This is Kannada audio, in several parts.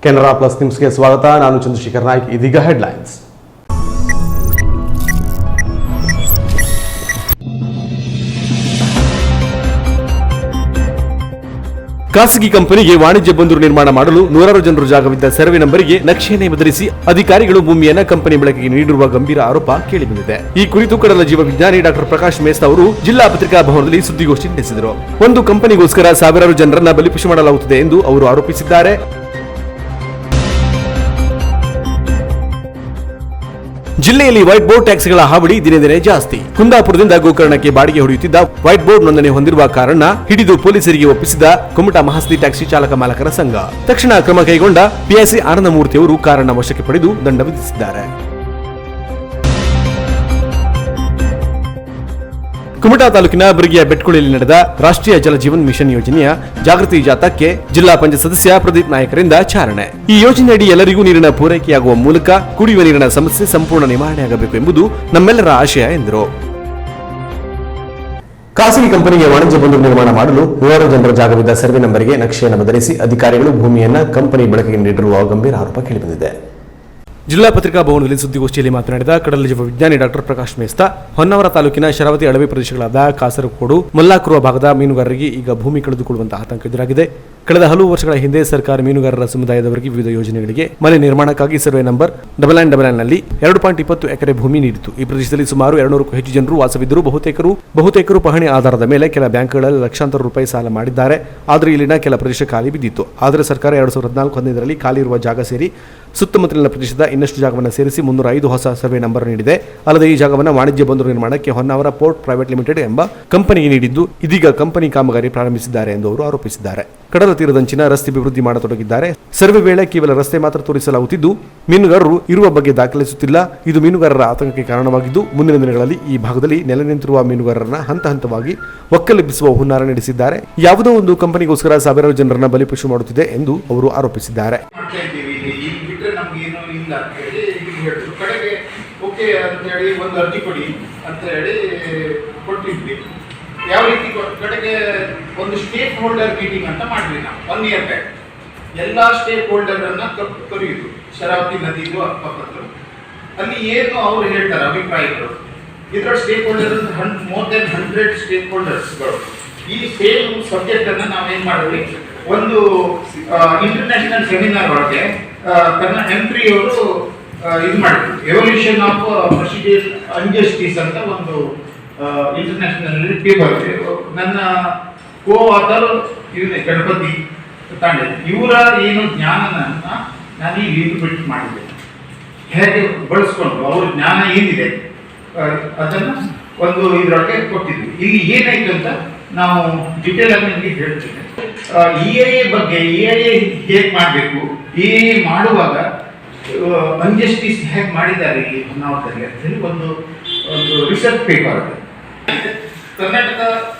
ಕೆನರಾ ಪ್ಲಸ್ ನ್ಯೂಸ್ಗೆ ಸ್ವಾಗತ. ನಾನು ಚಂದ್ರಶೇಖರ್ ನಾಯ್ಕ್. ಇದೀಗ ಹೆಡ್ಲೈನ್ಸ್. ಖಾಸಗಿ ಕಂಪನಿಗೆ ವಾಣಿಜ್ಯ ಬಂದರು ನಿರ್ಮಾಣ ಮಾಡಲು 100 ಜನರು ಜಾಗವಿದ್ದ ಸರ್ವೆ ನಂಬರಿಗೆ ನಕ್ಷೆಯನ್ನೇ ಬದಲಿಸಿ ಅಧಿಕಾರಿಗಳು ಭೂಮಿಯನ್ನ ಕಂಪನಿ ಬಳಕೆಗೆ ನೀಡಿರುವ ಗಂಭೀರ ಆರೋಪ ಕೇಳಿಬಂದಿದೆ. ಈ ಕುರಿತು ಕಡಲ ಜೀವ ವಿಜ್ಞಾನಿ ಡಾಕ್ಟರ್ ಪ್ರಕಾಶ್ ಮೇಸ್ತಾ ಅವರು ಜಿಲ್ಲಾ ಪತ್ರಿಕಾ ಭವನದಲ್ಲಿ ಸುದ್ದಿಗೋಷ್ಠಿ ನಡೆಸಿದರು. ಒಂದು ಕಂಪನಿಗೋಸ್ಕರ ಸಾವಿರಾರು ಜನರನ್ನ ಬಲಿಪಶು ಮಾಡಲಾಗುತ್ತಿದೆ ಎಂದು ಅವರು ಆರೋಪಿಸಿದ್ದಾರೆ. ಜಿಲ್ಲೆಯಲ್ಲಿ ವೈಟ್ ಬೋರ್ಡ್ ಟ್ಯಾಕ್ಸಿಗಳ ಹಾವಳಿ ದಿನೇ ದಿನೇ ಜಾಸ್ತಿ. ಕುಂದಾಪುರದಿಂದ ಗೋಕರ್ಣಕ್ಕೆ ಬಾಡಿಗೆ ಹೊಡೆಯುತ್ತಿದ್ದ ವೈಟ್ ಬೋರ್ಡ್ ನೋಂದಣಿ ಹೊಂದಿರುವ ಕಾರಣ ಹಿಡಿದು ಪೊಲೀಸರಿಗೆ ಒಪ್ಪಿಸಿದ ಕುಮಟಾ ಮಹಸ್ತಿ ಟ್ಯಾಕ್ಸಿ ಚಾಲಕ ಮಾಲಕರ ಸಂಘ. ತಕ್ಷಣ ಕ್ರಮ ಕೈಗೊಂಡ ಪಿಎಸ್ಐ ಆನಂದಮೂರ್ತಿ ಅವರು ಕಾರನ್ನ ವಶಕ್ಕೆ ಪಡೆದು ದಂಡ ವಿಧಿಸಿದ್ದಾರೆ. ಕುಮಟಾ ತಾಲೂಕಿನ ಬಿರ್ಗಿಯ ಬೆಟ್ಕುಳಿಯಲ್ಲಿ ನಡೆದ ರಾಷ್ಟ್ರೀಯ ಜಲ ಜೀವನ್ ಮಿಷನ್ ಯೋಜನೆಯ ಜಾಗೃತಿ ಜಾಥಾಕ್ಕೆ ಜಿಲ್ಲಾ ಪಂಚಾಯತ್ ಸದಸ್ಯ ಪ್ರದೀಪ್ ನಾಯಕರಿಂದ ಚಾಲನೆ. ಈ ಯೋಜನೆಯಡಿ ಎಲ್ಲರಿಗೂ ನೀರಿನ ಪೂರೈಕೆಯಾಗುವ ಮೂಲಕ ಕುಡಿಯುವ ನೀರಿನ ಸಮಸ್ಯೆ ಸಂಪೂರ್ಣ ನಿವಾರಣೆಯಾಗಬೇಕು ಎಂಬುದು ನಮ್ಮೆಲ್ಲರ ಆಶಯ ಎಂದರು. ಖಾಸಗಿ ಕಂಪನಿಗೆ ವಾಣಿಜ್ಯ ಬಂದರು ನಿರ್ಮಾಣ ಮಾಡಲು 100 ಜನರ ಜಾಗವಿದ್ದ ಸರ್ವೆ ನಂಬರಿಗೆ ನಕ್ಷೆಯನ್ನು ಬದಲಿಸಿ ಅಧಿಕಾರಿಗಳು ಭೂಮಿಯನ್ನ ಕಂಪನಿ ಬಳಕೆಗೆ ನೀಡಿರುವ ಗಂಭೀರ ಆರೋಪ ಕೇಳಿಬಂದಿದೆ. ಜಿಲ್ಲಾ ಪತ್ರಿಕಾ ಭವನದಲ್ಲಿ ಸುದ್ದಿಗೋಷ್ಠಿಯಲ್ಲಿ ಮಾತನಾಡಿದ ಕಡಲ ಜೀವ ವಿಜ್ಞಾನಿ ಡಾಕ್ಟರ್ ಪ್ರಕಾಶ್ ಮೇಸ್ತಾ, ಹೊನ್ನಾವರ ತಾಲೂಕಿನ ಶರಾವತಿ ಅಡವಿ ಪ್ರದೇಶಗಳಾದ ಕಾಸರಗೋಡು, ಮಲ್ಲಾಕುರುವ ಭಾಗದ ಮೀನುಗಾರರಿಗೆ ಈಗ ಭೂಮಿ ಕಳೆದುಕೊಳ್ಳುವಂತಹ ಆತಂಕ ಎದುರಾಗಿದೆ. ಕಳೆದ ಹಲವು ವರ್ಷಗಳ ಹಿಂದೆ ಸರ್ಕಾರ ಮೀನುಗಾರರ ಸಮುದಾಯದವರಿಗೆ ವಿವಿಧ ಯೋಜನೆಗಳಿಗೆ ಮನೆ ನಿರ್ಮಾಣಕ್ಕಾಗಿ ಸರ್ವೆ ನಂಬರ್ 9999 ನಲ್ಲಿ 2.20 ಎಕರೆ ಭೂಮಿ ನೀಡಿತು. ಈ ಪ್ರದೇಶದಲ್ಲಿ ಸುಮಾರು 200ಕ್ಕೂ ಹೆಚ್ಚು ಜನರು ವಾಸವಿದ್ದರೂ ಬಹುತೇಕರು ಪಹಣಿ ಆಧಾರದ ಮೇಲೆ ಕೆಲ ಬ್ಯಾಂಕ್ಗಳಲ್ಲಿ ಲಕ್ಷಾಂತರ ರೂಪಾಯಿ ಸಾಲ ಮಾಡಿದ್ದಾರೆ. ಆದರೆ ಇಲ್ಲಿನ ಕೆಲ ಪ್ರದೇಶ ಖಾಲಿ ಬಿದ್ದಿತ್ತು. ಆದರೆ ಸರ್ಕಾರ 2014-15ರಲ್ಲಿ ಖಾಲಿ ಇರುವ ಜಾಗ ಸೇರಿ ಸುತ್ತಮುತ್ತಲಿನ ಪ್ರದೇಶದ ಇನ್ನಷ್ಟು ಜಾಗವನ್ನು ಸೇರಿಸಿ 305 ಹೊಸ ಸರ್ವೆ ನಂಬರ್ ನೀಡಿದೆ. ಅಲ್ಲದೆ ಈ ಜಾಗವನ್ನು ವಾಣಿಜ್ಯ ಬಂದರು ನಿರ್ಮಾಣಕ್ಕೆ ಹೊನ್ನಾವರ ಪೋರ್ಟ್ ಪ್ರೈವೇಟ್ ಲಿಮಿಟೆಡ್ ಎಂಬ ಕಂಪನಿಗೆ ನೀಡಿದ್ದು, ಇದೀಗ ಕಂಪನಿ ಕಾಮಗಾರಿ ಪ್ರಾರಂಭಿಸಿದ್ದಾರೆ ಎಂದು ಅವರು ಆರೋಪಿಸಿದ್ದಾರೆ. ಕಡಲ ತೀರದಂಚಿನ ರಸ್ತೆ ಅಭಿವೃದ್ಧಿ ಮಾಡತೊಡಗಿದ್ದಾರೆ. ಸರ್ವೆ ವೇಳೆ ಕೇವಲ ರಸ್ತೆ ಮಾತ್ರ ತೋರಿಸಲಾಗುತ್ತಿದ್ದು ಮೀನುಗಾರರು ಇರುವ ಬಗ್ಗೆ ದಾಖಲಿಸುತ್ತಿಲ್ಲ. ಇದು ಮೀನುಗಾರರ ಆತಂಕಕ್ಕೆ ಕಾರಣವಾಗಿದ್ದು, ಮುಂದಿನ ದಿನಗಳಲ್ಲಿ ಈ ಭಾಗದಲ್ಲಿ ನೆಲೆ ನಿಂತಿರುವ ಮೀನುಗಾರರನ್ನ ಹಂತ ಹಂತವಾಗಿ ಒಕ್ಕಲೆಬ್ಬಿಸುವ ಹುನ್ನಾರ ನಡೆಸಿದ್ದಾರೆ. ಯಾವುದೋ ಒಂದು ಕಂಪನಿಗೋಸ್ಕರ ಸಾವಿರಾರು ಜನರನ್ನ ಬಲಿಪಶು ಮಾಡುತ್ತಿದೆ ಎಂದು ಅವರು ಆರೋಪಿಸಿದ್ದಾರೆ. ಕಡೆಗೆ ಓಕೆ ಅಂತ ಹೇಳಿ ಒಂದು ಅರ್ಜಿ ಕೊಡಿ ಅಂತ ಹೇಳಿ ಕೊಟ್ಟಿದ್ವಿ. ಯಾವ ರೀತಿ ಕಡೆಗೆ ಒಂದು ಸ್ಟೇಕ್ ಹೋಲ್ಡರ್ ಮೀಟಿಂಗ್ ಅಂತ ಮಾಡಿದ್ವಿ ನಾವು 1 year ಬ್ಯಾಕ್. ಎಲ್ಲ ಸ್ಟೇಕ್ ಹೋಲ್ಡರನ್ನ ಕರೆಯುವುದು ಶರಾವತಿ ನದಿಗೂ ಅಕ್ಕಪಕ್ಕ. ಅಲ್ಲಿ ಏನು ಅವ್ರು ಹೇಳ್ತಾರೆ ಅಭಿಪ್ರಾಯಗಳು, ಇದರ ಸ್ಟೇಕ್ ಹೋಲ್ಡರ್ ಮೋರ್ ದೆನ್ 100 ಸ್ಟೇಕ್ ಹೋಲ್ಡರ್ಸ್ಗಳು. ಈ ಸೇಮ್ ಸಬ್ಜೆಕ್ಟ್ ಅನ್ನ ನಾವೇನ್ ಮಾಡಿದ್ವಿ, ಒಂದು ಇಂಟರ್ನ್ಯಾಷನಲ್ ಸೆಮಿನಾರ್ ಒಳಗೆ ಎಂಟ್ರಿ ಅವರು ಇದು ಮಾಡಿದ್ರು. ಎವಲ್ಯೂಷನ್ ಆಫ್ ಪ್ರೊಸೀಜರ್ ಅನ್ಜಸ್ಟಿಸ್ ಅಂತ ಒಂದು ಇಂಟರ್ನ್ಯಾಷನಲ್ ಪೇಪರ್. ನನ್ನ ಆಥರ್ ಇವನೇ ಗಣಪತಿ ತಾಂಡೆ. ಇವರ ಏನು ಜ್ಞಾನನ ನಾನು ಈಗ ಇಂಟರ್ಪ್ರಿಟ್ ಮಾಡಿದ್ದೆ, ಹೇಗೆ ಬಳಸ್ಕೊಂಡು ಅವ್ರ ಜ್ಞಾನ ಏನಿದೆ ಅದನ್ನು ಒಂದು ಇದರೊಳಗೆ ಕೊಟ್ಟಿದ್ವಿ. ಇಲ್ಲಿ ಏನಾಯ್ತು ಅಂತ ನಾವು ಡಿಟೇಲ್ ಆಗಿ ನಿಮಗೆ ಹೇಳ್ತೇನೆ. EIA ಬಗ್ಗೆ, EIA ಹೇಗೆ ಮಾಡಬೇಕು, EIA ಮಾಡುವಾಗ ಅನ್ಜಸ್ಟಿಸ್ ಹೇಗೆ ಮಾಡಿದ್ದಾರೆ ಇಲ್ಲಿ ಹೊನ್ನಾವರದಲ್ಲಿ ಅಂತ ಹೇಳಿ ಒಂದು ರಿಸರ್ಚ್ ಪೇಪರ್ ಅದು. ಕರ್ನಾಟಕ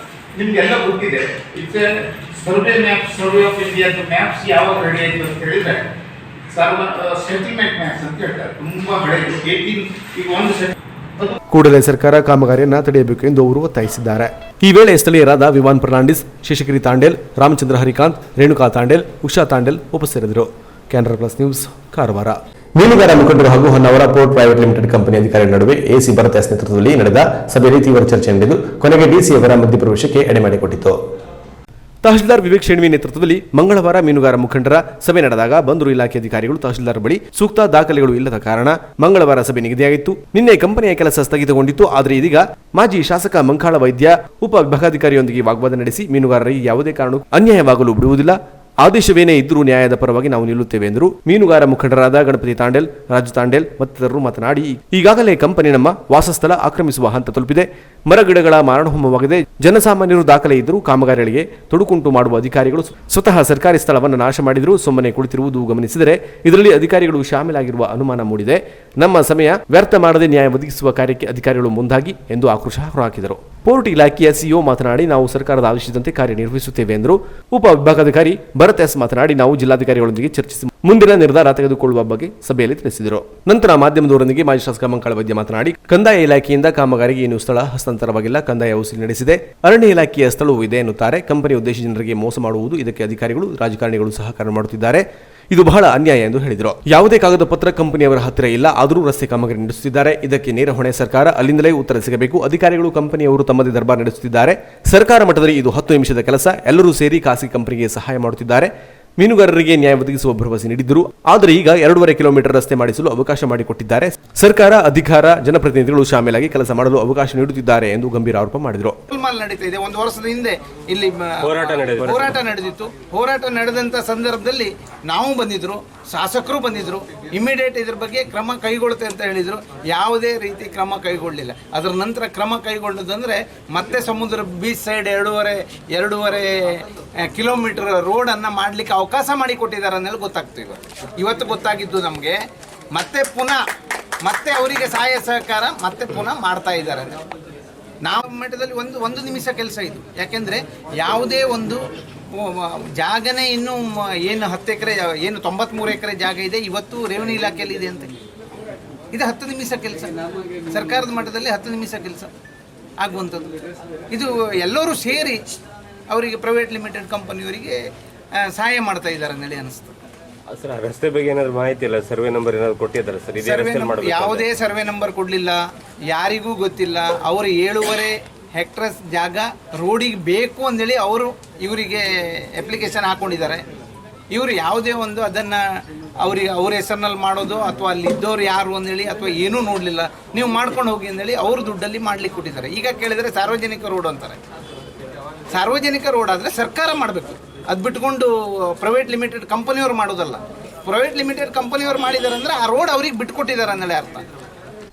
ನಿಮ್ಗೆಲ್ಲ ಗೊತ್ತಿದೆ. It's A survey of India maps ಯಾವಾಗ ರೆಡಿ ಆಯಿತು ಅಂತ ಹೇಳಿದ್ರೆ ಸೆಟಲ್ಮೆಂಟ್ ಮ್ಯಾಪ್ಸ್ ಅಂತ ಹೇಳ್ತಾರೆ. ತುಂಬಾ ಹಳೆಯದು, 18 ಈಗ ಒಂದು ಕೂಡಲೇ ಸರ್ಕಾರ ಕಾಮಗಾರಿಯನ್ನು ತಡೆಯಬೇಕು ಎಂದು ಅವರು ಒತ್ತಾಯಿಸಿದ್ದಾರೆ. ಈ ವೇಳೆ ಸ್ಥಳೀಯರಾದ ವಿವಾನ್ ಫರ್ನಾಂಡಿಸ್, ಶಶಿಗಿರಿ ತಾಂಡೇಲ್, ರಾಮಚಂದ್ರ ಹರಿಕಾಂತ್, ರೇಣುಕಾ ತಾಂಡೇಲ್, ಉಷಾ ತಾಂಡೇಲ್ ಉಪಸ್ಥಿತರಿದ್ದರು. Canara plus news, Karwar. ಮೀನುಗಾರ ಮುಖಂಡರು ಹಾಗೂ Honnavar port private limited company ಅಧಿಕಾರಿಗಳ ನಡುವೆ ಎಸಿ ಭರತ್ ಎಸ್ ನೇತೃತ್ವದಲ್ಲಿ ನಡೆದ ಸಭೆಯಲ್ಲಿ ತೀವ್ರ ಚರ್ಚೆ ನಡೆದು ಕೊನೆಗೆ ಡಿಸಿ ಅವರ ಮಧ್ಯಪ್ರವೇಶಕ್ಕೆ ಎಡೆಮಾಡಿಕೊಟ್ಟಿತು. ತಹಶೀಲ್ದಾರ್ ವಿವೇಕ್ ಶೇಣ್ವಿ ನೇತೃತ್ವದಲ್ಲಿ ಮಂಗಳವಾರ ಮೀನುಗಾರ ಮುಖಂಡರ ಸಭೆ ನಡೆದಾಗ ಬಂದರು ಇಲಾಖೆ ಅಧಿಕಾರಿಗಳು ತಹಶೀಲ್ದಾರ್ ಬಳಿ ಸೂಕ್ತ ದಾಖಲೆಗಳು ಇಲ್ಲದ ಕಾರಣ ಮಂಗಳವಾರ ಸಭೆ ನಿಗದಿಯಾಗಿತ್ತು. ನಿನ್ನೆ ಕಂಪನಿಯ ಕೆಲಸ ಸ್ಥಗಿತಗೊಂಡಿತ್ತು. ಆದರೆ ಇದೀಗ ಮಾಜಿ ಶಾಸಕ ಮಂಕಾಳ ವೈದ್ಯ ಉಪ ವಿಭಾಗಾಧಿಕಾರಿಯೊಂದಿಗೆ ವಾಗ್ವಾದ ನಡೆಸಿ ಮೀನುಗಾರರಿಗೆ ಯಾವುದೇ ಕಾರಣಕ್ಕೂ ಅನ್ಯಾಯವಾಗಲು ಬಿಡುವುದಿಲ್ಲ, ಆದೇಶವೇನೇ ಇದ್ದರೂ ನ್ಯಾಯದ ಪರವಾಗಿ ನಾವು ನಿಲ್ಲುತ್ತೇವೆ ಎಂದರು. ಮೀನುಗಾರ ಮುಖಂಡರಾದ ಗಣಪತಿ ತಾಂಡೇಲ್, ರಾಜು ತಾಂಡೇಲ್ ಮತ್ತಿತರರು ಮಾತನಾಡಿ, ಈಗಾಗಲೇ ಕಂಪನಿ ನಮ್ಮ ವಾಸಸ್ಥಳ ಆಕ್ರಮಿಸುವ ಹಂತ ತಲುಪಿದೆ. ಮರಗಿಡಗಳ ಮಾರಣಹೋಮವಾಗಿದೆ. ಜನಸಾಮಾನ್ಯರು ದಾಖಲೆ ಇದ್ದರೂ ಕಾಮಗಾರಿಗಳಿಗೆ ತೊಡಕುಂಟು ಮಾಡುವ ಅಧಿಕಾರಿಗಳು ಸ್ವತಃ ಸರ್ಕಾರಿ ಸ್ಥಳವನ್ನು ನಾಶ ಮಾಡಿದರೂ ಸುಮ್ಮನೆ ಕುಳಿತಿರುವುದು ಗಮನಿಸಿದರೆ ಇದರಲ್ಲಿ ಅಧಿಕಾರಿಗಳು ಶಾಮೀಲಾಗಿರುವ ಅನುಮಾನ ಮೂಡಿದೆ. ನಮ್ಮ ಸಮಯ ವ್ಯರ್ಥ ಮಾಡದೆ ನ್ಯಾಯ ಒದಗಿಸುವ ಕಾರ್ಯಕ್ಕೆ ಅಧಿಕಾರಿಗಳು ಮುಂದಾಗಿ ಎಂದು ಆಕ್ರೋಶ ಹೊರಹಾಕಿದರು. ಪೋರ್ಟ್ ಇಲಾಖೆಯ ಸಿಇಒ ಮಾತನಾಡಿ, ನಾವು ಸರ್ಕಾರದ ಆದೇಶದಂತೆ ಕಾರ್ಯನಿರ್ವಹಿಸುತ್ತೇವೆ ಎಂದರು. ಉಪ ವಿಭಾಗಾಧಿಕಾರಿ ಭರತ್ ಎಸ್ ಮಾತನಾಡಿ, ನಾವು ಜಿಲ್ಲಾಧಿಕಾರಿಗಳೊಂದಿಗೆ ಚರ್ಚಿಸಿ ಮುಂದಿನ ನಿರ್ಧಾರ ತೆಗೆದುಕೊಳ್ಳುವ ಬಗ್ಗೆ ಸಭೆಯಲ್ಲಿ ತಿಳಿಸಿದರು. ನಂತರ ಮಾಧ್ಯಮದವರೊಂದಿಗೆ ಮಾಜಿ ಶಾಸಕ ಮಂಕಾಳ ವೈದ್ಯ ಮಾತನಾಡಿ, ಕಂದಾಯ ಇಲಾಖೆಯಿಂದ ಕಾಮಗಾರಿಗೆ ಏನು ಸ್ಥಳ ಹಸ್ತಾಂತರವಾಗಿಲ್ಲ, ಕಂದಾಯ ವಸೂಲಿ ನಡೆಸಿದೆ, ಅರಣ್ಯ ಇಲಾಖೆಯ ಸ್ಥಳವೂ ಇದೆ ಎನ್ನುತ್ತಾರೆ. ಕಂಪನಿ ಉದ್ದೇಶ ಜನರಿಗೆ ಮೋಸ ಮಾಡುವುದು, ಇದಕ್ಕೆ ಅಧಿಕಾರಿಗಳು ರಾಜಕಾರಣಿಗಳು ಸಹಕಾರ ಮಾಡುತ್ತಿದ್ದಾರೆ. ಇದು ಬಹಳ ಅನ್ಯಾಯ ಎಂದು ಹೇಳಿದರು. ಯಾವುದೇ ಕಾಗದ ಪತ್ರ ಕಂಪನಿಯವರ ಹತ್ತಿರ ಇಲ್ಲ, ಆದರೂ ರಸ್ತೆ ಕಾಮಗಾರಿ ನಡೆಸುತ್ತಿದ್ದಾರೆ. ಇದಕ್ಕೆ ನೇರ ಹೊಣೆ ಸರ್ಕಾರ, ಅಲ್ಲಿಂದಲೇ ಉತ್ತರ ಸಿಗಬೇಕು. ಅಧಿಕಾರಿಗಳು ಕಂಪನಿಯವರು ತಮ್ಮದೇ ದರ್ಬಾರ್ ನಡೆಸುತ್ತಿದ್ದಾರೆ. ಸರ್ಕಾರ ಮಟ್ಟದಲ್ಲಿ ಇದು 10 ನಿಮಿಷದ ಕೆಲಸ. ಎಲ್ಲರೂ ಸೇರಿ ಖಾಸಗಿ ಕಂಪನಿಗೆ ಸಹಾಯ ಮಾಡುತ್ತಿದ್ದಾರೆ. ಮೀನುಗಾರರಿಗೆ ನ್ಯಾಯ ಒದಗಿಸುವ ಭರವಸೆ ನೀಡಿದ್ದರು. ಆದರೆ ಈಗ 2.5 ಕಿಲೋಮೀಟರ್ ರಸ್ತೆ ಮಾಡಿಸಲು ಅವಕಾಶ ಮಾಡಿಕೊಟ್ಟಿದ್ದಾರೆ. ಸರ್ಕಾರ, ಅಧಿಕಾರ, ಜನಪ್ರತಿನಿಧಿಗಳು ಶಾಮೀಲಾಗಿ ಕೆಲಸ ಮಾಡಲು ಅವಕಾಶ ನೀಡುತ್ತಿದ್ದಾರೆ ಎಂದು ಗಂಭೀರ ಆರೋಪ ಮಾಡಿದರು. ನಡೀತಾ ಇದೆ. ಒಂದು ವರ್ಷದ ಹಿಂದೆ ಇಲ್ಲಿ ಹೋರಾಟ ನಡೆದಿತ್ತು. ಹೋರಾಟ ನಡೆದಂತ ಸಂದರ್ಭದಲ್ಲಿ ನಾವು ಬಂದಿದ್ರು, ಶಾಸಕರು ಬಂದಿದ್ರು. ಇಮಿಡಿಯೇಟ್ ಇದ್ರ ಬಗ್ಗೆ ಕ್ರಮ ಕೈಗೊಳ್ಳುತ್ತೆ ಅಂತ ಹೇಳಿದ್ರು. ಯಾವುದೇ ರೀತಿ ಕ್ರಮ ಕೈಗೊಳ್ಳಲಿಲ್ಲ. ಅದರ ನಂತರ ಕ್ರಮ ಕೈಗೊಳ್ಳೋದಂದ್ರೆ ಮತ್ತೆ ಸಮುದ್ರ ಬೀಚ್ ಸೈಡ್ 2.5 ಕಿಲೋಮೀಟರ್ ರೋಡ್ ಅನ್ನ ಮಾಡ್ಲಿಕ್ಕೆ ಅವಕಾಶ ಮಾಡಿಕೊಟ್ಟಿದ್ದಾರೆ ಅನ್ನೋದು ಗೊತ್ತಾಗ್ತದೆ. ಇವತ್ತು ಗೊತ್ತಾಗಿದ್ದು ನಮಗೆ. ಮತ್ತೆ ಅವರಿಗೆ ಸಹಾಯ ಸಹಕಾರ ಪುನಃ ಮಾಡ್ತಾ ಇದ್ದಾರೆ. ನಾವು ಮಟ್ಟದಲ್ಲಿ ಒಂದು ನಿಮಿಷ ಕೆಲಸ ಇದು. ಯಾಕೆಂದ್ರೆ ಯಾವುದೇ ಒಂದು ಜಾಗನೇ ಇನ್ನು ಏನು 10 ಎಕರೆ, ಏನು 93 ಎಕರೆ ಜಾಗ ಇದೆ ಇವತ್ತು ರೆವಿನ್ಯೂ ಇಲಾಖೆಯಲ್ಲಿ ಇದೆ ಅಂತ. ಇದು 10 ನಿಮಿಷ ಕೆಲಸ, ಸರ್ಕಾರದ ಮಟ್ಟದಲ್ಲಿ 10 ನಿಮಿಷ ಕೆಲಸ ಆಗುವಂಥದ್ದು. ಇದು ಎಲ್ಲರೂ ಸೇರಿ ಅವರಿಗೆ ಪ್ರೈವೇಟ್ ಲಿಮಿಟೆಡ್ ಕಂಪನಿಯವರಿಗೆ ಸಹಾಯ ಮಾಡ್ತಾ ಇದ್ದಾರೆ ಅಂತೇಳಿ ಅನಿಸ್ತು. ಸರ್, ರಸ್ತೆ ಬಗ್ಗೆ ಏನಾದ್ರು ಮಾಹಿತಿ ಇಲ್ಲ, ಸರ್ವೆ ನಂಬರ್ ಏನಾದ್ರು ಕೊಟ್ಟಿದ್ದಾರೆ ಸರ್? ಇದೇ ರಸ್ತೆ ಮಾಡಬೇಕು. ಯಾವುದೇ ಸರ್ವೆ ನಂಬರ್ ಕೊಡಲಿಲ್ಲ, ಯಾರಿಗೂ ಗೊತ್ತಿಲ್ಲ. ಅವರು 7.5 ಹೆಕ್ಟರ್ಸ್ ಜಾಗ ರೋಡಿಗೆ ಬೇಕು ಅಂದೇಳಿ ಇವರಿಗೆ ಅಪ್ಲಿಕೇಶನ್ ಹಾಕೊಂಡಿದ್ದಾರೆ. ಇವರು ಯಾವುದೇ ಒಂದು ಅದನ್ನು ಅವ್ರ ಹೆಸರಿನಲ್ಲಿ ಮಾಡೋದು ಅಥವಾ ಅಲ್ಲಿ ಇದ್ದವ್ರು ಯಾರು ಅಂದೇಳಿ ಅಥವಾ ಏನೂ ನೋಡಲಿಲ್ಲ. ನೀವು ಮಾಡ್ಕೊಂಡು ಹೋಗಿ ಅಂದೇಳಿ ಅವ್ರ ದುಡ್ಡಲ್ಲಿ ಮಾಡ್ಲಿಕ್ಕೆ ಕೊಟ್ಟಿದ್ದಾರೆ. ಈಗ ಕೇಳಿದರೆ ಸಾರ್ವಜನಿಕ ರೋಡ್ ಅಂತಾರೆ. ಸಾರ್ವಜನಿಕ ರೋಡ್ ಆದರೆ ಸರ್ಕಾರ ಮಾಡಬೇಕು, ಅದು ಬಿಟ್ಕೊಂಡು ಪ್ರೈವೇಟ್ ಲಿಮಿಟೆಡ್ ಕಂಪನಿಯವರು ಮಾಡೋದಲ್ಲ. ಪ್ರೈವೇಟ್ ಲಿಮಿಟೆಡ್ ಕಂಪನಿಯವರು ಮಾಡಿದ್ದಾರೆ ಅಂದರೆ ಆ ರೋಡ್ ಅವ್ರಿಗೆ ಬಿಟ್ಕೊಟ್ಟಿದ್ದಾರೆ ಅನ್ನೋದೇ ಅರ್ಥ.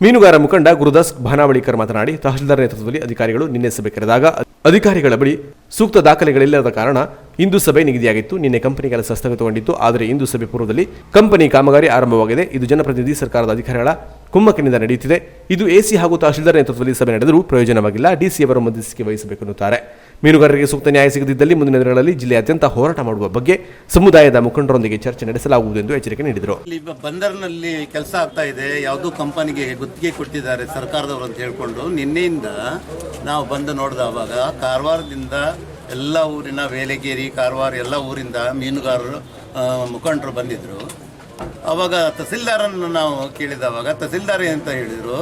ಮೀನುಗಾರ ಮುಖಂಡ ಗುರುದಾಸ್ ಭಾನಾವಳಿಕರ್ ಮಾತನಾಡಿ, ತಹಶೀಲ್ದಾರ್ ನೇತೃತ್ವದಲ್ಲಿ ಅಧಿಕಾರಿಗಳು ನಿನ್ನೆ ಸಭೆ ಕರೆದಾಗ ಅಧಿಕಾರಿಗಳ ಬಳಿ ಸೂಕ್ತ ದಾಖಲೆಗಳಿಲ್ಲದ ಕಾರಣ ಇಂದು ಸಭೆ ನಿಗದಿಯಾಗಿತ್ತು. ನಿನ್ನೆ ಕಂಪನಿ ಕೆಲಸ ಸ್ಥಗಿತಗೊಂಡಿತ್ತು. ಆದರೆ ಇಂದು ಸಭೆ ಪೂರ್ವದಲ್ಲಿ ಕಂಪನಿ ಕಾಮಗಾರಿ ಆರಂಭವಾಗಿದೆ. ಇದು ಜನಪ್ರತಿನಿಧಿ ಸರ್ಕಾರದ ಅಧಿಕಾರಿಗಳ ಕುಮ್ಮಕ್ಕಿನಿಂದ ನಡೆಯುತ್ತಿದೆ. ಇದು ಎಸಿ ಹಾಗೂ ತಹಶೀಲ್ದಾರ್ ನೇತೃತ್ವದಲ್ಲಿ ಸಭೆ ನಡೆದರೂ ಪ್ರಯೋಜನವಾಗಿಲ್ಲ. ಡಿಸಿ ಅವರು ಮಧ್ಯಸ್ಥಿಕೆ ವಹಿಸಬೇಕೆನ್ನುತ್ತಾರೆ. ಮೀನುಗಾರರಿಗೆ ಸೂಕ್ತ ನ್ಯಾಯ ಸಿಗದಿದ್ದಲ್ಲಿ ಮುಂದಿನ ದಿನಗಳಲ್ಲಿ ಜಿಲ್ಲೆಯಾದ್ಯಂತ ಹೋರಾಟ ಮಾಡುವ ಬಗ್ಗೆ ಸಮುದಾಯದ ಮುಖಂಡರೊಂದಿಗೆ ಚರ್ಚೆ ನಡೆಸಲಾಗುವುದು ಎಂದು ಎಚ್ಚರಿಕೆ ನೀಡಿದರು. ಬಂದರ್ನಲ್ಲಿ ಕೆಲಸ ಆಗ್ತಾ ಇದೆ, ಯಾವುದೋ ಕಂಪನಿಗೆ ಗುತ್ತಿಗೆ ಕೊಟ್ಟಿದ್ದಾರೆ ಸರ್ಕಾರದವರು ಅಂತ ಹೇಳ್ಕೊಂಡು ನಿನ್ನೆಯಿಂದ ನಾವು ಬಂದು ನೋಡಿದವಾಗ ಕಾರವಾರದಿಂದ ಎಲ್ಲ ಊರಿನ ವೇಲಗೇರಿ, ಕಾರವಾರ ಎಲ್ಲ ಊರಿಂದ ಮೀನುಗಾರರು ಮುಖಂಡರು ಬಂದಿದ್ದರು. ಆವಾಗ ತಹಸೀಲ್ದಾರನ್ನು ನಾವು ಕೇಳಿದವಾಗ ತಹಸೀಲ್ದಾರ್ ಅಂತ ಹೇಳಿದರು,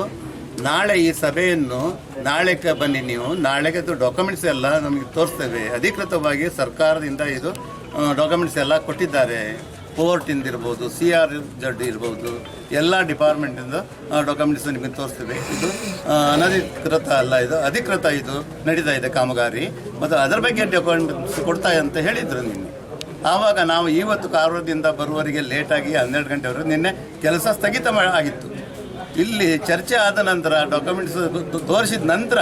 ನಾಳೆ ಈ ಸಭೆಯನ್ನು ನಾಳೆಗೆ ಬನ್ನಿ, ನೀವು ನಾಳೆಗೆ ಡಾಕ್ಯುಮೆಂಟ್ಸ್ ಎಲ್ಲ ನಮಗೆ ತೋರಿಸ್ತೇವೆ. ಅಧಿಕೃತವಾಗಿ ಸರ್ಕಾರದಿಂದ ಇದು ಡಾಕ್ಯುಮೆಂಟ್ಸ್ ಎಲ್ಲ ಕೊಟ್ಟಿದ್ದಾರೆ. ಪೋರ್ಟಿಂದ ಇರ್ಬೋದು, CRZ ಇರ್ಬೋದು, ಎಲ್ಲ ಡಿಪಾರ್ಟ್ಮೆಂಟಿಂದ ಡಾಕ್ಯುಮೆಂಟ್ಸ್ ನಿಮಗೆ ತೋರಿಸ್ತೇವೆ. ಇದು ಅನಧಿಕೃತ ಅಲ್ಲ, ಇದು ಅಧಿಕೃತ, ಇದು ನಡೀತಾ ಇದೆ ಕಾಮಗಾರಿ, ಮತ್ತು ಅದರ ಬಗ್ಗೆ ಡಾಕ್ಯುಮೆಂಟ್ಸ್ ಕೊಡ್ತಾ ಅಂತ ಹೇಳಿದರು ನಿನ್ನೆ. ಆವಾಗ ನಾವು ಇವತ್ತು ಕಾರವಾರದಿಂದ ಬರುವವರೆಗೆ ಲೇಟಾಗಿ 12 ಗಂಟೆವರೆಗೆ ನಿನ್ನೆ ಕೆಲಸ ಸ್ಥಗಿತ ಆಗಿತ್ತು. ಇಲ್ಲಿ ಚರ್ಚೆ ಆದ ನಂತರ ಡಾಕ್ಯುಮೆಂಟ್ಸ್ ತೋರಿಸಿದ ನಂತರ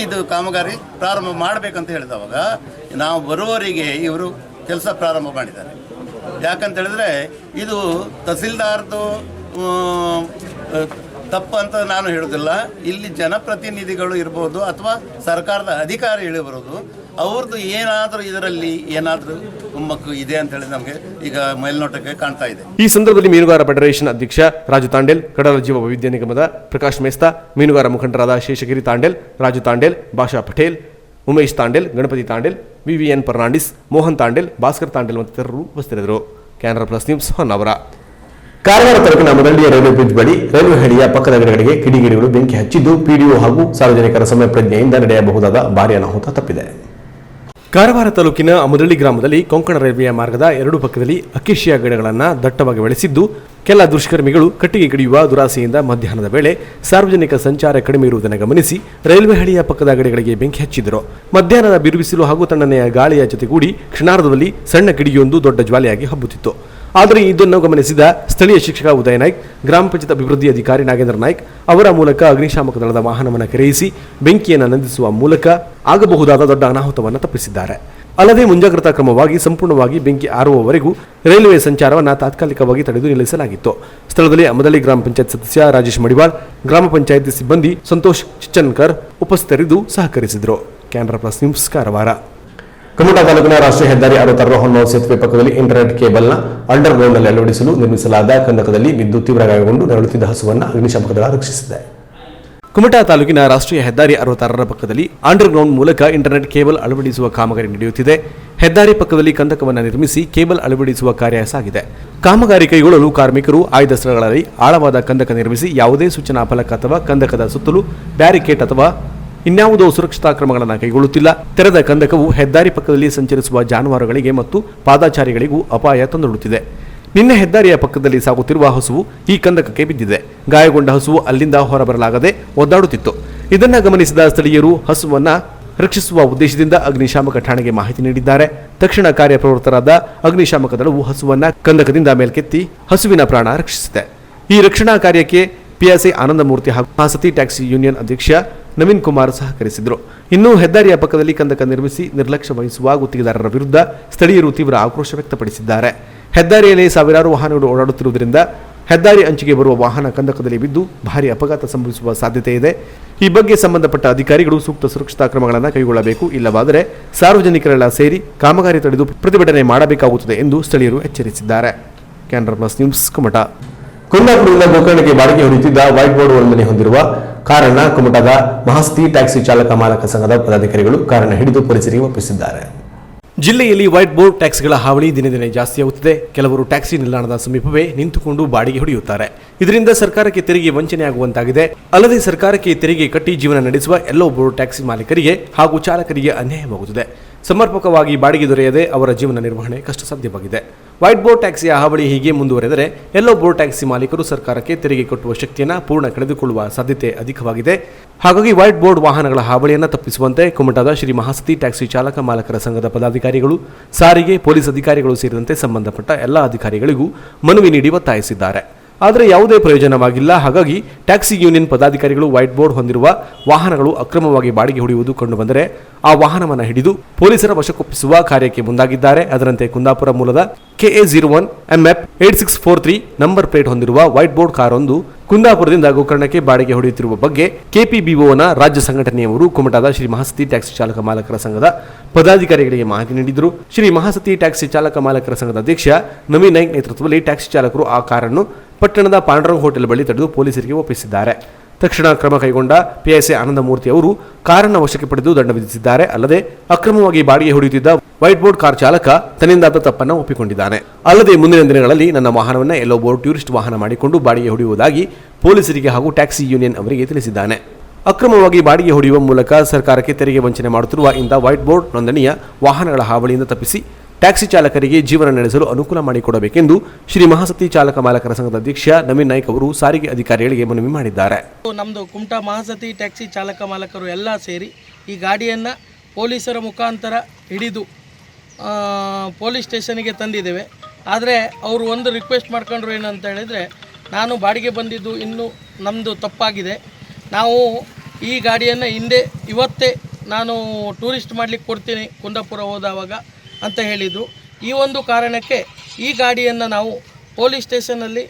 ಇದು ಕಾಮಗಾರಿ ಪ್ರಾರಂಭ ಮಾಡಬೇಕಂತ ಹೇಳಿದವಾಗ ನಾವು ಬರುವವರಿಗೆ ಇವರು ಕೆಲಸ ಪ್ರಾರಂಭ ಮಾಡಿದ್ದಾರೆ. ಯಾಕಂತ ಹೇಳಿದ್ರೆ ಇದು ತಹಸೀಲ್ದಾರ್ದು ತಪ್ಪು ಅಂತ ನಾನು ಹೇಳೋದಿಲ್ಲ. ಇಲ್ಲಿ ಜನಪ್ರತಿನಿಧಿಗಳು ಇರ್ಬೋದು ಅಥವಾ ಸರ್ಕಾರದ ಅಧಿಕಾರಿಗಳು ಬರೋದು, ಅವ್ರದ್ದು ಏನಾದರೂ ಇದರಲ್ಲಿ ಏನಾದರೂ ಕುಮ್ಮಕ್ಕು ಇದೆ ಅಂತ ಹೇಳಿ ನಮಗೆ ಈಗ ಮೇಲ್ನೋಟಕ್ಕೆ ಕಾಣ್ತಾ ಇದೆ. ಈ ಸಂದರ್ಭದಲ್ಲಿ ಮೀನುಗಾರ ಫೆಡರೇಷನ್ ಅಧ್ಯಕ್ಷ ರಾಜು ತಾಂಡೇಲ್, ಕಡಲ ಜೀವ ವೈವಿಧ್ಯ ನಿಗಮದ ಪ್ರಕಾಶ್ ಮೇಸ್ತಾ, ಮೀನುಗಾರ ಮುಖಂಡರಾದ ಶೇಷಗಿರಿ ತಾಂಡೇಲ್, ರಾಜು ತಾಂಡೇಲ್, ಭಾಷಾ ಪಟೇಲ್, ಉಮೇಶ್ ತಾಂಡೇಲ್, ಗಣಪತಿ ತಾಂಡೇಲ್, VVN ಫರ್ನಾಂಡಿಸ್, ಮೋಹನ್ ತಾಂಡೇಲ್, ಭಾಸ್ಕರ್ ತಾಂಡೇಲ್ ಮತ್ತಿತರರು ಉಪಸ್ಥಿತರಿದ್ದರು. Canara plus news Honnavar. ಕಾರವಾರ ತಾಲೂಕಿನ ಮುದಳ್ಳಿಯ ರೈಲ್ವೆ ಬ್ರಿಡ್ಜ್ ಬಳಿ ರೈಲ್ವೆ ಹಳಿಯ ಪಕ್ಕದ ಗಿಡಗಳಿಗೆ ಕಿಡಿಗೇಡಿಗಳು ಬೆಂಕಿ ಹಚ್ಚಿದ್ದು PDO ಹಾಗೂ ಸಾರ್ವಜನಿಕರ ಸಮಯ ಪ್ರಜ್ಞೆಯಿಂದ ನಡೆಯಬಹುದಾದ ಭಾರೀ ಅನಾಹುತ ತಪ್ಪಿದೆ. ಕಾರವಾರ ತಾಲೂಕಿನ ಮುದಳ್ಳಿ ಗ್ರಾಮದಲ್ಲಿ ಕೊಂಕಣ ರೈಲ್ವೆಯ ಮಾರ್ಗದ 2 ಪಕ್ಕದಲ್ಲಿ ಅಕೇಶಿಯಾ ಗಿಡಗಳನ್ನು ದಟ್ಟವಾಗಿ ಬೆಳೆಸಿದ್ದು, ಕೆಲ ದುಷ್ಕರ್ಮಿಗಳು ಕಟ್ಟಿಗೆ ಕಡಿಯುವ ದುರಾಸೆಯಿಂದ ಮಧ್ಯಾಹ್ನದ ವೇಳೆ ಸಾರ್ವಜನಿಕ ಸಂಚಾರ ಕಡಿಮೆ ಇರುವುದನ್ನು ಗಮನಿಸಿ ರೈಲ್ವೆ ಹಳಿಯ ಪಕ್ಕದ ಗಿಡಗಳಿಗೆ ಬೆಂಕಿ ಹಚ್ಚಿದರು. ಮಧ್ಯಾಹ್ನದ ಬಿರುಬಿಸಿಲು ಹಾಗೂ ತಣ್ಣನೆಯ ಗಾಳಿಯ ಜೊತೆಗೂಡಿ ಕ್ಷಣಾರ್ಧದಲ್ಲಿ ಸಣ್ಣ ಕಿಡಿಗೆಯೊಂದು ದೊಡ್ಡ ಜ್ವಾಲೆಯಾಗಿ ಹಬ್ಬುತ್ತಿತ್ತು. ಆದರೆ ಇದನ್ನು ಗಮನಿಸಿದ ಸ್ಥಳೀಯ ಶಿಕ್ಷಕ ಉದಯ ನಾಯ್ಕ್, ಗ್ರಾಮ ಪಂಚಾಯತ್ ಅಭಿವೃದ್ಧಿ ಅಧಿಕಾರಿ ನಾಗೇಂದ್ರ ನಾಯ್ಕ್ ಅವರ ಮೂಲಕ ಅಗ್ನಿಶಾಮಕ ದಳದ ವಾಹನವನ್ನು ಕರೆಯಿಸಿ ಬೆಂಕಿಯನ್ನು ನಂದಿಸುವ ಮೂಲಕ ಆಗಬಹುದಾದ ದೊಡ್ಡ ಅನಾಹುತವನ್ನು ತಪ್ಪಿಸಿದ್ದಾರೆ. ಅಲ್ಲದೆ ಮುಂಜಾಗ್ರತಾ ಕ್ರಮವಾಗಿ ಸಂಪೂರ್ಣವಾಗಿ ಬೆಂಕಿ ಆರುವವರೆಗೂ ರೈಲ್ವೆ ಸಂಚಾರವನ್ನು ತಾತ್ಕಾಲಿಕವಾಗಿ ತಡೆದು ನಿಲ್ಲಿಸಲಾಗಿತ್ತು. ಸ್ಥಳದಲ್ಲಿ ಮುದಳ್ಳಿ ಗ್ರಾಮ ಪಂಚಾಯತ್ ಸದಸ್ಯ ರಾಜೇಶ್ ಮಡಿವಾಳ್, ಗ್ರಾಮ ಪಂಚಾಯತ್ ಸಿಬ್ಬಂದಿ ಸಂತೋಷ್ ಚಿಚ್ಚನ್ಕರ್ ಉಪಸ್ಥಿತರಿದ್ದು ಸಹಕರಿಸಿದರು. Canara plus news Karwar. ಕುಮಟಾ ತಾಲೂಕಿನ ರಾಷ್ಟ್ರೀಯ ಹೆದ್ದಾರಿ 66 ಹೊನ್ನಾವರ ಸೇತುವೆ ಪಕ್ಕದಲ್ಲಿ ಇಂಟರ್ನೆಟ್ ಕೇಬಲ್ನ ಅಂಡರ್ ಗ್ರೌಂಡ್ನಲ್ಲಿ ಅಳವಡಿಸಲು ನಿರ್ಮಿಸಲಾದ ಕಂದಕದಲ್ಲಿ ಬಿದ್ದು ತೀವ್ರ ಗಾಯಗೊಂಡು ನರಳುತ್ತಿದ್ದ ಹಸುವನ್ನು ಅಗ್ನಿಶಾಮಕ ದಳ ರಕ್ಷಿಸಿದೆ. ಕುಮಟಾ ತಾಲೂಕಿನ ರಾಷ್ಟ್ರೀಯ ಹೆದ್ದಾರಿ 66ರ ಪಕ್ಕದಲ್ಲಿ ಅಂಡರ್ಗ್ರೌಂಡ್ ಮೂಲಕ ಇಂಟರ್ನೆಟ್ ಕೇಬಲ್ ಅಳವಡಿಸುವ ಕಾಮಗಾರಿ ನಡೆಯುತ್ತಿದೆ. ಹೆದ್ದಾರಿ ಪಕ್ಕದಲ್ಲಿ ಕಂದಕವನ್ನು ನಿರ್ಮಿಸಿ ಕೇಬಲ್ ಅಳವಡಿಸುವ ಕಾರ್ಯ ಸಾಗಿದೆ. ಕಾಮಗಾರಿ ಕೈಗೊಳ್ಳಲು ಕಾರ್ಮಿಕರು ಆಯ್ದ ಸ್ಥಳಗಳಲ್ಲಿ ಆಳವಾದ ಕಂದಕ ನಿರ್ಮಿಸಿ ಯಾವುದೇ ಸೂಚನಾ ಫಲಕ ಅಥವಾ ಕಂದಕದ ಸುತ್ತಲೂ ಬ್ಯಾರಿಕೇಡ್ ಅಥವಾ ಇನ್ಯಾವುದೋ ಸುರಕ್ಷತಾ ಕ್ರಮಗಳನ್ನು ಕೈಗೊಳ್ಳುತ್ತಿಲ್ಲ. ತೆರೆದ ಕಂದಕವು ಹೆದ್ದಾರಿ ಪಕ್ಕದಲ್ಲಿ ಸಂಚರಿಸುವ ಜಾನುವಾರುಗಳಿಗೆ ಮತ್ತು ಪಾದಾಚಾರಿಗಳಿಗೂ ಅಪಾಯ ತಂದೊಡ್ಡುತ್ತಿದೆ. ನಿನ್ನೆ ಹೆದ್ದಾರಿಯ ಪಕ್ಕದಲ್ಲಿ ಸಾಗುತ್ತಿರುವ ಹಸುವು ಈ ಕಂದಕಕ್ಕೆ ಬಿದ್ದಿದೆ. ಗಾಯಗೊಂಡ ಹಸುವು ಅಲ್ಲಿಂದ ಹೊರಬರಲಾಗದೆ ಒದ್ದಾಡುತ್ತಿತ್ತು. ಇದನ್ನ ಗಮನಿಸಿದ ಸ್ಥಳೀಯರು ಹಸುವನ್ನ ರಕ್ಷಿಸುವ ಉದ್ದೇಶದಿಂದ ಅಗ್ನಿಶಾಮಕ ಠಾಣೆಗೆ ಮಾಹಿತಿ ನೀಡಿದ್ದಾರೆ. ತಕ್ಷಣ ಕಾರ್ಯಪ್ರವೃತ್ತರಾದ ಅಗ್ನಿಶಾಮಕ ದಳವು ಹಸುವನ್ನ ಕಂದಕದಿಂದ ಮೇಲ್ಕೆತ್ತಿ ಹಸುವಿನ ಪ್ರಾಣ ರಕ್ಷಿಸಿದೆ. ಈ ರಕ್ಷಣಾ ಕಾರ್ಯಕ್ಕೆ ಪಿಎಸ್ಐ ಆನಂದಮೂರ್ತಿ ಹಾಗೂ ಮಹಾಸತಿ ಟ್ಯಾಕ್ಸಿ ಯೂನಿಯನ್ ಅಧ್ಯಕ್ಷ ನವೀನ್ ಕುಮಾರ್ ಸಹಕರಿಸಿದರು. ಇನ್ನು ಹೆದ್ದಾರಿಯ ಪಕ್ಕದಲ್ಲಿ ಕಂದಕ ನಿರ್ಮಿಸಿ ನಿರ್ಲಕ್ಷ್ಯ ವಹಿಸುವ ಗುತ್ತಿಗೆದಾರರ ವಿರುದ್ಧ ಸ್ಥಳೀಯರು ತೀವ್ರ ಆಕ್ರೋಶ ವ್ಯಕ್ತಪಡಿಸಿದ್ದಾರೆ. ಹೆದ್ದಾರಿಯಲ್ಲಿ ಸಾವಿರಾರು ವಾಹನಗಳು ಓಡಾಡುತ್ತಿರುವುದರಿಂದ ಹೆದ್ದಾರಿ ಅಂಚಿಗೆ ಬರುವ ವಾಹನ ಕಂದಕದಲ್ಲಿ ಬಿದ್ದು ಭಾರಿ ಅಪಘಾತ ಸಂಭವಿಸುವ ಸಾಧ್ಯತೆ ಇದೆ. ಈ ಬಗ್ಗೆ ಸಂಬಂಧಪಟ್ಟ ಅಧಿಕಾರಿಗಳು ಸೂಕ್ತ ಸುರಕ್ಷತಾ ಕ್ರಮಗಳನ್ನು ಕೈಗೊಳ್ಳಬೇಕು. ಇಲ್ಲವಾದರೆ ಸಾರ್ವಜನಿಕರೆಲ್ಲ ಸೇರಿ ಕಾಮಗಾರಿ ತಡೆದು ಪ್ರತಿಭಟನೆ ಮಾಡಬೇಕಾಗುತ್ತದೆ ಎಂದು ಸ್ಥಳೀಯರು ಎಚ್ಚರಿಸಿದ್ದಾರೆ. Canara plus news Kumta. ಕುಂದಾಪುರದಿಂದ ಗೋಕರ್ಣಕ್ಕೆ ಬಾಡಿಗೆ ಹೊಡೆಯುತ್ತಿದ್ದ ವೈಟ್ ಬೋರ್ಡ್ ಒಂದನೇ ಹೊಂದಿರುವ ಕಾರನ್ನ ಕುಮಟಾದ ಮಹಾಸತಿ ಟ್ಯಾಕ್ಸಿ ಚಾಲಕ ಮಾಲಕ ಸಂಘದ ಪದಾಧಿಕಾರಿಗಳು ಕಾರನ್ನ ಹಿಡಿದು ಪೊಲೀಸರಿಗೆ ಒಪ್ಪಿಸಿದ್ದಾರೆ. ಜಿಲ್ಲೆಯಲ್ಲಿ ವೈಟ್ ಬೋರ್ಡ್ ಟ್ಯಾಕ್ಸಿಗಳ ಹಾವಳಿ ದಿನೇ ದಿನೇ ಜಾಸ್ತಿಯಾಗುತ್ತಿದೆ. ಕೆಲವರು ಟ್ಯಾಕ್ಸಿ ನಿಲ್ದಾಣದ ಸಮೀಪವೇ ನಿಂತುಕೊಂಡು ಬಾಡಿಗೆ ಹೊಡೆಯುತ್ತಾರೆ. ಇದರಿಂದ ಸರ್ಕಾರಕ್ಕೆ ತೆರಿಗೆ ವಂಚನೆಯಾಗುವಂತಾಗಿದೆ. ಅಲ್ಲದೆ ಸರ್ಕಾರಕ್ಕೆ ತೆರಿಗೆ ಕಟ್ಟಿ ಜೀವನ ನಡೆಸುವ ಎಲ್ಲೋ ಬೋರ್ಡ್ ಟ್ಯಾಕ್ಸಿ ಮಾಲೀಕರಿಗೆ ಹಾಗೂ ಚಾಲಕರಿಗೆ ಅನ್ಯಾಯವಾಗುತ್ತಿದೆ. ಸಮರ್ಪಕವಾಗಿ ಬಾಡಿಗೆ ದೊರೆಯದೆ ಅವರ ಜೀವನ ನಿರ್ವಹಣೆ ಕಷ್ಟ ಸಾಧ್ಯವಾಗಿದೆ. ವೈಟ್ ಬೋರ್ಡ್ ಟ್ಯಾಕ್ಸಿಯ ಹಾವಳಿ ಹೀಗೆ ಮುಂದುವರೆದರೆ ಎಲ್ಲೋ ಬೋರ್ಡ್ ಟ್ಯಾಕ್ಸಿ ಮಾಲೀಕರು ಸರ್ಕಾರಕ್ಕೆ ತೆರಿಗೆ ಕಟ್ಟುವ ಶಕ್ತಿಯನ್ನು ಪೂರ್ಣ ಕಳೆದುಕೊಳ್ಳುವ ಸಾಧ್ಯತೆ ಅಧಿಕವಾಗಿದೆ. ಹಾಗಾಗಿ ವೈಟ್ ಬೋರ್ಡ್ ವಾಹನಗಳ ಹಾವಳಿಯನ್ನು ತಪ್ಪಿಸುವಂತೆ ಕುಮಟಾದ ಶ್ರೀ ಮಹಾಸತಿ ಟ್ಯಾಕ್ಸಿ ಚಾಲಕ ಮಾಲಕರ ಸಂಘದ ಪದಾಧಿಕಾರಿಗಳು, ಸಾರಿಗೆ, ಪೊಲೀಸ್ ಅಧಿಕಾರಿಗಳು ಸೇರಿದಂತೆ ಸಂಬಂಧಪಟ್ಟ ಎಲ್ಲ ಅಧಿಕಾರಿಗಳಿಗೂ ಮನವಿ ನೀಡಿ ಒತ್ತಾಯಿಸಿದ್ದಾರೆ. ಆದರೆ ಯಾವುದೇ ಪ್ರಯೋಜನವಾಗಿಲ್ಲ. ಹಾಗಾಗಿ ಟ್ಯಾಕ್ಸಿ ಯೂನಿಯನ್ ಪದಾಧಿಕಾರಿಗಳು ವೈಟ್ ಬೋರ್ಡ್ ಹೊಂದಿರುವ ವಾಹನಗಳು ಅಕ್ರಮವಾಗಿ ಬಾಡಿಗೆ ಹೊಡೆಯುವುದು ಕಂಡುಬಂದರೆ ಆ ವಾಹನವನ್ನು ಹಿಡಿದು ಪೊಲೀಸರ ವಶಕ್ಕೊಪ್ಪಿಸುವ ಕಾರ್ಯಕ್ಕೆ ಮುಂದಾಗಿದ್ದಾರೆ. ಅದರಂತೆ ಕುಂದಾಪುರ ಮೂಲದ KA01 MF 8643 ನಂಬರ್ ಪ್ಲೇಟ್ ಹೊಂದಿರುವ ವೈಟ್ ಬೋರ್ಡ್ ಕಾರೊಂದು ಕುಂದಾಪುರದಿಂದ ಗೋಕರ್ಣಕ್ಕೆ ಬಾಡಿಗೆ ಹೊಡೆಯುತ್ತಿರುವ ಬಗ್ಗೆ KPBOನ ರಾಜ್ಯ ಸಂಘಟನೆಯವರು ಕುಮಟಾದ ಶ್ರೀ ಮಹಾಸತಿ ಟ್ಯಾಕ್ಸಿ ಚಾಲಕ ಮಾಲಕರ ಸಂಘದ ಪದಾಧಿಕಾರಿಗಳಿಗೆ ಮಾಹಿತಿ ನೀಡಿದರು. ಶ್ರೀ ಮಹಾಸತಿ ಟ್ಯಾಕ್ಸಿ ಚಾಲಕ ಮಾಲಕರ ಸಂಘದ ಅಧ್ಯಕ್ಷ ನವೀನ್ ನಾಯ್ಕ್ ನೇತೃತ್ವದಲ್ಲಿ ಟ್ಯಾಕ್ಸಿ ಚಾಲಕರು ಆ ಕಾರನ್ನು ಪಟ್ಟಣದ ಪಾಂಡುರಂಗ್ ಹೋಟೆಲ್ ಬಳಿ ತಡೆದು ಪೊಲೀಸರಿಗೆ ಒಪ್ಪಿಸಿದ್ದಾರೆ. ತಕ್ಷಣ ಕ್ರಮ ಕೈಗೊಂಡ ಪಿಎಸ್ಐ ಆನಂದಮೂರ್ತಿ ಅವರು ಕಾರನ್ನು ವಶಕ್ಕೆ ಪಡೆದು ದಂಡ ವಿಧಿಸಿದ್ದಾರೆ. ಅಲ್ಲದೆ ಅಕ್ರಮವಾಗಿ ಬಾಡಿಗೆ ಹೊಡೆಯುತ್ತಿದ್ದ ವೈಟ್ ಬೋರ್ಡ್ ಕಾರ್ ಚಾಲಕ ತನ್ನಿಂದಾದ ತಪ್ಪನ್ನು ಒಪ್ಪಿಕೊಂಡಿದ್ದಾನೆ. ಅಲ್ಲದೆ ಮುಂದಿನ ದಿನಗಳಲ್ಲಿ ನನ್ನ ವಾಹನವನ್ನು ಎಲ್ಲೋ ಬೋರ್ಡ್ ಟೂರಿಸ್ಟ್ ವಾಹನ ಮಾಡಿಕೊಂಡು ಬಾಡಿಗೆ ಹೊಡೆಯುವುದಾಗಿ ಪೊಲೀಸರಿಗೆ ಹಾಗೂ ಟ್ಯಾಕ್ಸಿ ಯೂನಿಯನ್ ಅವರಿಗೆ ತಿಳಿಸಿದ್ದಾನೆ. ಅಕ್ರಮವಾಗಿ ಬಾಡಿಗೆ ಹೊಡೆಯುವ ಮೂಲಕ ಸರ್ಕಾರಕ್ಕೆ ತೆರಿಗೆ ವಂಚನೆ ಮಾಡುತ್ತಿರುವ ಇಂಥ ವೈಟ್ ಬೋರ್ಡ್ ನೋಂದಣಿಯ ವಾಹನಗಳ ಹಾವಳಿಯಿಂದ ತಪ್ಪಿಸಿ ಟ್ಯಾಕ್ಸಿ ಚಾಲಕರಿಗೆ ಜೀವನ ನಡೆಸಲು ಅನುಕೂಲ ಮಾಡಿಕೊಡಬೇಕೆಂದು ಶ್ರೀ ಮಹಾಸತಿ ಚಾಲಕ ಮಾಲಕರ ಸಂಘದ ಅಧ್ಯಕ್ಷ ನವೀನ್ ನಾಯ್ಕ್ ಅವರು ಸಾರಿಗೆ ಅಧಿಕಾರಿಗಳಿಗೆ ಮನವಿ ಮಾಡಿದ್ದಾರೆ. ನಮ್ಮದು ಕುಮಟಾ ಮಹಾಸತಿ ಟ್ಯಾಕ್ಸಿ ಚಾಲಕ ಮಾಲಕರು ಎಲ್ಲ ಸೇರಿ ಈ ಗಾಡಿಯನ್ನು ಪೊಲೀಸರ ಮುಖಾಂತರ ಹಿಡಿದು ಪೊಲೀಸ್ ಸ್ಟೇಷನ್ಗೆ ತಂದಿದ್ದೇವೆ. ಆದರೆ ಅವರು ಒಂದು ರಿಕ್ವೆಸ್ಟ್ ಮಾಡ್ಕೊಂಡ್ರು ಏನಂತ ಹೇಳಿದರೆ, ನಾನು ಬಾಡಿಗೆ ಬಂದಿದ್ದು ಇನ್ನೂ ನಮ್ಮದು ತಪ್ಪಾಗಿದೆ, ನಾವು ಈ ಗಾಡಿಯನ್ನು ಇವತ್ತೇ ನಾನು ಟೂರಿಸ್ಟ್ ಮಾಡಲಿಕ್ಕೆ ಕೊಡ್ತೀನಿ ಕುಂದಾಪುರ ಹೋದವಾಗ ಅಂತ ಹೇಳಿದರು. ಈ ಒಂದು ಕಾರಣಕ್ಕೆ ಈ ಗಾಡಿಯನ್ನು ನಾವು ಪೊಲೀಸ್ ಸ್ಟೇಷನಲ್ಲಿ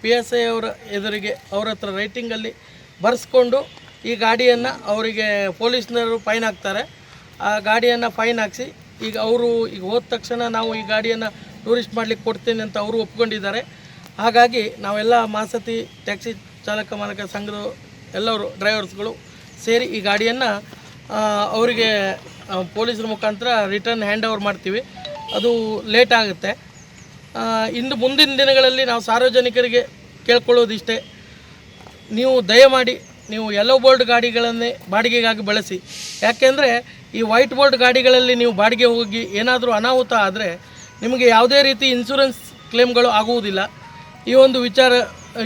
PSI ಅವರ ಎದುರಿಗೆ ಅವ್ರ ಹತ್ರ ರೈಟಿಂಗಲ್ಲಿ ಬರೆಸ್ಕೊಂಡು ಈ ಗಾಡಿಯನ್ನು ಅವರಿಗೆ ಪೊಲೀಸ್ನವರು ಫೈನ್ ಹಾಕ್ತಾರೆ. ಆ ಗಾಡಿಯನ್ನು ಫೈನ್ ಹಾಕಿಸಿ ಈಗ ಹೋದ ತಕ್ಷಣ ನಾವು ಈ ಗಾಡಿಯನ್ನು ಟೂರಿಸ್ಟ್ ಮಾಡಲಿಕ್ಕೆ ಕೊಡ್ತೀನಿ ಅಂತ ಅವರು ಒಪ್ಕೊಂಡಿದ್ದಾರೆ. ಹಾಗಾಗಿ ನಾವೆಲ್ಲ ಮಹಾಸತಿ ಟ್ಯಾಕ್ಸಿ ಚಾಲಕ ಮಾಲಕ ಸಂಘದ ಎಲ್ಲರೂ ಡ್ರೈವರ್ಸ್ಗಳು ಸೇರಿ ಈ ಗಾಡಿಯನ್ನು ಅವರಿಗೆ ಪೊಲೀಸರ ಮುಖಾಂತರ ರಿಟರ್ನ್ ಹ್ಯಾಂಡ್ ಓವರ್ ಮಾಡ್ತೀವಿ. ಅದು ಲೇಟ್ ಆಗುತ್ತೆ. ಇನ್ನು ಮುಂದಿನ ದಿನಗಳಲ್ಲಿ ನಾವು ಸಾರ್ವಜನಿಕರಿಗೆ ಕೇಳ್ಕೊಳ್ಳೋದಿಷ್ಟೇ, ನೀವು ದಯಮಾಡಿ ನೀವು ಯೆಲ್ಲೋ ಬೋರ್ಡ್ ಗಾಡಿಗಳನ್ನೇ ಬಾಡಿಗೆಗಾಗಿ ಬಳಸಿ. ಯಾಕೆಂದರೆ ಈ ವೈಟ್ ಬೋರ್ಡ್ ಗಾಡಿಗಳಲ್ಲಿ ನೀವು ಬಾಡಿಗೆ ಹೋಗಿ ಏನಾದರೂ ಅನಾಹುತ ಆದರೆ ನಿಮಗೆ ಯಾವುದೇ ರೀತಿ ಇನ್ಶೂರೆನ್ಸ್ ಕ್ಲೇಮ್ಗಳು ಆಗುವುದಿಲ್ಲ. ಈ ಒಂದು ವಿಚಾರ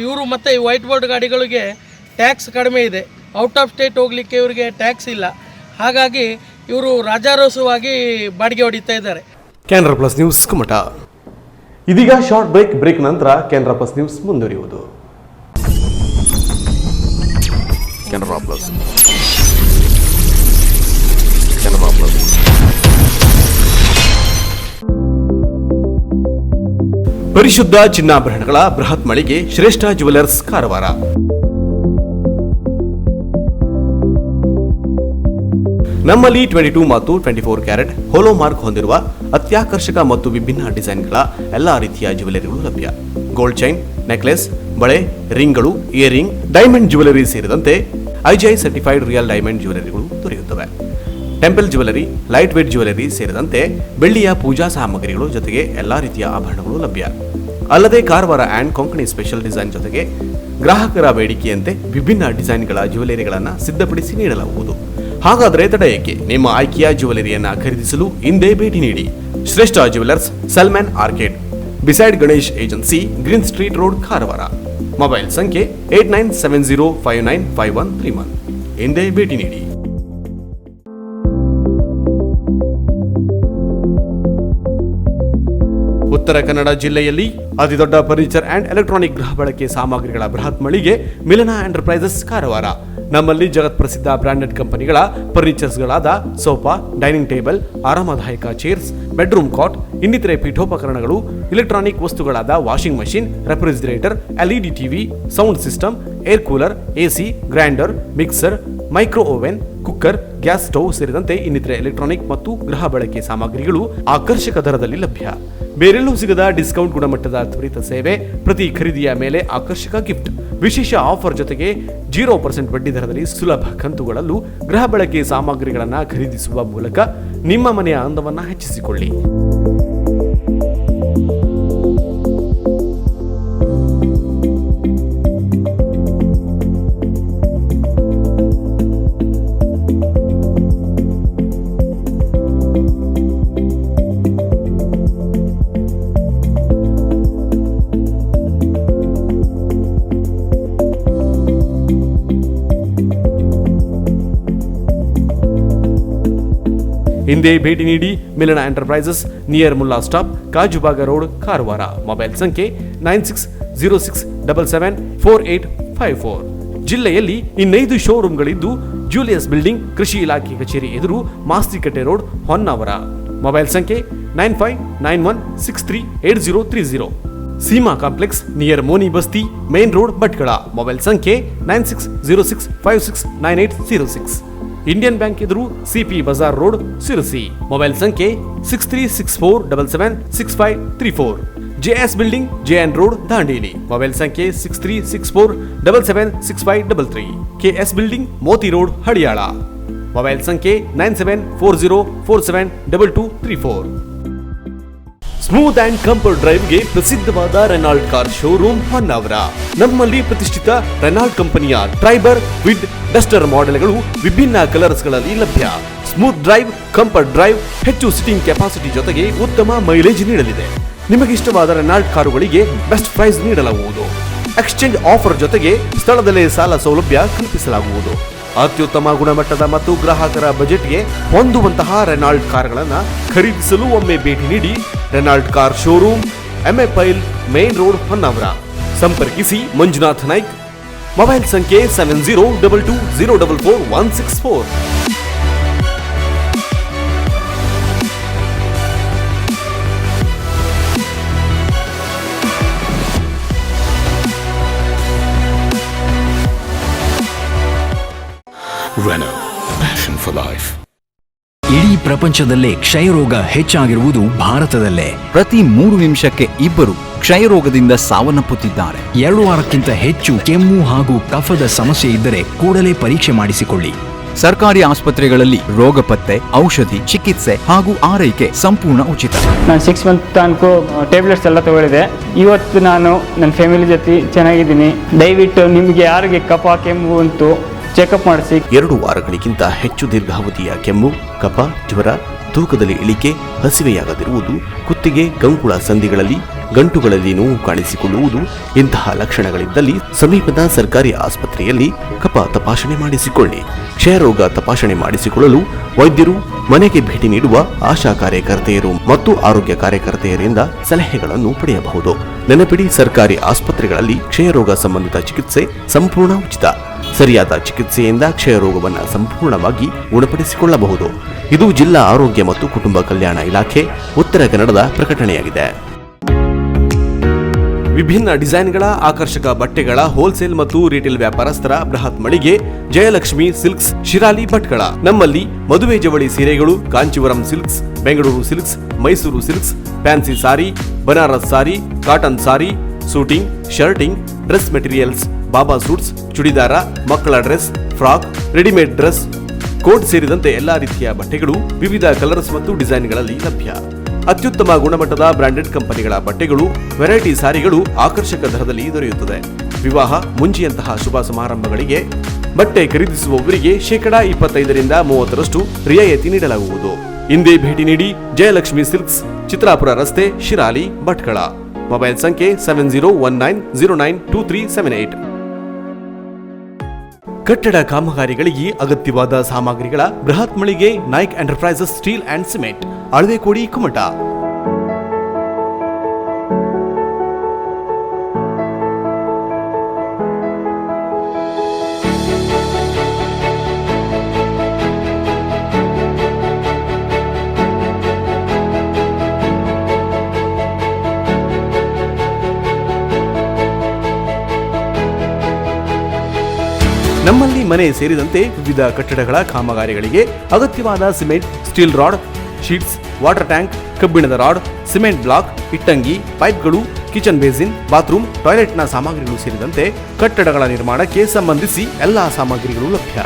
ಇವರು ಮತ್ತು ಈ ವೈಟ್ ಬೋರ್ಡ್ ಗಾಡಿಗಳಿಗೆ ಟ್ಯಾಕ್ಸ್ ಕಡಿಮೆ ಇದೆ. ಔಟ್ ಆಫ್ ಸ್ಟೇಟ್ ಹೋಗಲಿಕ್ಕೆ ಇವರಿಗೆ ಟ್ಯಾಕ್ಸ್ ಇಲ್ಲ. ಹಾಗಾಗಿ ಇವರು ರಾಜಾರೋಸವಾಗಿ ಬಾಡಿಗೆ ಹೊಡಿತಾ ಇದ್ದಾರೆ. Canara plus news Kumta. ಇದೀಗ ಶಾರ್ಟ್ ಬ್ರೇಕ್ ನಂತರ ಕ್ಯಾನರಾ ಪ್ಲಸ್ ನ್ಯೂಸ್ ಮುಂದುವರಿಯುವುದು. ಕ್ಯಾನರಾ ಪ್ಲಸ್ ಪರಿಶುದ್ಧ ಚಿನ್ನಾಭರಣಗಳ ಬೃಹತ್ ಮಳಿಗೆ ಶ್ರೇಷ್ಠ ಜುವೆಲರ್ಸ್ ಕಾರವಾರ. ನಮ್ಮಲ್ಲಿ 22 ಮತ್ತು 24 ಕ್ಯಾರೆಟ್ ಹೋಲೋ ಮಾರ್ಕ್ ಹೊಂದಿರುವ ಅತ್ಯಾಕರ್ಷಕ ಮತ್ತು ವಿಭಿನ್ನ ಡಿಸೈನ್ಗಳ ಎಲ್ಲಾ ರೀತಿಯ ಜ್ಯುವೆಲರಿಗಳು ಲಭ್ಯ. ಗೋಲ್ಡ್ ಚೈನ್, ನೆಕ್ಲೆಸ್, ಬಳೆ, ರಿಂಗ್ಗಳು, ಇಯರಿಂಗ್, ಡೈಮಂಡ್ ಜ್ಯುವೆಲರಿ ಸೇರಿದಂತೆ IGI ಸರ್ಟಿಫೈಡ್ ರಿಯಲ್ ಡೈಮಂಡ್ ಜ್ಯುವೆಲರಿಗಳು ದೊರೆಯುತ್ತವೆ. Temple jewellery, light weight jewellery ಸೇರಿದಂತೆ ಬೆಳ್ಳಿಯ ಪೂಜಾ ಸಾಮಗ್ರಿಗಳು ಜೊತೆಗೆ ಎಲ್ಲಾ ರೀತಿಯ ಆಭರಣಗಳು ಲಭ್ಯ. ಅಲ್ಲದೆ Karwar and Konkani special design ಜೊತೆಗೆ ಗ್ರಾಹಕರ ಬೇಡಿಕೆಯಂತೆ ವಿಭಿನ್ನ ಡಿಸೈನ್ಗಳ ಜ್ಯುವೆಲರಿಗಳನ್ನು ಸಿದ್ಧಪಡಿಸಿ ನೀಡಲಾಗುವುದು. ಹಾಗಾದರೆ ತಡ ಏಕೆ? ನಿಮ್ಮ ಆಯ್ಕೆಯ ಜ್ಯುವೆಲರಿಯನ್ನು ಖರೀದಿಸಲು ಹಿಂದೆ ಭೇಟಿ ನೀಡಿ. ಶ್ರೇಷ್ಠ jewellers, Salman arcade, beside Ganesh agency, green street road, Karwar. Mobile ಸಂಖ್ಯೆ 8970595131. ಹಿಂದೆ ಭೇಟಿ ನೀಡಿ. ಉತ್ತರ ಕನ್ನಡ ಜಿಲ್ಲೆಯಲ್ಲಿ ಅತಿದೊಡ್ಡ ಫರ್ನಿಚರ್ ಅಂಡ್ ಎಲೆಕ್ಟ್ರಾನಿಕ್ ಗೃಹ ಬಳಕೆ ಸಾಮಗ್ರಿಗಳ ಬೃಹತ್ ಮಳಿಗೆ ಮಿಲನ ಎಂಟರ್ಪ್ರೈಸಸ್, ಕಾರವಾರ. ನಮ್ಮಲ್ಲಿ ಜಗತ್ ಪ್ರಸಿದ್ಧ ಬ್ರಾಂಡೆಡ್ ಕಂಪನಿಗಳ ಫರ್ನಿಚರ್ಸ್ಗಳಾದ ಸೋಫಾ, ಡೈನಿಂಗ್ ಟೇಬಲ್, ಆರಾಮದಾಯಕ ಚೇರ್ಸ್, ಬೆಡ್ರೂಮ್ ಕಾಟ್, ಇನ್ನಿತರೆ ಪೀಠೋಪಕರಣಗಳು, ಇಲೆಕ್ಟ್ರಾನಿಕ್ ವಸ್ತುಗಳಾದ washing machine, refrigerator, LED TV, sound system, air cooler, AC, grinder, mixer, micro oven, cooker, gas stove ಸೇರಿದಂತೆ ಇನ್ನಿತರೆ ಎಲೆಕ್ಟ್ರಾನಿಕ್ ಮತ್ತು ಗೃಹ ಬಳಕೆ ಸಾಮಗ್ರಿಗಳು ಆಕರ್ಷಕ ದರದಲ್ಲಿ ಲಭ್ಯ. ಬೇರೆಲ್ಲೂ ಸಿಗದ ಡಿಸ್ಕೌಂಟ್ ಗುಣಮಟ್ಟದ ತ್ವರಿತ ಸೇವೆ, ಪ್ರತಿ ಖರೀದಿಯ ಮೇಲೆ ಆಕರ್ಷಕ ಗಿಫ್ಟ್, ವಿಶೇಷ ಆಫರ್ ಜೊತೆಗೆ 0% ಬಡ್ಡಿ ದರದಲ್ಲಿ ಸುಲಭ ಕಂತುಗಳಲ್ಲೂ ಗೃಹ ಬಳಕೆ ಸಾಮಗ್ರಿಗಳನ್ನು ಖರೀದಿಸುವ ಮೂಲಕ ನಿಮ್ಮ ಮನೆಯ ಅಂದವನ್ನು ಹೆಚ್ಚಿಸಿಕೊಳ್ಳಿ. ಹಿಂದೆ ಭೇಟಿ ನೀಡಿ. ಮಿಲನ enterprises, near Mulla stop, Kajubag road, Karwar. Mobile ಸಂಖ್ಯೆ 9606774854. ಜಿಲ್ಲೆಯಲ್ಲಿ 5 ಶೋರೂಮ್ಗಳಿದ್ದು ಜೂಲಿಯಸ್ ಬಿಲ್ಡಿಂಗ್, ಕೃಷಿ ಇಲಾಖೆ ಕಚೇರಿ ಎದುರು, ಮಾಸ್ತಿಕಟ್ಟೆ ರೋಡ್, ಹೊನ್ನಾವರ. ಮೊಬೈಲ್ ಸಂಖ್ಯೆ 9591638030. ಸೀಮಾ ಕಾಂಪ್ಲೆಕ್ಸ್, ನಿಯರ್ ಮೋನಿ ಬಸ್ತಿ, ಮೇನ್ ರೋಡ್, ಭಟ್ಕಳ. ಮೊಬೈಲ್ ಸಂಖ್ಯೆ 9606569806. ಇಂಡಿಯನ್ ಬ್ಯಾಂಕ್ ಎದುರು, CP Bazaar road, Sirsi. Mobile ಸಂಖ್ಯೆ 6364776534. JS building, JN road, Dandeli. Mobile ಸಂಖ್ಯೆ 6364776533. KS building, Moti road, Haliyal. Mobile ಸಂಖ್ಯೆ 9740472234. ಸ್ಮೂತ್ ಅಂಡ್ ಕಂಫರ್ಟ್ ಡ್ರೈವ್ಗೆ ಪ್ರಸಿದ್ಧವಾದ ರೆನಾಲ್ಟ್ ಕಾರ್ ಶೋರೂಮ್, ಹೊನ್ನಾವರ. ನಮ್ಮಲ್ಲಿ ಪ್ರತಿಷ್ಠಿತ ರೆನಾಲ್ಟ್ ಕಂಪನಿಯ ಟ್ರೈಬರ್, ವಿಡ್, ಡಸ್ಟರ್ ಮಾಡೆಲ್ಗಳು ವಿಭಿನ್ನ ಕಲರ್ಸ್ಗಳಲ್ಲಿ ಲಭ್ಯ. ಸ್ಮೂತ್ ಡ್ರೈವ್, ಕಂಫರ್ಟ್ ಡ್ರೈವ್, ಹೆಚ್ಚು ಸಿಟ್ಟಿಂಗ್ ಕೆಪಾಸಿಟಿ ಜೊತೆಗೆ ಉತ್ತಮ ಮೈಲೇಜ್ ನೀಡಲಿದೆ. ನಿಮಗಿಷ್ಟವಾದ ರೆನಾಲ್ಟ್ ಕಾರುಗಳಿಗೆ ಬೆಸ್ಟ್ ಪ್ರೈಸ್ ನೀಡಲಾಗುವುದು. ಎಕ್ಸ್ಚೇಂಜ್ ಆಫರ್ ಜೊತೆಗೆ ಸ್ಥಳದಲ್ಲೇ ಸಾಲ ಸೌಲಭ್ಯ ಕಲ್ಪಿಸಲಾಗುವುದು. ಅತ್ಯುತ್ತಮ ಗುಣಮಟ್ಟದ ಮತ್ತು ಗ್ರಾಹಕರ ಬಜೆಟ್ಗೆ ಹೊಂದುವಂತಹ ರೆನಾಲ್ಟ್ ಕಾರ್ಗಳನ್ನು ಖರೀದಿಸಲು ಒಮ್ಮೆ ಭೇಟಿ ನೀಡಿ. ರೆನಾಲ್ಟ್ ಕಾರ್ ಶೋರೂಮ್, MA ಪೈಲ್, ಮೇನ್ ರೋಡ್, ಹೊನ್ನಾವರ. ಸಂಪರ್ಕಿಸಿ ಮಂಜುನಾಥ್ ನಾಯ್ಕ್. ಮೊಬೈಲ್ ಸಂಖ್ಯೆ 7022044164. Renault, passion for life. ಇಡೀ ಪ್ರಪಂಚದಲ್ಲೇ ಕ್ಷಯರೋಗ ಹೆಚ್ಚಾಗಿರುವುದು ಭಾರತದಲ್ಲೇ. ಪ್ರತಿ 3 ನಿಮಿಷಕ್ಕೆ ಇಬ್ಬರು ಕ್ಷಯರೋಗದಿಂದ ಸಾವನ್ನಪ್ಪುತ್ತಿದ್ದಾರೆ. 2 ವಾರಕ್ಕಿಂತ ಹೆಚ್ಚು ಕೆಮ್ಮು ಹಾಗೂ ಕಫದ ಸಮಸ್ಯೆ ಇದ್ದರೆ ಕೂಡಲೇ ಪರೀಕ್ಷೆ ಮಾಡಿಸಿಕೊಳ್ಳಿ. ಸರ್ಕಾರಿ ಆಸ್ಪತ್ರೆಗಳಲ್ಲಿ ರೋಗ ಪತ್ತೆ, ಔಷಧಿ, ಚಿಕಿತ್ಸೆ ಹಾಗೂ ಆರೈಕೆ ಸಂಪೂರ್ಣ ಉಚಿತ. ನಾನು 6 ಮಂತ್ ತನಕ ಟ್ಯಾಬ್ಲೆಟ್ಸ್ ಎಲ್ಲ ತಗೊಳ್ಳಿದೆ. ಇವತ್ತು ನಾನು ನನ್ನ ಫ್ಯಾಮಿಲಿ ಜೊತೆ ಚೆನ್ನಾಗಿದ್ದೀನಿ. ದಯವಿಟ್ಟು ನಿಮಗೆ ಯಾರಿಗೆ ಕಫ, ಕೆಮ್ಮು ಉಂಟು ಚೆಕಪ್ ಮಾಡಿಸಿ. 2 ವಾರಗಳಿಗಿಂತ ಹೆಚ್ಚು ದೀರ್ಘಾವಧಿಯ ಕೆಮ್ಮು, ಕಫ, ಜ್ವರ, ತೂಕದಲ್ಲಿ ಇಳಿಕೆ, ಹಸಿವೆಯಾಗದಿರುವುದು, ಕುತ್ತಿಗೆ, ಕಂಕುಳ ಸಂಧಿಗಳಲ್ಲಿ, ಗಂಟುಗಳಲ್ಲಿ ನೋವು ಕಾಣಿಸಿಕೊಳ್ಳುವುದು ಇಂತಹ ಲಕ್ಷಣಗಳಿದ್ದಲ್ಲಿ ಸಮೀಪದ ಸರ್ಕಾರಿ ಆಸ್ಪತ್ರೆಯಲ್ಲಿ ಕಫ ತಪಾಸಣೆ ಮಾಡಿಸಿಕೊಳ್ಳಿ. ಕ್ಷಯರೋಗ ತಪಾಸಣೆ ಮಾಡಿಸಿಕೊಳ್ಳಲು ವೈದ್ಯರು, ಮನೆಗೆ ಭೇಟಿ ನೀಡುವ ಆಶಾ ಕಾರ್ಯಕರ್ತೆಯರು ಮತ್ತು ಆರೋಗ್ಯ ಕಾರ್ಯಕರ್ತೆಯರಿಂದ ಸಲಹೆಗಳನ್ನು ಪಡೆಯಬಹುದು. ನೆನಪಿಡಿ, ಸರ್ಕಾರಿ ಆಸ್ಪತ್ರೆಗಳಲ್ಲಿ ಕ್ಷಯರೋಗ ಸಂಬಂಧಿತ ಚಿಕಿತ್ಸೆ ಸಂಪೂರ್ಣ ಉಚಿತ. ಸರಿಯಾದ ಚಿಕಿತ್ಸೆಯಿಂದ ಕ್ಷಯರೋಗವನ್ನು ಸಂಪೂರ್ಣವಾಗಿ ಗುಣಪಡಿಸಿಕೊಳ್ಳಬಹುದು. ಇದು ಜಿಲ್ಲಾ ಆರೋಗ್ಯ ಮತ್ತು ಕುಟುಂಬ ಕಲ್ಯಾಣ ಇಲಾಖೆ, ಉತ್ತರ ಕನ್ನಡದ ಪ್ರಕಟಣೆಯಾಗಿದೆ. ವಿಭಿನ್ನ ಡಿಸೈನ್ಗಳ ಆಕರ್ಷಕ ಬಟ್ಟೆಗಳ ಹೋಲ್ಸೇಲ್ ಮತ್ತು ರಿಟೇಲ್ ವ್ಯಾಪಾರಸ್ಥರ ಬೃಹತ್ ಮಳಿಗೆ ಜಯಲಕ್ಷ್ಮಿ ಸಿಲ್ಕ್ಸ್, ಶಿರಾಲಿ, ಭಟ್ಕಳ. ನಮ್ಮಲ್ಲಿ ಮದುವೆ ಜವಳಿ ಸೀರೆಗಳು, Kanchivaram silks, Bengaluru silks, Mysuru silks, fancy sari, Banaras sari, cotton sari, suiting, shirting, dress materials, ಬಾಬಾ ಸೂಟ್ಸ್, ಚುಡಿದಾರ, ಮಕ್ಕಳ dress, frock, readymade dress, coat ಸೇರಿದಂತೆ ಎಲ್ಲಾ ರೀತಿಯ ಬಟ್ಟೆಗಳು ವಿವಿಧ ಕಲರ್ಸ್ ಮತ್ತು ಡಿಸೈನ್ಗಳಲ್ಲಿ ಲಭ್ಯ. ಅತ್ಯುತ್ತಮ ಗುಣಮಟ್ಟದ ಬ್ರಾಂಡೆಡ್ ಕಂಪನಿಗಳ ಬಟ್ಟೆಗಳು, ವೆರೈಟಿ ಸಾರಿಗಳು ಆಕರ್ಷಕ ದರದಲ್ಲಿ ದೊರೆಯುತ್ತದೆ. ವಿವಾಹ, ಮುಂಜಿಯಂತಹ ಶುಭ ಸಮಾರಂಭಗಳಿಗೆ ಬಟ್ಟೆ ಖರೀದಿಸುವವರಿಗೆ 25% 30% ರಿಯಾಯಿತಿ ನೀಡಲಾಗುವುದು. ಇಂದೇ ಭೇಟಿ ನೀಡಿ. ಜಯಲಕ್ಷ್ಮಿ ಸಿಲ್ಕ್ಸ್, ಚಿತ್ರಾಪುರ ರಸ್ತೆ, ಶಿರಾಲಿ, ಭಟ್ಕಳ. ಮೊಬೈಲ್ ಸಂಖ್ಯೆ 7019092378. ಕಟ್ಟಡ ಕಾಮಗಾರಿಗಳಿಗೆ ಅಗತ್ಯವಾದ ಸಾಮಗ್ರಿಗಳ ಬೃಹತ್ ಮಳಿಗೆ Naik enterprises steel and cement, Alavekodi, Kumta. ನಮ್ಮಲ್ಲಿ ಮನೆ ಸೇರಿದಂತೆ ವಿವಿಧ ಕಟ್ಟಡಗಳ ಕಾಮಗಾರಿಗಳಿಗೆ ಅಗತ್ಯವಾದ cement, steel rod, sheets, water tank, ಕಬ್ಬಿಣದ ರಾಡ್, ಸಿಮೆಂಟ್ ಬ್ಲಾಕ್, ಇಟ್ಟಂಗಿ, ಪೈಪ್ಗಳು, ಕಿಚನ್ ಬೇಸಿನ್, ಬಾತ್ರೂಮ್, ಟಾಯ್ಲೆಟ್ನ ಸಾಮಗ್ರಿಗಳು ಸೇರಿದಂತೆ ಕಟ್ಟಡಗಳ ನಿರ್ಮಾಣಕ್ಕೆ ಸಂಬಂಧಿಸಿ ಎಲ್ಲಾ ಸಾಮಗ್ರಿಗಳು ಲಭ್ಯ.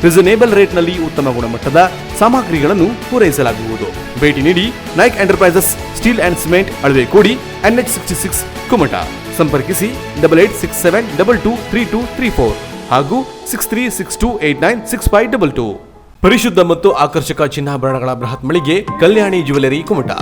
ರೀಸನೇಬಲ್ ರೇಟ್ನಲ್ಲಿ ಉತ್ತಮ ಗುಣಮಟ್ಟದ ಸಾಮಗ್ರಿಗಳನ್ನು ಪೂರೈಸಲಾಗುವುದು. ಭೇಟಿ ನೀಡಿ. Naik enterprises steel and cement, Alavekodi, NH 66, Kumta. ಸಂಪರ್ಕಿಸಿ 8867223234 ಹಾಗೂ 6362896522. ಪರಿಶುದ್ಧ ಮತ್ತು ಆಕರ್ಷಕ ಚಿನ್ನಾಭರಣಗಳ ಬೃಹತ್ ಮಳಿಗೆ ಕಲ್ಯಾಣಿ ಜ್ಯುವೆಲರಿ, ಕುಮಟಾ.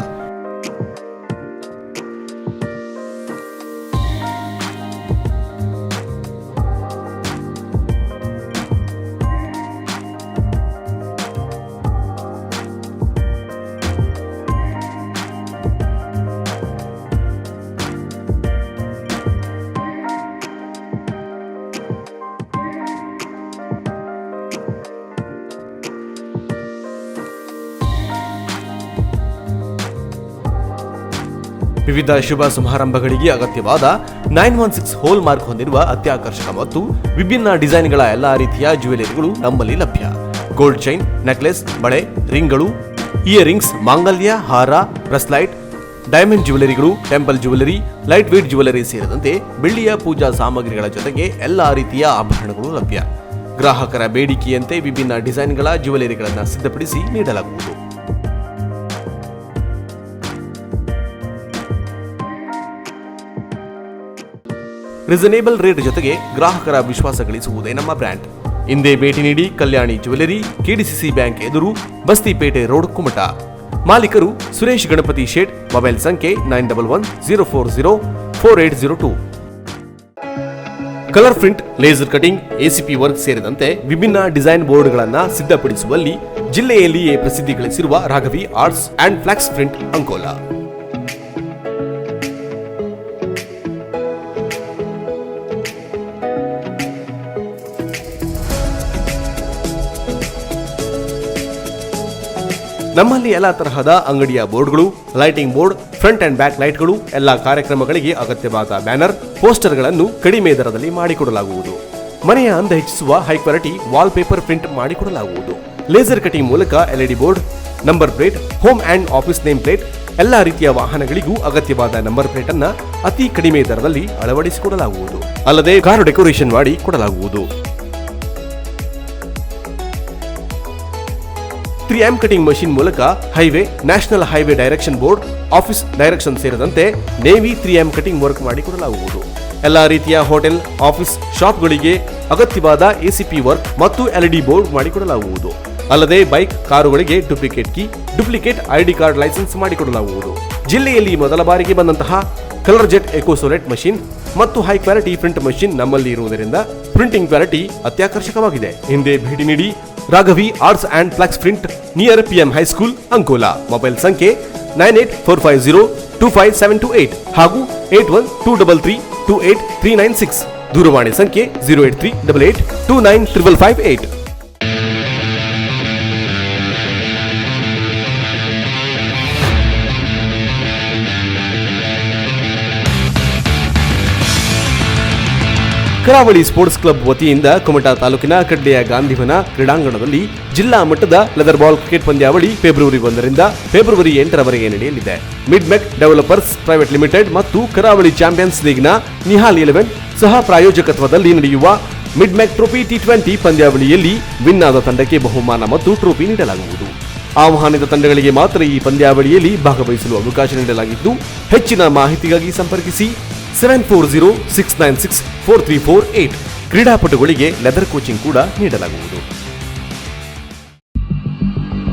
ವಿವಿಧ ಶುಭ ಸಮಾರಂಭಗಳಿಗೆ ಅಗತ್ಯವಾದ 916 ಹೋಲ್ ಮಾರ್ಕ್ ಹೊಂದಿರುವ ಅತ್ಯಾಕರ್ಷಕ ಮತ್ತು ವಿಭಿನ್ನ ಡಿಸೈನ್ಗಳ ಎಲ್ಲಾ ರೀತಿಯ ಜ್ಯುವೆಲರಿಗಳು ನಮ್ಮಲ್ಲಿ ಲಭ್ಯ. ಗೋಲ್ಡ್ ಚೈನ್, ನೆಕ್ಲೆಸ್, ಬಳೆ, ರಿಂಗ್ಗಳು, ಇಯರಿಂಗ್ಸ್, ಮಾಂಗಲ್ಯ, ಹಾರ, ಬ್ರೆಸ್ಲೈಟ್, ಡೈಮಂಡ್ ಜ್ಯುವೆಲರಿಗಳು, temple jewellery, light weight jewellery ಸೇರಿದಂತೆ ಬೆಳ್ಳಿಯ ಪೂಜಾ ಸಾಮಗ್ರಿಗಳ ಜೊತೆಗೆ ಎಲ್ಲಾ ರೀತಿಯ ಆಭರಣಗಳು ಲಭ್ಯ. ಗ್ರಾಹಕರ ಬೇಡಿಕೆಯಂತೆ ವಿಭಿನ್ನ ಡಿಸೈನ್ಗಳ ಜ್ಯುವೆಲರಿಗಳನ್ನು ಸಿದ್ಧಪಡಿಸಿ ನೀಡಲಾಗುವುದು. ರೀಸನೇಬಲ್ ರೇಟ್ ಜೊತೆಗೆ ಗ್ರಾಹಕರ ವಿಶ್ವಾಸ ಗಳಿಸುವುದೇ ನಮ್ಮ ಬ್ರ್ಯಾಂಡ್. ಇಂದೇ ಭೇಟಿ ನೀಡಿ. ಕಲ್ಯಾಣಿ ಜ್ಯುವೆಲರಿ, KDCC ಬ್ಯಾಂಕ್ ಎದುರು, ಬಸ್ತಿಪೇಟೆ ರೋಡ್, ಕುಮಟಾ. ಮಾಲೀಕರು ಸುರೇಶ್ ಗಣಪತಿ ಶೇಟ್. ಮೊಬೈಲ್ ಸಂಖ್ಯೆ 9110404802. Colour print, laser cutting, ACP work ಸೇರಿದಂತೆ ವಿಭಿನ್ನ ಡಿಸೈನ್ ಬೋರ್ಡ್ಗಳನ್ನು ಸಿದ್ಧಪಡಿಸುವಲ್ಲಿ ಜಿಲ್ಲೆಯಲ್ಲಿಯೇ ಪ್ರಸಿದ್ಧಿ ಗಳಿಸಿರುವ Raghavi arts and flex print, Ankola. ನಮ್ಮಲ್ಲಿ ಎಲ್ಲ ತರಹದ ಅಂಗಡಿಯ ಬೋರ್ಡ್ಗಳು, lighting board, front and back ಲೈಟ್ಗಳು, ಎಲ್ಲ ಕಾರ್ಯಕ್ರಮಗಳಿಗೆ ಅಗತ್ಯವಾದ ಬ್ಯಾನರ್, ಪೋಸ್ಟರ್ಗಳನ್ನು ಕಡಿಮೆ ದರದಲ್ಲಿ ಮಾಡಿಕೊಡಲಾಗುವುದು. ಮನೆಯ ಅಂದ ಹೆಚ್ಚಿಸುವ high quality wall paper print ಮಾಡಿಕೊಡಲಾಗುವುದು. ಲೇಸರ್ ಕಟಿಂಗ್ ಮೂಲಕ LED board, number plate, home and office name plate, ಎಲ್ಲಾ ರೀತಿಯ ವಾಹನಗಳಿಗೂ ಅಗತ್ಯವಾದ ನಂಬರ್ ಪ್ಲೇಟ್ ಅನ್ನ ಅತಿ ಕಡಿಮೆ ದರದಲ್ಲಿ ಅಳವಡಿಸಿಕೊಡಲಾಗುವುದು. ಅಲ್ಲದೆ ಕಾರು ಡೆಕೋರೇಷನ್ ಮಾಡಿ ಕೊಡಲಾಗುವುದು. 3M ಕಟಿಂಗ್ ಮಷಿನ್ ಮೂಲಕ highway, national highway direction board, office direction ಸೇರಿದಂತೆ ನೇವಿ 3M ಕಟಿಂಗ್ ವರ್ಕ್ ಮಾಡಿಕೊಡಲಾಗುವುದು. ಎಲ್ಲಾ ರೀತಿಯ ಹೋಟೆಲ್, ಆಫೀಸ್, ಶಾಪ್ಗಳಿಗೆ ಅಗತ್ಯವಾದ ACP ವರ್ಕ್ ಮತ್ತು LED ಬೋರ್ಡ್ ಮಾಡಿಕೊಡಲಾಗುವುದು. ಅಲ್ಲದೆ ಬೈಕ್, ಕಾರುಗಳಿಗೆ duplicate key, duplicate ID card license ಮಾಡಿಕೊಡಲಾಗುವುದು. ಜಿಲ್ಲೆಯಲ್ಲಿ ಮೊದಲ ಬಾರಿಗೆ ಬಂದಂತಹ ಕಲರ್ ಜೆಟ್ ಎಕೋಸೋಲೆಟ್ ಮಷಿನ್ ಮತ್ತು ಹೈ ಕ್ವಾಲಿಟಿ ಪ್ರಿಂಟ್ ಮಷಿನ್ ನಮ್ಮಲ್ಲಿ ಇರುವುದರಿಂದ ಪ್ರಿಂಟಿಂಗ್ ಕ್ವಾಲಿಟಿ ಅತ್ಯಾಕರ್ಷಕವಾಗಿದೆ. ಹಿಂದೆ ಭೇಟಿ ನೀಡಿ. Raghavi arts and flex print, near PM high school, Ankola. Mobile ಸಂಖ್ಯೆ 9845025728 ಹಾಗೂ 8123328396. ದೂರವಾಣಿ ಸಂಖ್ಯೆ 08388295558. ಕರಾವಳಿ ಸ್ಪೋರ್ಟ್ಸ್ ಕ್ಲಬ್ ವತಿಯಿಂದ ಕುಮಟಾ ತಾಲೂಕಿನ ಕಡ್ಲೆಯ ಗಾಂಧಿವನ ಕ್ರೀಡಾಂಗಣದಲ್ಲಿ ಜಿಲ್ಲಾ ಮಟ್ಟದ ಲೆದರ್ ಬಾಲ್ ಕ್ರಿಕೆಟ್ ಪಂದ್ಯಾವಳಿ ಫೆಬ್ರವರಿ 1ರಿಂದ ಫೆಬ್ರವರಿ 8ರವರೆಗೆ ನಡೆಯಲಿದೆ. ಮಿಡ್ಮೆಕ್ ಡೆವಲಪರ್ಸ್ ಪ್ರೈವೇಟ್ ಲಿಮಿಟೆಡ್ ಮತ್ತು ಕರಾವಳಿ ಚಾಂಪಿಯನ್ಸ್ ಲೀಗ್ನ ನಿಹಾಲ್ 11 ಸಹ ಪ್ರಾಯೋಜಕತ್ವದಲ್ಲಿ ನಡೆಯುವ ಮಿಡ್ಮೆಕ್ ಟ್ರೋಫಿ T20 ಪಂದ್ಯಾವಳಿಯಲ್ಲಿ ವಿನ್ ಆದ ತಂಡಕ್ಕೆ ಬಹುಮಾನ ಮತ್ತು ಟ್ರೋಫಿ ನೀಡಲಾಗುವುದು. ಆಹ್ವಾನಿತ ತಂಡಗಳಿಗೆ ಮಾತ್ರ ಈ ಪಂದ್ಯಾವಳಿಯಲ್ಲಿ ಭಾಗವಹಿಸಲು ಅವಕಾಶ ನೀಡಲಾಗಿದ್ದು, ಹೆಚ್ಚಿನ ಮಾಹಿತಿಗಾಗಿ ಸಂಪರ್ಕಿಸಿ 7406964348. ಕ್ರೀಡಾಪಟುಗಳಿಗೆ ಲೆದರ್ ಕೋಚಿಂಗ್ ಕೂಡ ನೀಡಲಾಗುವುದು.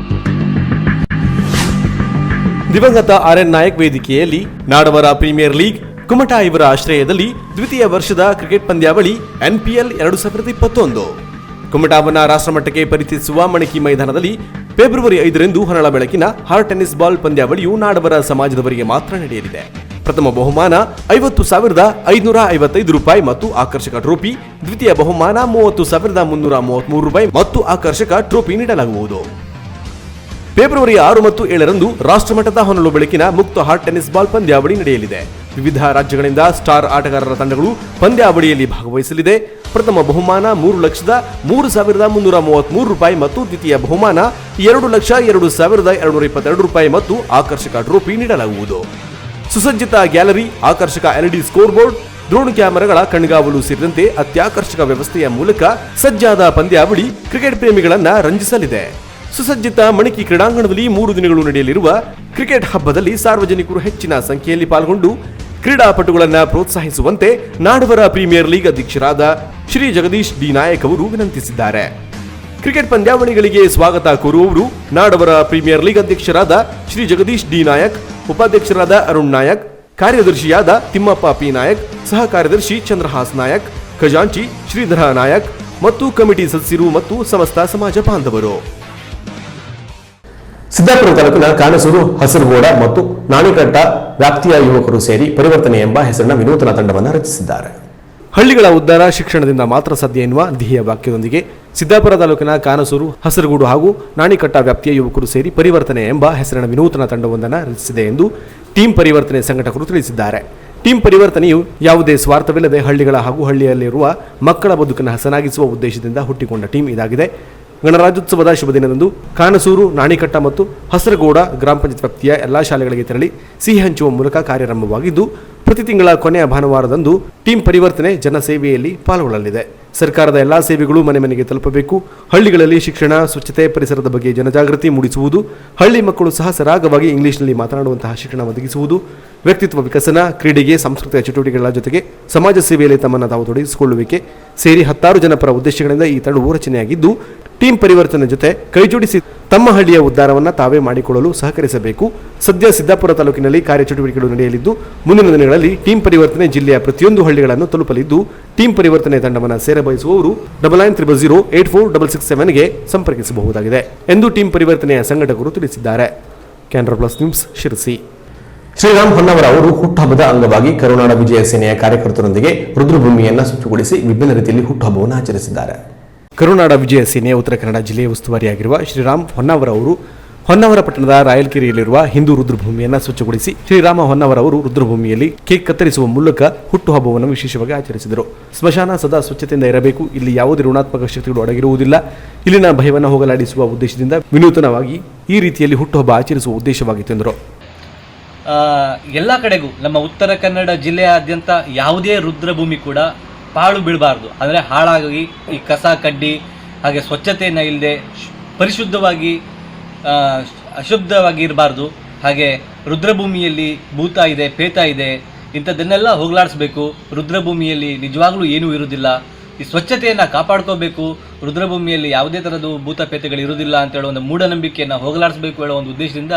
ದಿವಂಗತ RN ನಾಯಕ್ ವೇದಿಕೆಯಲ್ಲಿ ನಾಡವರ ಪ್ರೀಮಿಯರ್ ಲೀಗ್ ಕುಮಟಾ ಇವರ ಆಶ್ರಯದಲ್ಲಿ ದ್ವಿತೀಯ ವರ್ಷದ ಕ್ರಿಕೆಟ್ ಪಂದ್ಯಾವಳಿ NPL 2021 ಕುಮಟಾವನ್ನ ರಾಷ್ಟ್ರಮಟ್ಟಕ್ಕೆ ಪರಿಚಯಿಸುವ ಮಣಕಿ ಮೈದಾನದಲ್ಲಿ ಫೆಬ್ರವರಿ 5ರಂದು ಹೊನಳ ಬೆಳಕಿನ ಹಾರ್ಟ್ ಟೆನ್ನಿಸ್ ಬಾಲ್ ಪಂದ್ಯಾವಳಿಯು ನಾಡವರ ಸಮಾಜದವರಿಗೆ ಮಾತ್ರ ನಡೆಯಲಿದೆ. ಪ್ರಥಮ ಬಹುಮಾನ 50,555 ರೂಪಾಯಿ ಮತ್ತು ಆಕರ್ಷಕ ಟ್ರೋಫಿ, ದ್ವಿತೀಯ ಬಹುಮಾನ 30,333 ರೂಪಾಯಿ ಮತ್ತು ಆಕರ್ಷಕ ಟ್ರೋಫಿ ನೀಡಲಾಗುವುದು. ಫೆಬ್ರವರಿ 6 ಮತ್ತು 7ರಂದು ರಾಷ್ಟ್ರಮಟ್ಟದ ಹೊನಲು ಬೆಳಕಿನ ಮುಕ್ತ ಹಾರ್ಟ್ ಟೆನ್ನಿಸ್ ಬಾಲ್ ಪಂದ್ಯಾವಳಿ ನಡೆಯಲಿದೆ. ವಿವಿಧ ರಾಜ್ಯಗಳಿಂದ ಸ್ಟಾರ್ ಆಟಗಾರರ ತಂಡಗಳು ಪಂದ್ಯಾವಳಿಯಲ್ಲಿ ಭಾಗವಹಿಸಲಿದೆ. ಪ್ರಥಮ ಬಹುಮಾನ 3,03,333 ರೂಪಾಯಿ ಮತ್ತು ದ್ವಿತೀಯ ಬಹುಮಾನ 2,02,222 ರೂಪಾಯಿ ಮತ್ತು ಆಕರ್ಷಕ ಟ್ರೋಫಿ ನೀಡಲಾಗುವುದು. ಸುಸಜ್ಜಿತ ಗ್ಯಾಲರಿ, ಆಕರ್ಷಕ LED ಸ್ಕೋರ್ ಬೋರ್ಡ್, ಡ್ರೋನ್ ಕ್ಯಾಮೆರಾಗಳ ಕಣ್ಗಾವಲು ಸೇರಿದಂತೆ ಅತ್ಯಾಕರ್ಷಕ ವ್ಯವಸ್ಥೆಯ ಮೂಲಕ ಸಜ್ಜಾದ ಪಂದ್ಯಾವಳಿ ಕ್ರಿಕೆಟ್ ಪ್ರೇಮಿಗಳನ್ನ ರಂಜಿಸಲಿದೆ. ಸುಸಜ್ಜಿತ ಮಣಕಿ ಕ್ರೀಡಾಂಗಣದಲ್ಲಿ 3 ದಿನಗಳು ನಡೆಯಲಿರುವ ಕ್ರಿಕೆಟ್ ಹಬ್ಬದಲ್ಲಿ ಸಾರ್ವಜನಿಕರು ಹೆಚ್ಚಿನ ಸಂಖ್ಯೆಯಲ್ಲಿ ಪಾಲ್ಗೊಂಡು ಕ್ರೀಡಾಪಟುಗಳನ್ನು ಪ್ರೋತ್ಸಾಹಿಸುವಂತೆ ನಾಡವರ ಪ್ರೀಮಿಯರ್ ಲೀಗ್ ಅಧ್ಯಕ್ಷರಾದ ಶ್ರೀ ಜಗದೀಶ್ ಡಿ ನಾಯಕ್ ಅವರು ವಿನಂತಿಸಿದ್ದಾರೆ. ಕ್ರಿಕೆಟ್ ಪಂದ್ಯಾವಳಿಗಳಿಗೆ ಸ್ವಾಗತ ಕೋರುವವರು ನಾಡವರ ಪ್ರೀಮಿಯರ್ ಲೀಗ್ ಅಧ್ಯಕ್ಷರಾದ ಶ್ರೀ ಜಗದೀಶ್ ಡಿ ನಾಯಕ್, ಉಪಾಧ್ಯಕ್ಷರಾದ ಅರುಣ್ ನಾಯಕ್, ಕಾರ್ಯದರ್ಶಿಯಾದ ತಿಮ್ಮಪ್ಪ ಪಿ ನಾಯಕ್, ಸಹ ಕಾರ್ಯದರ್ಶಿ ಚಂದ್ರಹಾಸ್ ನಾಯಕ್, ಖಜಾಂಚಿ ಶ್ರೀಧರ ನಾಯಕ್ ಮತ್ತು ಕಮಿಟಿ ಸದಸ್ಯರು ಮತ್ತು ಸಮಸ್ತ ಸಮಾಜ ಬಾಂಧವರು. ಸಿದ್ದಾಪುರ ತಾಲೂಕಿನ ಕಾನಸೂರು, ಹಸರಗೋಡ ಮತ್ತು ನಾಣಿಕಟ್ಟ ವ್ಯಾಪ್ತಿಯ ಯುವಕರು ಸೇರಿ ಪರಿವರ್ತನೆ ಎಂಬ ಹೆಸರಿನ ವಿನೂತನ ತಂಡವನ್ನು ರಚಿಸಿದ್ದಾರೆ. ಹಳ್ಳಿಗಳ ಉದ್ಧಾರ ಶಿಕ್ಷಣದಿಂದ ಮಾತ್ರ ಸಾಧ್ಯ ಎನ್ನುವ ಧ್ಯೇಯ ವಾಕ್ಯದೊಂದಿಗೆ ಸಿದ್ದಾಪುರ ತಾಲೂಕಿನ ಕಾನಸೂರು, ಹಸರಗೂಡು ಹಾಗೂ ನಾಣಿಕಟ್ಟ ವ್ಯಾಪ್ತಿಯ ಯುವಕರು ಸೇರಿ ಪರಿವರ್ತನೆ ಎಂಬ ಹೆಸರಿನ ವಿನೂತನ ತಂಡವೊಂದನ್ನು ರಚಿಸಿದೆ ಎಂದು ಟೀಮ್ ಪರಿವರ್ತನೆ ಸಂಘಟಕರು ತಿಳಿಸಿದ್ದಾರೆ. ಟೀಮ್ ಪರಿವರ್ತನೆಯು ಯಾವುದೇ ಸ್ವಾರ್ಥವಿಲ್ಲದೆ ಹಳ್ಳಿಗಳ ಹಾಗೂ ಹಳ್ಳಿಯಲ್ಲಿರುವ ಮಕ್ಕಳ ಬದುಕನ್ನು ಹಸನಾಗಿಸುವ ಉದ್ದೇಶದಿಂದ ಹುಟ್ಟಿಕೊಂಡ ಟೀಮ್ ಇದಾಗಿದೆ. ಗಣರಾಜ್ಯೋತ್ಸವದ ಶುಭ ದಿನದಂದು ಕಾನಸೂರು, ನಾಣಿಕಟ್ಟ ಮತ್ತು ಹಸರಗೋಡ ಗ್ರಾಮ ಪಂಚಾಯತ್ ವ್ಯಾಪ್ತಿಯ ಎಲ್ಲಾ ಶಾಲೆಗಳಿಗೆ ತೆರಳಿ ಸಿಹಿ ಹಂಚುವ ಮೂಲಕ ಕಾರ್ಯಾರಂಭವಾಗಿದ್ದು, ಪ್ರತಿ ತಿಂಗಳ ಕೊನೆಯ ಭಾನುವಾರದಂದು ಟೀಮ್ ಪರಿವರ್ತನೆ ಜನಸೇವೆಯಲ್ಲಿ ಪಾಲ್ಗೊಳ್ಳಲಿದೆ. ಸರ್ಕಾರದ ಎಲ್ಲಾ ಸೇವೆಗಳು ಮನೆ ಮನೆಗೆ ತಲುಪಬೇಕು. ಹಳ್ಳಿಗಳಲ್ಲಿ ಶಿಕ್ಷಣ, ಸ್ವಚ್ಛತೆ, ಪರಿಸರದ ಬಗ್ಗೆ ಜನಜಾಗೃತಿ ಮೂಡಿಸುವುದು, ಹಳ್ಳಿ ಮಕ್ಕಳು ಸಹ ಸರಾಗವಾಗಿ ಇಂಗ್ಲಿಷ್ನಲ್ಲಿ ಮಾತನಾಡುವಂತಹ ಶಿಕ್ಷಣ ಒದಗಿಸುವುದು, ವ್ಯಕ್ತಿತ್ವ ವಿಕಸನ, ಕ್ರೀಡೆಗೆ, ಸಾಂಸ್ಕೃತಿಕ ಚಟುವಟಿಕೆಗಳ ಜೊತೆಗೆ ಸಮಾಜ ಸೇವೆಯಲ್ಲಿ ತಮ್ಮನ್ನು ತಾವು ತೊಡಗಿಸಿಕೊಳ್ಳುವಿಕೆ ಸೇರಿ 10 ಜನಪರ ಉದ್ದೇಶಗಳಿಂದ ಈ ತಂಡವು ರಚನೆಯಾಗಿದ್ದು, ಟೀಮ್ ಪರಿವರ್ತನೆ ಜೊತೆ ಕೈಜೋಡಿಸಿ ತಮ್ಮ ಹಳ್ಳಿಯ ಉದ್ಧಾರವನ್ನು ತಾವೇ ಮಾಡಿಕೊಳ್ಳಲು ಸಹಕರಿಸಬೇಕು. ಸದ್ಯ ಸಿದ್ದಾಪುರ ತಾಲೂಕಿನಲ್ಲಿ ಕಾರ್ಯಚಟುವಟಿಕೆಗಳು ನಡೆಯಲಿದ್ದು, ಮುಂದಿನ ದಿನಗಳಲ್ಲಿ ಟೀಮ್ ಪರಿವರ್ತನೆ ಜಿಲ್ಲೆಯ ಪ್ರತಿಯೊಂದು ಹಳ್ಳಿಗಳನ್ನು ತಲುಪಲಿದ್ದು, ಟೀಮ್ ಪರಿವರ್ತನೆ ತಂಡವನ್ನು ಸೇರಬಯಸುವವರು 9930084667ಗೆ ಸಂಪರ್ಕಿಸಬಹುದಾಗಿದೆ ಎಂದು ಟೀಮ್ ಪರಿವರ್ತನೆಯ ಸಂಘಟಕರು ತಿಳಿಸಿದ್ದಾರೆ. Canara plus news, Sirsi. ಶ್ರೀರಾಮ್ ಹೊನ್ನವರ ಅವರು ಹುಟ್ಟುಹಬ್ಬದ ಅಂಗವಾಗಿ ಕರುನಾಡ ವಿಜಯ ಸೇನೆಯ ಕಾರ್ಯಕರ್ತರೊಂದಿಗೆ ರುದ್ರಭೂಮಿಯನ್ನು ಸ್ವಚ್ಛಗೊಳಿಸಿ ವಿಭಿನ್ನ ರೀತಿಯಲ್ಲಿ ಹುಟ್ಟುಹಬ್ಬವನ್ನು ಆಚರಿಸಿದ್ದಾರೆ. ಕರುನಾಡ ವಿಜಯ ಸೇನೆಯ ಉತ್ತರ ಕನ್ನಡ ಜಿಲ್ಲೆಯ ಉಸ್ತುವಾರಿಯಾಗಿರುವ ಶ್ರೀರಾಮ್ ಹೊನ್ನವರ ಅವರು ಹೊನ್ನಾವರ ಪಟ್ಟಣದ ರಾಯಲ್ಕೆರೆಯಲ್ಲಿರುವ ಹಿಂದೂ ರುದ್ರಭೂಮಿಯನ್ನು ಸ್ವಚ್ಛಗೊಳಿಸಿ ಶ್ರೀರಾಮ ಹೊನ್ನವರ ಅವರು ರುದ್ರಭೂಮಿಯಲ್ಲಿ ಕೇಕ್ ಕತ್ತರಿಸುವ ಮೂಲಕ ಹುಟ್ಟುಹಬ್ಬವನ್ನು ವಿಶೇಷವಾಗಿ ಆಚರಿಸಿದರು. ಸ್ಮಶಾನ ಸದಾ ಸ್ವಚ್ಛತೆಯಿಂದ ಇರಬೇಕು. ಇಲ್ಲಿ ಯಾವುದೇ ಋಣಾತ್ಮಕ ಶಕ್ತಿಗಳು ಅಡಗಿರುವುದಿಲ್ಲ. ಇಲ್ಲಿನ ಭಯವನ್ನು ಹೋಗಲಾಡಿಸುವ ಉದ್ದೇಶದಿಂದ ವಿನೂತನವಾಗಿ ಈ ರೀತಿಯಲ್ಲಿ ಹುಟ್ಟುಹಬ್ಬ ಆಚರಿಸುವ ಉದ್ದೇಶವಾಗಿತ್ತು ಎಂದರು. ಎಲ್ಲ ಕಡೆಗೂ ನಮ್ಮ ಉತ್ತರ ಕನ್ನಡ ಜಿಲ್ಲೆಯಾದ್ಯಂತ ಯಾವುದೇ ರುದ್ರಭೂಮಿ ಕೂಡ ಪಾಳು ಬೀಳಬಾರ್ದು. ಅಂದರೆ ಹಾಳಾಗಿ ಈ ಕಸ ಕಡ್ಡಿ ಹಾಗೆ ಸ್ವಚ್ಛತೆಯನ್ನು ಇಲ್ಲದೆ ಪರಿಶುದ್ಧವಾಗಿ ಅಶುದ್ಧವಾಗಿ ಇರಬಾರ್ದು. ಹಾಗೆ ರುದ್ರಭೂಮಿಯಲ್ಲಿ ಭೂತ ಇದೆ, ಪೇತ ಇದೆ, ಇಂಥದ್ದನ್ನೆಲ್ಲ ಹೋಗಲಾಡಿಸ್ಬೇಕು. ರುದ್ರಭೂಮಿಯಲ್ಲಿ ನಿಜವಾಗ್ಲೂ ಏನೂ ಇರುವುದಿಲ್ಲ. ಈ ಸ್ವಚ್ಛತೆಯನ್ನು ಕಾಪಾಡ್ಕೋಬೇಕು. ರುದ್ರಭೂಮಿಯಲ್ಲಿ ಯಾವುದೇ ಥರದ್ದು ಭೂತ ಪೇತೆಗಳು ಇರುವುದಿಲ್ಲ ಅಂತ ಹೇಳೋ ಒಂದು ಮೂಢನಂಬಿಕೆಯನ್ನು ಹೋಗಲಾಡಿಸಬೇಕು ಹೇಳೋ ಒಂದು ಉದ್ದೇಶದಿಂದ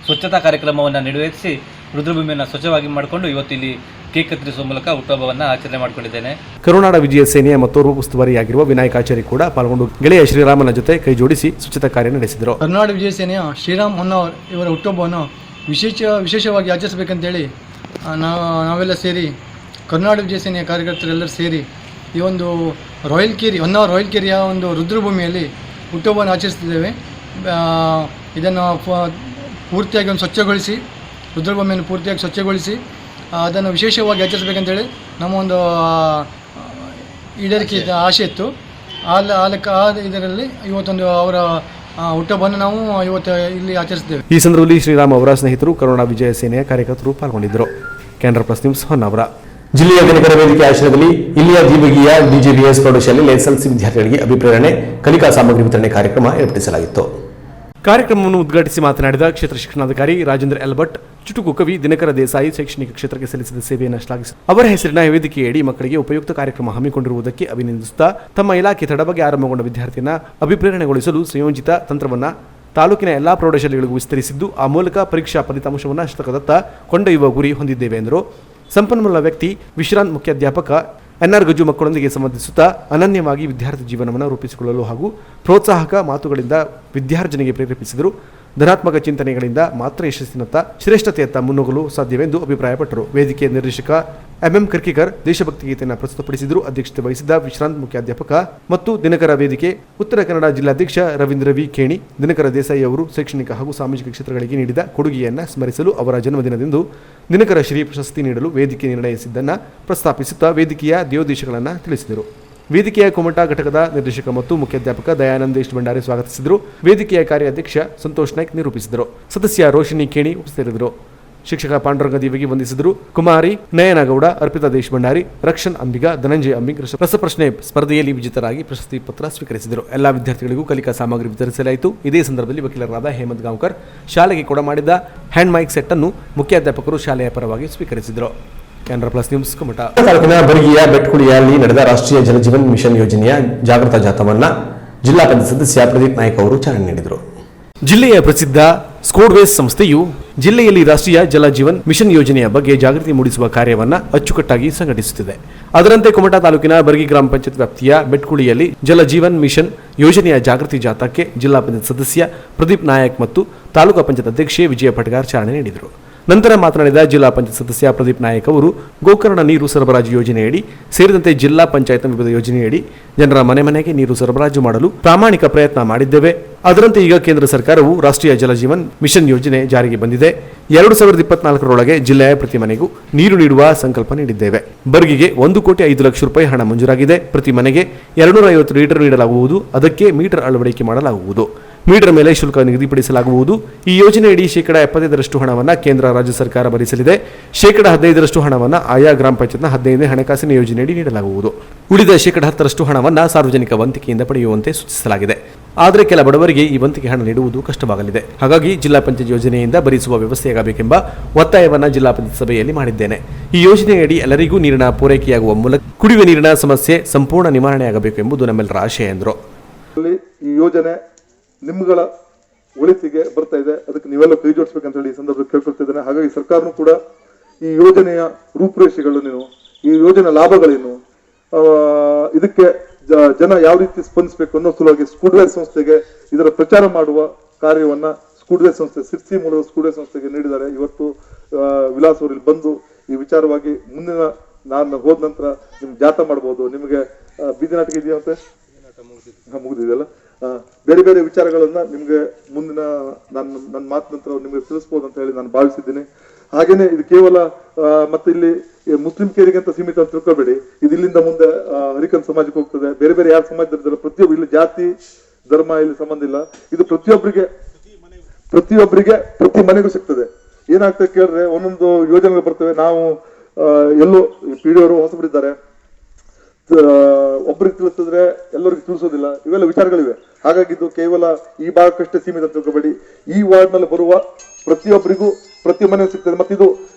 ಸ್ವಚ್ಛತಾ ಕಾರ್ಯಕ್ರಮವನ್ನು ನೆರವೇರಿಸಿ ರುದ್ರಭೂಮಿಯನ್ನು ಸ್ವಚ್ಛವಾಗಿ ಮಾಡಿಕೊಂಡು ಇವತ್ತಿಲ್ಲಿ ಕೇಕ್ ಕತ್ತರಿಸುವ ಮೂಲಕ ಹುಟ್ಟುಹಬ್ಬವನ್ನು ಆಚರಣೆ ಮಾಡಿಕೊಂಡಿದ್ದೇನೆ. ಕರುನಾಡ ವಿಜಯ ಸೇನೆಯ ಮತ್ತೋರ್ವ ಉಸ್ತುವಾರಿಯಾಗಿರುವ ವಿನಾಯಕಾಚಾರ್ಯ ಕೂಡ ಪಾಲ್ಗೊಂಡು ಗೆಳೆಯ ಶ್ರೀರಾಮನ ಜೊತೆ ಕೈ ಜೋಡಿಸಿ ಸ್ವಚ್ಛತಾ ಕಾರ್ಯ ನಡೆಸಿದರು. ಕರುನಾಡ ವಿಜಯ ಸೇನೆಯ ಶ್ರೀರಾಮ್ ಹೊನ್ನವರ್ ಇವರ ಹುಟ್ಟುಹಬ್ಬವನ್ನು ವಿಶೇಷವಾಗಿ ಆಚರಿಸಬೇಕಂತೇಳಿ ನಾವೆಲ್ಲ ಸೇರಿ ಕರುನಾಡ ವಿಜಯ ಸೇನೆಯ ಕಾರ್ಯಕರ್ತರೆಲ್ಲರೂ ಸೇರಿ ಈ ಒಂದು ಹೊನ್ನಾವರ ರಾಯಲ್ಕೆರೆಯ ಒಂದು ರುದ್ರಭೂಮಿಯಲ್ಲಿ ಹುಟ್ಟುಹಬ್ಬವನ್ನು ಆಚರಿಸ್ತಿದ್ದೇವೆ. ಇದನ್ನು ಪೂರ್ತಿಯಾಗಿ ಒಂದು ಸ್ವಚ್ಛಗೊಳಿಸಿ, ರುದ್ರಭೂಮಿಯನ್ನು ಪೂರ್ತಿಯಾಗಿ ಸ್ವಚ್ಛಗೊಳಿಸಿ ಅದನ್ನು ವಿಶೇಷವಾಗಿ ಆಚರಿಸಬೇಕಂತೇಳಿ ನಮ್ಮ ಒಂದು ಈಡೇರಿಕೆ ಆಸೆ ಇತ್ತು. ಆ ಇದರಲ್ಲಿ ಇವತ್ತೊಂದು ಅವರ ಹುಟ್ಟುಹಬ್ಬವನ್ನು ನಾವು ಇವತ್ತು ಇಲ್ಲಿ ಆಚರಿಸಿದ್ದೇವೆ. ಈ ಸಂದರ್ಭದಲ್ಲಿ ಶ್ರೀರಾಮ್ ಅವರ ಸ್ನೇಹಿತರು, ಕರುಣಾ ವಿಜಯ ಸೇನೆಯ ಕಾರ್ಯಕರ್ತರು ಪಾಲ್ಗೊಂಡಿದ್ದರು. Canara plus news Honnavar. ಜಿಲ್ಲೆಯ ದಿನಕರ ವೇದಿಕೆ ಆಶ್ರಯದಲ್ಲಿ ಇಲ್ಲಿಯ ಜೀವಗಿಯ DJVS ಪ್ರೌಢಶಾಲೆಯಲ್ಲಿ SSLC ವಿದ್ಯಾರ್ಥಿಗಳಿಗೆ ಅಭಿಪ್ರೇರಣೆ ಕಲಿಕಾ ಸಾಮಗ್ರಿ ವಿತರಣೆ ಕಾರ್ಯಕ್ರಮ ಏರ್ಪಡಿಸಲಾಗಿತ್ತು. ಕಾರ್ಯಕ್ರಮವನ್ನು ಉದ್ಘಾಟಿಸಿ ಮಾತನಾಡಿದ ಕ್ಷೇತ್ರ ಶಿಕ್ಷಣಾಧಿಕಾರಿ ರಾಜೇಂದ್ರ ಎಲ್ ಭಟ್, ಚುಟುಕು ಕವಿ ದಿನಕರ ದೇಸಾಯಿ ಶೈಕ್ಷಣಿಕ ಕ್ಷೇತ್ರಕ್ಕೆ ಸಲ್ಲಿಸಿದ ಸೇವೆಯನ್ನು ಶ್ಲಾಘಿಸಿ ಅವರ ಹೆಸರಿನ ವೇದಿಕೆಯಡಿ ಮಕ್ಕಳಿಗೆ ಉಪಯುಕ್ತ ಕಾರ್ಯಕ್ರಮ ಹಮ್ಮಿಕೊಂಡಿರುವುದಕ್ಕೆ ಅಭಿನಂದಿಸುತ್ತಾ ತಮ್ಮ ಇಲಾಖೆ ತಡವಾಗಿ ಆರಂಭಗೊಂಡ ವಿದ್ಯಾರ್ಥಿಯನ್ನು ಅಭಿಪ್ರೇರಣೆಗೊಳಿಸಲು ಸಂಯೋಜಿತ ತಂತ್ರವನ್ನು ತಾಲೂಕಿನ ಎಲ್ಲಾ ಪ್ರೌಢಶಾಲೆಗಳಿಗೂ ವಿಸ್ತರಿಸಿದ್ದು, ಆ ಮೂಲಕ ಪರೀಕ್ಷಾ ಫಲಿತಾಂಶವನ್ನು ಶತಕದತ್ತ ಕೊಂಡೊಯ್ಯುವ ಗುರಿ ಹೊಂದಿದ್ದೇವೆ ಎಂದರು. ಸಂಪನ್ಮೂಲ ವ್ಯಕ್ತಿ ವಿಶ್ರಾಂತ್ ಮುಖ್ಯಾಧ್ಯಾಪಕ NR ಗಜ್ಜು ಮಕ್ಕಳೊಂದಿಗೆ ಸಂಬಂಧಿಸುತ್ತಾ ಅನನ್ಯವಾಗಿ ವಿದ್ಯಾರ್ಥಿ ಜೀವನವನ್ನು ರೂಪಿಸಿಕೊಳ್ಳಲು ಹಾಗೂ ಪ್ರೋತ್ಸಾಹಕ ಮಾತುಗಳಿಂದ ವಿದ್ಯಾರ್ಜನೆಗೆ ಪ್ರೇರೇಪಿಸಿದರು. ಧನಾತ್ಮಕ ಚಿಂತನೆಗಳಿಂದ ಮಾತ್ರ ಯಶಸ್ಸಿನತ್ತ ಶ್ರೇಷ್ಠತೆಯತ್ತ ಮುನ್ನುಗ್ಗಲು ಸಾಧ್ಯವೆಂದು ಅಭಿಪ್ರಾಯಪಟ್ಟರು. ವೇದಿಕೆಯ ನಿರ್ದೇಶಕ MM ಕರ್ಕಿಕರ್ ದೇಶಭಕ್ತಿ ಗೀತೆಯನ್ನು ಪ್ರಸ್ತುತಪಡಿಸಿದರು. ಅಧ್ಯಕ್ಷತೆ ವಹಿಸಿದ್ದ ವಿಶ್ರಾಂತ್ ಮುಖ್ಯಾಧ್ಯಾಪಕ ಮತ್ತು ದಿನಕರ ವೇದಿಕೆ ಉತ್ತರ ಕನ್ನಡ ಜಿಲ್ಲಾಧ್ಯಕ್ಷ ರವೀಂದ್ರ ವಿ ಕೇಣಿ, ದಿನಕರ ದೇಸಾಯಿ ಅವರು ಶೈಕ್ಷಣಿಕ ಹಾಗೂ ಸಾಮಾಜಿಕ ಕ್ಷೇತ್ರಗಳಿಗೆ ನೀಡಿದ ಕೊಡುಗೆಯನ್ನು ಸ್ಮರಿಸಲು ಅವರ ಜನ್ಮದಿನದಂದು ದಿನಕರ ಶ್ರೀ ಪ್ರಶಸ್ತಿ ನೀಡಲು ವೇದಿಕೆ ನಿರ್ಣಯಿಸಿದ್ದನ್ನು ಪ್ರಸ್ತಾಪಿಸುತ್ತಾ ವೇದಿಕೆಯ ದೇವೋದ್ದೇಶಗಳನ್ನು ತಿಳಿಸಿದರು. ವೇದಿಕೆಯ ಕುಮಟಾ ಘಟಕದ ನಿರ್ದೇಶಕ ಮತ್ತು ಮುಖ್ಯಾಧ್ಯಾಪಕ ದಯಾನಂದ್ ದೇಶ್ ಭಂಡಾರಿ ಸ್ವಾಗತಿಸಿದರು. ವೇದಿಕೆಯ ಕಾರ್ಯಾಧ್ಯಕ್ಷ ಸಂತೋಷ್ ನಾಯ್ಕ್ ನಿರೂಪಿಸಿದರು. ಸದಸ್ಯ ರೋಶಿನಿ ಕೇಣಿ ಉಪಸ್ಥಿತರಿದ್ದರು. ಶಿಕ್ಷಕ ಪಾಂಡುರಂಗ ದೇವಿಗೆ ವಂದಿಸಿದರು. ಕುಮಾರಿ ನಯನಗೌಡ, ಅರ್ಪಿತಾ ದೇಶ್ ಭಂಡಾರಿ, ರಕ್ಷನ್ ಅಂಬಿಗ, ಧನಂಜಯ ಅಂಬಿಗ್ ರಸಪ್ರಶ್ನೆ ಸ್ಪರ್ಧೆಯಲ್ಲಿ ವಿಜೇತರಾಗಿ ಪ್ರಶಸ್ತಿ ಪತ್ರ ಸ್ವೀಕರಿಸಿದರು. ಎಲ್ಲಾ ವಿದ್ಯಾರ್ಥಿಗಳಿಗೂ ಕಲಿಕಾ ಸಾಮಗ್ರಿ ವಿತರಿಸಲಾಯಿತು. ಇದೇ ಸಂದರ್ಭದಲ್ಲಿ ವಕೀಲರಾದ ಹೇಮಂತ್ ಗಾಂವ್ಕರ್ ಶಾಲೆಗೆ ಕೊಡಮಾಡಿದ್ದ ಹ್ಯಾಂಡ್ ಮೈಕ್ ಸೆಟ್ ಅನ್ನು ಮುಖ್ಯಾಧ್ಯಾಪಕರು ಶಾಲೆಯ ಪರವಾಗಿ ಸ್ವೀಕರಿಸಿದರು. Canara plus news Kumta. ತಾಲೂಕಿನ ಬರಗಿಯ ಬೆಟ್ಕುಳಿಯಲ್ಲಿ ನಡೆದ ರಾಷ್ಟ್ರೀಯ ಜಲಜೀವನ್ ಮಿಷನ್ ಯೋಜನೆಯ ಜಾಗೃತ ಜಾಥಾವನ್ನು ಜಿಲ್ಲಾ ಪಂಚಾಯತ್ ಸದಸ್ಯ ಪ್ರದೀಪ್ ನಾಯ್ಕ್ ಅವರು ಚಾಲನೆ ನೀಡಿದರು. ಜಿಲ್ಲೆಯ ಪ್ರಸಿದ್ಧ ಸ್ಕೋಡ್ವೇಸ್ ಸಂಸ್ಥೆಯು ಜಿಲ್ಲೆಯಲ್ಲಿ ರಾಷ್ಟ್ರೀಯ ಜಲ ಜೀವನ್ ಮಿಷನ್ ಯೋಜನೆಯ ಬಗ್ಗೆ ಜಾಗೃತಿ ಮೂಡಿಸುವ ಕಾರ್ಯವನ್ನು ಅಚ್ಚುಕಟ್ಟಾಗಿ ಸಂಘಟಿಸುತ್ತಿದೆ. ಅದರಂತೆ ಕುಮಟಾ ತಾಲೂಕಿನ ಬರಗಿ ಗ್ರಾಮ ಪಂಚಾಯತ್ ವ್ಯಾಪ್ತಿಯ ಬೆಟ್ಕುಳಿಯಲ್ಲಿ ಜಲ ಜೀವನ್ ಮಿಷನ್ ಯೋಜನೆಯ ಜಾಗೃತಿ ಜಾಥಾಕ್ಕೆ ಜಿಲ್ಲಾ ಪಂಚಾಯತ್ ಸದಸ್ಯ ಪ್ರದೀಪ್ ನಾಯಕ್ ಮತ್ತು ತಾಲೂಕಾ ಪಂಚಾಯತ್ ಅಧ್ಯಕ್ಷೆ ವಿಜಯ ಪಟ್ಗಾರ್ ಚಾಲನೆ ನೀಡಿದರು. ನಂತರ ಮಾತನಾಡಿದ ಜಿಲ್ಲಾ ಪಂಚಾಯತ್ ಸದಸ್ಯ ಪ್ರದೀಪ್ ನಾಯಕ್ ಅವರು ಗೋಕರ್ಣ ನೀರು ಸರಬರಾಜು ಯೋಜನೆಯಡಿ ಸೇರಿದಂತೆ ಜಿಲ್ಲಾ ಪಂಚಾಯತ್ ವಿವಿಧ ಯೋಜನೆಯಡಿ ಜನರ ಮನೆ ಮನೆಗೆ ನೀರು ಸರಬರಾಜು ಮಾಡಲು ಪ್ರಾಮಾಣಿಕ ಪ್ರಯತ್ನ ಮಾಡಿದ್ದೇವೆ. ಅದರಂತೆ ಈಗ ಕೇಂದ್ರ ಸರ್ಕಾರವು ರಾಷ್ಟ್ರೀಯ ಜಲ ಜೀವನ್ ಮಿಷನ್ ಯೋಜನೆ ಜಾರಿಗೆ ಬಂದಿದೆ. 2024 ಜಿಲ್ಲೆಯ ಪ್ರತಿ ಮನೆಗೂ ನೀರು ನೀಡುವ ಸಂಕಲ್ಪ ನೀಡಿದ್ದೇವೆ. ಬರ್ಗಿಗೆ 1,05,00,000 ರೂಪಾಯಿ ಹಣ ಮಂಜೂರಾಗಿದೆ. ಪ್ರತಿ ಮನೆಗೆ 250 ಲೀಟರ್ ನೀಡಲಾಗುವುದು. ಅದಕ್ಕೆ ಮೀಟರ್ ಅಳವಡಿಕೆ ಮಾಡಲಾಗುವುದು. ಮೀಟರ್ ಮೇಲೆ ಶುಲ್ಕ ನಿಗದಿಪಡಿಸಲಾಗುವುದು. ಈ ಯೋಜನೆಯಡಿ 75% ಹಣವನ್ನು ಕೇಂದ್ರ ರಾಜ್ಯ ಸರ್ಕಾರ ಭರಿಸಲಿದೆ. 15% ಹಣವನ್ನು ಆಯಾ ಗ್ರಾಮ ಪಂಚಾಯತ್ನ 15ನೇ ಹಣಕಾಸಿನ ಯೋಜನೆಯಡಿ ನೀಡಲಾಗುವುದು. ಉಳಿದ 10% ಹಣವನ್ನು ಸಾರ್ವಜನಿಕ ವಂತಿಕೆಯಿಂದ ಪಡೆಯುವಂತೆ ಸೂಚಿಸಲಾಗಿದೆ. ಆದರೆ ಕೆಲ ಬಡವರಿಗೆ ಈ ವಂತಿಕೆ ಹಣ ನೀಡುವುದು ಕಷ್ಟವಾಗಲಿದೆ. ಹಾಗಾಗಿ ಜಿಲ್ಲಾ ಪಂಚಾಯತ್ ಯೋಜನೆಯಿಂದ ಭರಿಸುವ ವ್ಯವಸ್ಥೆಯಾಗಬೇಕೆಂಬ ಒತ್ತಾಯವನ್ನು ಜಿಲ್ಲಾ ಪಂಚಾಯತ್ ಸಭೆಯಲ್ಲಿ ಮಾಡಿದ್ದೇನೆ. ಈ ಯೋಜನೆಯಡಿ ಎಲ್ಲರಿಗೂ ನೀರಿನ ಪೂರೈಕೆಯಾಗುವ ಮೂಲಕ ಕುಡಿಯುವ ನೀರಿನ ಸಮಸ್ಯೆ ಸಂಪೂರ್ಣ ನಿವಾರಣೆಯಾಗಬೇಕು ಎಂಬುದು ನಮ್ಮೆಲ್ಲರ ಆಶಯ ಎಂದರು. ಈ ಯೋಜನೆ ನಿಮ್ಗಳ ಒಳಿತಿಗೆ ಬರ್ತಾ ಇದೆ. ಅದಕ್ಕೆ ನೀವೆಲ್ಲ ಕೈ ಜೋಡಿಸ್ಬೇಕಂತ ಹೇಳಿ ಈ ಸಂದರ್ಭದಲ್ಲಿ ಕೇಳ್ಕೊಳ್ತಿದ್ದೇನೆ. ಹಾಗಾಗಿ ಸರ್ಕಾರನೂ ಕೂಡ ಈ ಯೋಜನೆಯ ರೂಪುರೇಷೆಗಳೇನು, ಈ ಯೋಜನೆ ಲಾಭಗಳೇನು, ಇದಕ್ಕೆ ಜನ ಯಾವ ರೀತಿ ಸ್ಪಂದಿಸಬೇಕು ಅನ್ನೋ ಸಲುವಾಗಿ ಸ್ಕೂಡ್ವೇರ್ ಸಂಸ್ಥೆಗೆ ಇದರ ಪ್ರಚಾರ ಮಾಡುವ ಕಾರ್ಯವನ್ನ ಸ್ಕೂಡ್ವೇರ್ ಸಂಸ್ಥೆ ಸಿರ್ಸಿ ಮೂಲದ ಸ್ಕೂಡ್ವೇರ್ ಸಂಸ್ಥೆಗೆ ನೀಡಿದ್ದಾರೆ. ಇವತ್ತು ವಿಲಾಸ್ ಅವರು ಇಲ್ಲಿ ಬಂದು ಈ ವಿಚಾರವಾಗಿ ಮುಂದಿನ ನಾನು ಹೋದ ನಂತರ ನಿಮ್ಗೆ ಜಾಥಾ ಮಾಡಬಹುದು. ನಿಮಗೆ ಬೀದಿ ನಾಟಕ ಇದೆಯಂತೆ ಮುಗಿದಿದೆಯಲ್ಲ, ಬೇರೆ ಬೇರೆ ವಿಚಾರಗಳನ್ನ ನಿಮ್ಗೆ ಮುಂದಿನ ನನ್ನ ಮಾತು ನಂತರ ನಿಮ್ಗೆ ತಿಳಿಸ್ಬೋದು ಅಂತ ಹೇಳಿ ನಾನು ಭಾವಿಸಿದ್ದೀನಿ. ಹಾಗೇನೆ ಇದು ಕೇವಲ ಮತ್ತೆ ಇಲ್ಲಿ ಮುಸ್ಲಿಂ ಕೇರಿಗೆ ಅಂತ ಸೀಮಿತ ಅಂತ ತಿಳ್ಕೊಬೇಡಿ. ಇದು ಇಲ್ಲಿಂದ ಮುಂದೆ ಹರಿಕನ್ ಸಮಾಜಕ್ಕೆ ಹೋಗ್ತದೆ. ಬೇರೆ ಬೇರೆ ಯಾರು ಸಮಾಜದಲ್ಲಿದ್ದಾರೆ ಪ್ರತಿಯೊಬ್ಬರು, ಇಲ್ಲಿ ಜಾತಿ ಧರ್ಮ ಇಲ್ಲಿ ಸಂಬಂಧ ಇಲ್ಲ. ಇದು ಪ್ರತಿಯೊಬ್ಬರಿಗೆ ಪ್ರತಿ ಮನೆಗೂ ಸಿಗ್ತದೆ. ಏನಾಗ್ತದೆ ಕೇಳಿದ್ರೆ ಒಂದೊಂದು ಯೋಜನೆಗಳು ಬರ್ತವೆ. ನಾವು ಎಲ್ಲೋ PDO ಅವರು ಹೊಸಬರಿದ್ದಾರೆ, ಒಬ್ಬರಿಗೆ ತಿಳಿಸಿದ್ರೆ ಎಲ್ಲರಿಗೂ ತಿಳಿಸೋದಿಲ್ಲ. ಇವೆಲ್ಲ ವಿಚಾರಗಳಿವೆ. ಹಾಗಾಗಿ ಇದು ಕೇವಲ ಈ ಭಾಗಕ್ಕಷ್ಟೇ ಸೀಮಿತ ಅಂತ ತಿಳ್ಕೊಬೇಡಿ. ಈ ವಾರ್ಡ್ ನಲ್ಲಿ ಬರುವ ಪ್ರತಿಯೊಬ್ಬರಿಗೂ ಪ್ರತಿ ಮನೆ ಸಿಗ್ತದೆ. ಮತ್ತೆ ಇದು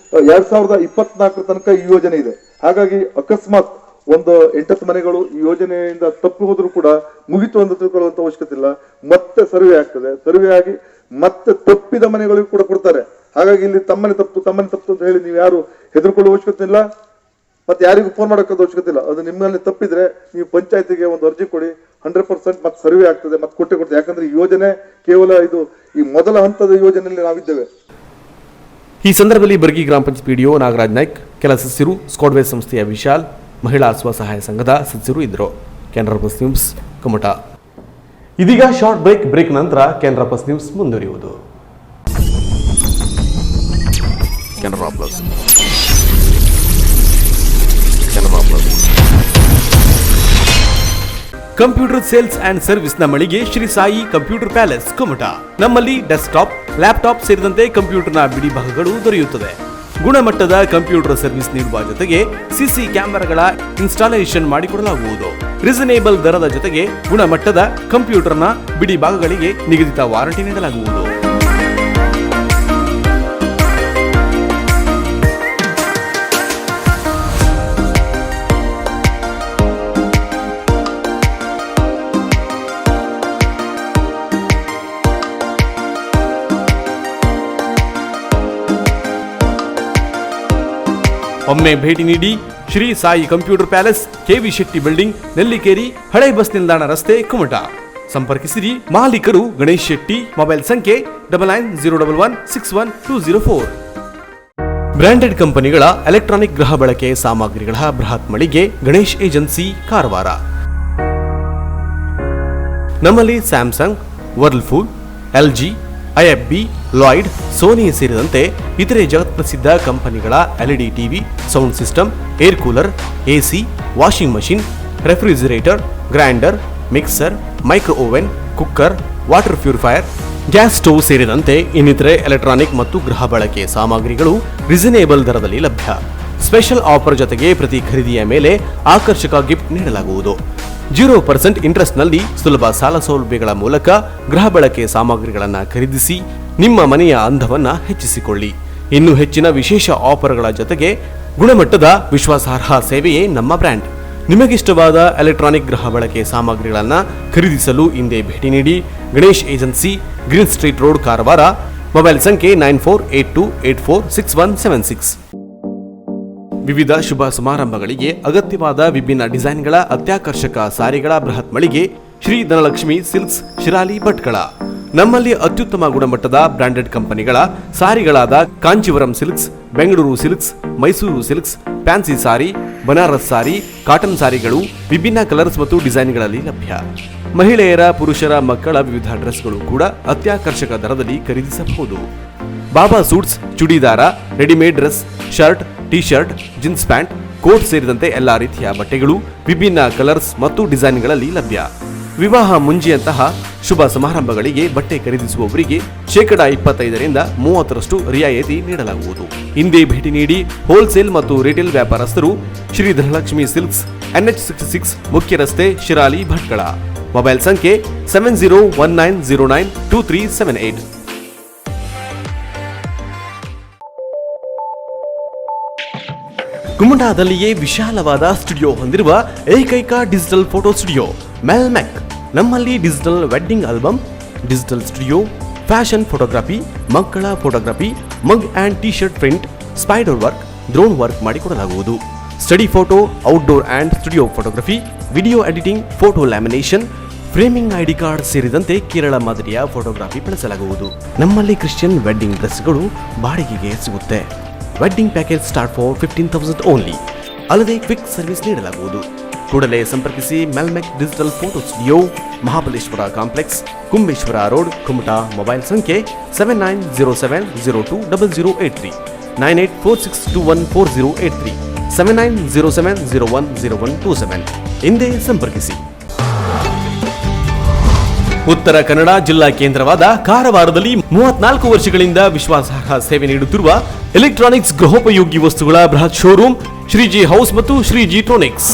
2024 ತನಕ ಈ ಯೋಜನೆ ಇದೆ. ಹಾಗಾಗಿ ಅಕಸ್ಮಾತ್ ಒಂದು 8 ಮನೆಗಳು ಈ ಯೋಜನೆಯಿಂದ ತಪ್ಪಿ ಹೋದ್ರೂ ಕೂಡ ಮುಗಿತು ಅಂತ ತಿಳ್ಕೊಳ್ಳುವಂತ ಅವಶ್ಯಕತೆ ಇಲ್ಲ. ಮತ್ತೆ ಸರ್ವೆ ಆಗ್ತದೆ. ಸರ್ವೆ ಆಗಿ ಮತ್ತೆ ತಪ್ಪಿದ ಮನೆಗಳಿಗೂ ಕೂಡ ಕೊಡ್ತಾರೆ. ಹಾಗಾಗಿ ಇಲ್ಲಿ ತಮ್ಮನೆ ತಪ್ಪು ಅಂತ ಹೇಳಿ ನೀವು ಯಾರು ಹೆದರ್ಕೊಳ್ಳುವ ಅವಶ್ಯಕತೆ ಇಲ್ಲ. ಮತ್ತೆ ಯಾರಿಗೂ ಫೋನ್ ಮಾಡೋಕ್ಕದ ಅವಶ್ಯಕತೆ ಇಲ್ಲ. ಅದು ನಿಮ್ಮಲ್ಲಿ ತಪ್ಪಿದ್ರೆ ನೀವು ಪಂಚಾಯತಿಗೆ ಒಂದು ಅರ್ಜಿ ಕೊಡಿ. 100% ಮತ್ತೆ ಸರ್ವೆ ಆಗ್ತದೆ, ಮತ್ತೆ ಕೊಡ್ತದೆ. ಯಾಕಂದ್ರೆ ಈ ಯೋಜನೆ ಕೇವಲ ಇದು ಈ ಮೊದಲ ಹಂತದ ಯೋಜನೆಯಲ್ಲಿ ನಾವಿದ್ದೇವೆ. ಈ ಸಂದರ್ಭದಲ್ಲಿ ಬರ್ಗಿ ಗ್ರಾಮ ಪಂಚಾಯತ್ PDO ನಾಗರಾಜ್ ನಾಯ್ಕ್, ಕೆಲ ಸದಸ್ಯರು, ಸ್ಕಾಡ್ವೇಸ್ ಸಂಸ್ಥೆಯ ವಿಶಾಲ್, ಮಹಿಳಾ ಸ್ವಸಹಾಯ ಸಂಘದ ಸದಸ್ಯರು ಇದ್ದರು. Canara plus news Kumta. ಇದೀಗ ಶಾರ್ಟ್ ಬ್ರೇಕ್ ನಂತರ ಕೆನರಾ ಪ್ಲಸ್ ನ್ಯೂಸ್ ಮುಂದುವರಿಯುವುದು. Canara plus computer sales and service ನ ಮಳಿಗೆ ಶ್ರೀ ಸಾಯಿ ಕಂಪ್ಯೂಟರ್ ಪ್ಯಾಲೇಸ್ ಕುಮಟಾ. ನಮ್ಮಲ್ಲಿ ಡೆಸ್ಕ್ಟಾಪ್, ಲ್ಯಾಪ್ಟಾಪ್ ಸೇರಿದಂತೆ ಕಂಪ್ಯೂಟರ್ನ ಬಿಡಿ ಭಾಗಗಳು ದೊರೆಯುತ್ತದೆ. ಗುಣಮಟ್ಟದ ಕಂಪ್ಯೂಟರ್ ಸರ್ವಿಸ್ ನೀಡುವ ಜೊತೆಗೆ ಸಿಸಿ ಕ್ಯಾಮೆರಾಗಳ ಇನ್ಸ್ಟಾಲೇಷನ್ ಮಾಡಿಕೊಡಲಾಗುವುದು. ರೀಸನೇಬಲ್ ದರದ ಜೊತೆಗೆ ಗುಣಮಟ್ಟದ ಕಂಪ್ಯೂಟರ್ನ ಬಿಡಿ ಭಾಗಗಳಿಗೆ ನಿಗದಿತ ವಾರಂಟಿ ನೀಡಲಾಗುವುದು. ಒಮ್ಮೆ ಭೇಟಿ ನೀಡಿ Shri Sai computer palace, KV Shetty building, Nellikeri, ಹಳೆ ಬಸ್ ನಿಲ್ದಾಣ ರಸ್ತೆ, ಕುಮಟಾ. ಸಂಪರ್ಕಿಸಿರಿ. ಮಾಲೀಕರು ಗಣೇಶ್ ಶೆಟ್ಟಿ. ಮೊಬೈಲ್ ಸಂಖ್ಯೆ 9901161204. ಬ್ರಾಂಡೆಡ್ ಕಂಪನಿಗಳ ಎಲೆಕ್ಟ್ರಾನಿಕ್ ಗೃಹ ಬಳಕೆ ಸಾಮಗ್ರಿಗಳ ಬೃಹತ್ ಮಳಿಗೆ ಗಣೇಶ್ ಏಜೆನ್ಸಿ, ಕಾರವಾರ. ನಮ್ಮಲ್ಲಿ Samsung, Whirlpool, LG, IFB, Lloyd, Sony ಸೇರಿದಂತೆ ಇತರೆ ಜಗತ್ಪ್ರಸಿದ್ಧ ಕಂಪನಿಗಳ LED TV, sound system, air cooler, AC, washing machine, refrigerator, grinder, mixer, micro oven, cooker, water purifier, gas stove ಸೇರಿದಂತೆ ಇನ್ನಿತರೆ ಎಲೆಕ್ಟ್ರಾನಿಕ್ ಮತ್ತು ಗೃಹ ಬಳಕೆ ಸಾಮಗ್ರಿಗಳು ರೀಸನೇಬಲ್ ದರದಲ್ಲಿ ಲಭ್ಯ. ಸ್ಪೆಷಲ್ ಆಫರ್ ಜೊತೆಗೆ ಪ್ರತಿ ಖರೀದಿಯ ಮೇಲೆ ಆಕರ್ಷಕ ಗಿಫ್ಟ್ ನೀಡಲಾಗುವುದು. 0% ಇಂಟ್ರೆಸ್ಟ್ನಲ್ಲಿ ಸುಲಭ ಸಾಲ ಸೌಲಭ್ಯಗಳ ಮೂಲಕ ಗೃಹ ಬಳಕೆ ಸಾಮಗ್ರಿಗಳನ್ನು ಖರೀದಿಸಿ ನಿಮ್ಮ ಮನೆಯ ಅಂದವನ್ನು ಹೆಚ್ಚಿಸಿಕೊಳ್ಳಿ. ಇನ್ನು ಹೆಚ್ಚಿನ ವಿಶೇಷ ಆಫರ್ಗಳ ಜೊತೆಗೆ ಗುಣಮಟ್ಟದ ವಿಶ್ವಾಸಾರ್ಹ ಸೇವೆಯೇ ನಮ್ಮ ಬ್ರ್ಯಾಂಡ್. ನಿಮಗಿಷ್ಟವಾದ ಎಲೆಕ್ಟ್ರಾನಿಕ್ ಗೃಹ ಬಳಕೆ ಸಾಮಗ್ರಿಗಳನ್ನು ಖರೀದಿಸಲು ಹಿಂದೆ ಭೇಟಿ ನೀಡಿ. Ganesh agency, green street road, Karwar. Mobile ಸಂಖ್ಯೆ 9482846176. ವಿವಿಧ ಶುಭ ಸಮಾರಂಭಗಳಿಗೆ ಅಗತ್ಯವಾದ ವಿಭಿನ್ನ ಡಿಸೈನ್ಗಳ ಅತ್ಯಾಕರ್ಷಕ ಸಾರಿಗಳ ಬೃಹತ್ ಮಳಿಗೆ ಶ್ರೀ ಧನಲಕ್ಷ್ಮಿ ಸಿಲ್ಕ್ಸ್, ಶಿರಾಲಿ, ಭಟ್ಕಳ. ನಮ್ಮಲ್ಲಿ ಅತ್ಯುತ್ತಮ ಗುಣಮಟ್ಟದ ಬ್ರಾಂಡೆಡ್ ಕಂಪನಿಗಳ ಸಾರಿಗಳಾದ Kanchivaram silks, Bengaluru silks, Mysuru silks, fancy sari, Banaras sari, cotton ಸಾರಿಗಳು ವಿಭಿನ್ನ ಕಲರ್ಸ್ ಮತ್ತು ಡಿಸೈನ್ಗಳಲ್ಲಿ ಲಭ್ಯ. ಮಹಿಳೆಯರ, ಪುರುಷರ, ಮಕ್ಕಳ ವಿವಿಧ ಡ್ರೆಸ್ಗಳು ಕೂಡ ಅತ್ಯಾಕರ್ಷಕ ದರದಲ್ಲಿ ಖರೀದಿಸಬಹುದು. ಬಾಬಾ suits, churidar, readymade dress, shirt, T shirt, jeans pant, coat ಸೇರಿದಂತೆ ಎಲ್ಲಾ ರೀತಿಯ ಬಟ್ಟೆಗಳು ವಿಭಿನ್ನ ಕಲರ್ಸ್ ಮತ್ತು ಡಿಸೈನ್ಗಳಲ್ಲಿ ಲಭ್ಯ. ವಿವಾಹ ಮುಂಜಿಯಂತಹ ಶುಭ ಸಮಾರಂಭಗಳಿಗೆ ಬಟ್ಟೆ ಖರೀದಿಸುವವರಿಗೆ 25% 30% ರಿಯಾಯಿತಿ ನೀಡಲಾಗುವುದು. ಹಿಂದೆ ಭೇಟಿ ನೀಡಿ. ಹೋಲ್ಸೇಲ್ ಮತ್ತು ರಿಟೇಲ್ ವ್ಯಾಪಾರಸ್ಥರು ಶ್ರೀ ಧನಲಕ್ಷ್ಮಿ ಸಿಲ್ಕ್ಸ್, NH66 ಮುಖ್ಯ ರಸ್ತೆ, ಶಿರಾಲಿ, ಭಟ್ಕಳ. ಮೊಬೈಲ್ ಸಂಖ್ಯೆ 7019092378. ಕುಮಟಾದಲ್ಲಿಯೇ ವಿಶಾಲವಾದ ಸ್ಟುಡಿಯೋ ಹೊಂದಿರುವ ಏಕೈಕ ಡಿಜಿಟಲ್ ಫೋಟೋ ಸ್ಟುಡಿಯೋ ಮೆಲ್ಮೆಕ್. ನಮ್ಮಲ್ಲಿ digital wedding album, digital studio, fashion photography, ಮಕ್ಕಳ photography, mug and T shirt print, spider work, drone work ಮಾಡಿಕೊಡಲಾಗುವುದು. Study photo, outdoor and studio photography, video editing, photo lamination, framing, ID card ಸೇರಿದಂತೆ ಕೇರಳ ಮಾದರಿಯ ಫೋಟೋಗ್ರಫಿ ಬಳಸಲಾಗುವುದು. ನಮ್ಮಲ್ಲಿ ಕ್ರಿಶ್ಚಿಯನ್ ವೆಡ್ಡಿಂಗ್ ಡ್ರೆಸ್ಗಳು ಬಾಡಿಗೆಗೆ ಸಿಗುತ್ತೆ. Wedding package start for 15,000 only. ಅಲ್ಲದೆ ಕ್ವಿಕ್ ಸರ್ವಿಸ್ ನೀಡಲಾಗುವುದು. ಕೂಡಲೇ ಸಂಪರ್ಕಿಸಿ. ಮೆಲ್ಮೆಕ್ digital photo studio, Mahabaleshwar complex, Kumbeshwar road, Kumta. Mobile ಸಂಖ್ಯೆ 7907020083, 9846214083, 7907010127. ಹಿಂದೆ ಸಂಪರ್ಕಿಸಿ. ಉತ್ತರ ಕನ್ನಡ ಜಿಲ್ಲಾ ಕೇಂದ್ರವಾದ ಕಾರವಾರದಲ್ಲಿ 34 ವರ್ಷಗಳಿಂದ ವಿಶ್ವಾಸಾರ್ಹ ಸೇವೆ ನೀಡುತ್ತಿರುವ ಎಲೆಕ್ಟ್ರಾನಿಕ್ಸ್ ಗೃಹೋಪಯೋಗಿ ವಸ್ತುಗಳ ಬೃಹತ್ ಶೋರೂಮ್ ಶ್ರೀಜಿ ಹೌಸ್ ಮತ್ತು ಶ್ರೀಜಿ ಟ್ರೋನಿಕ್ಸ್.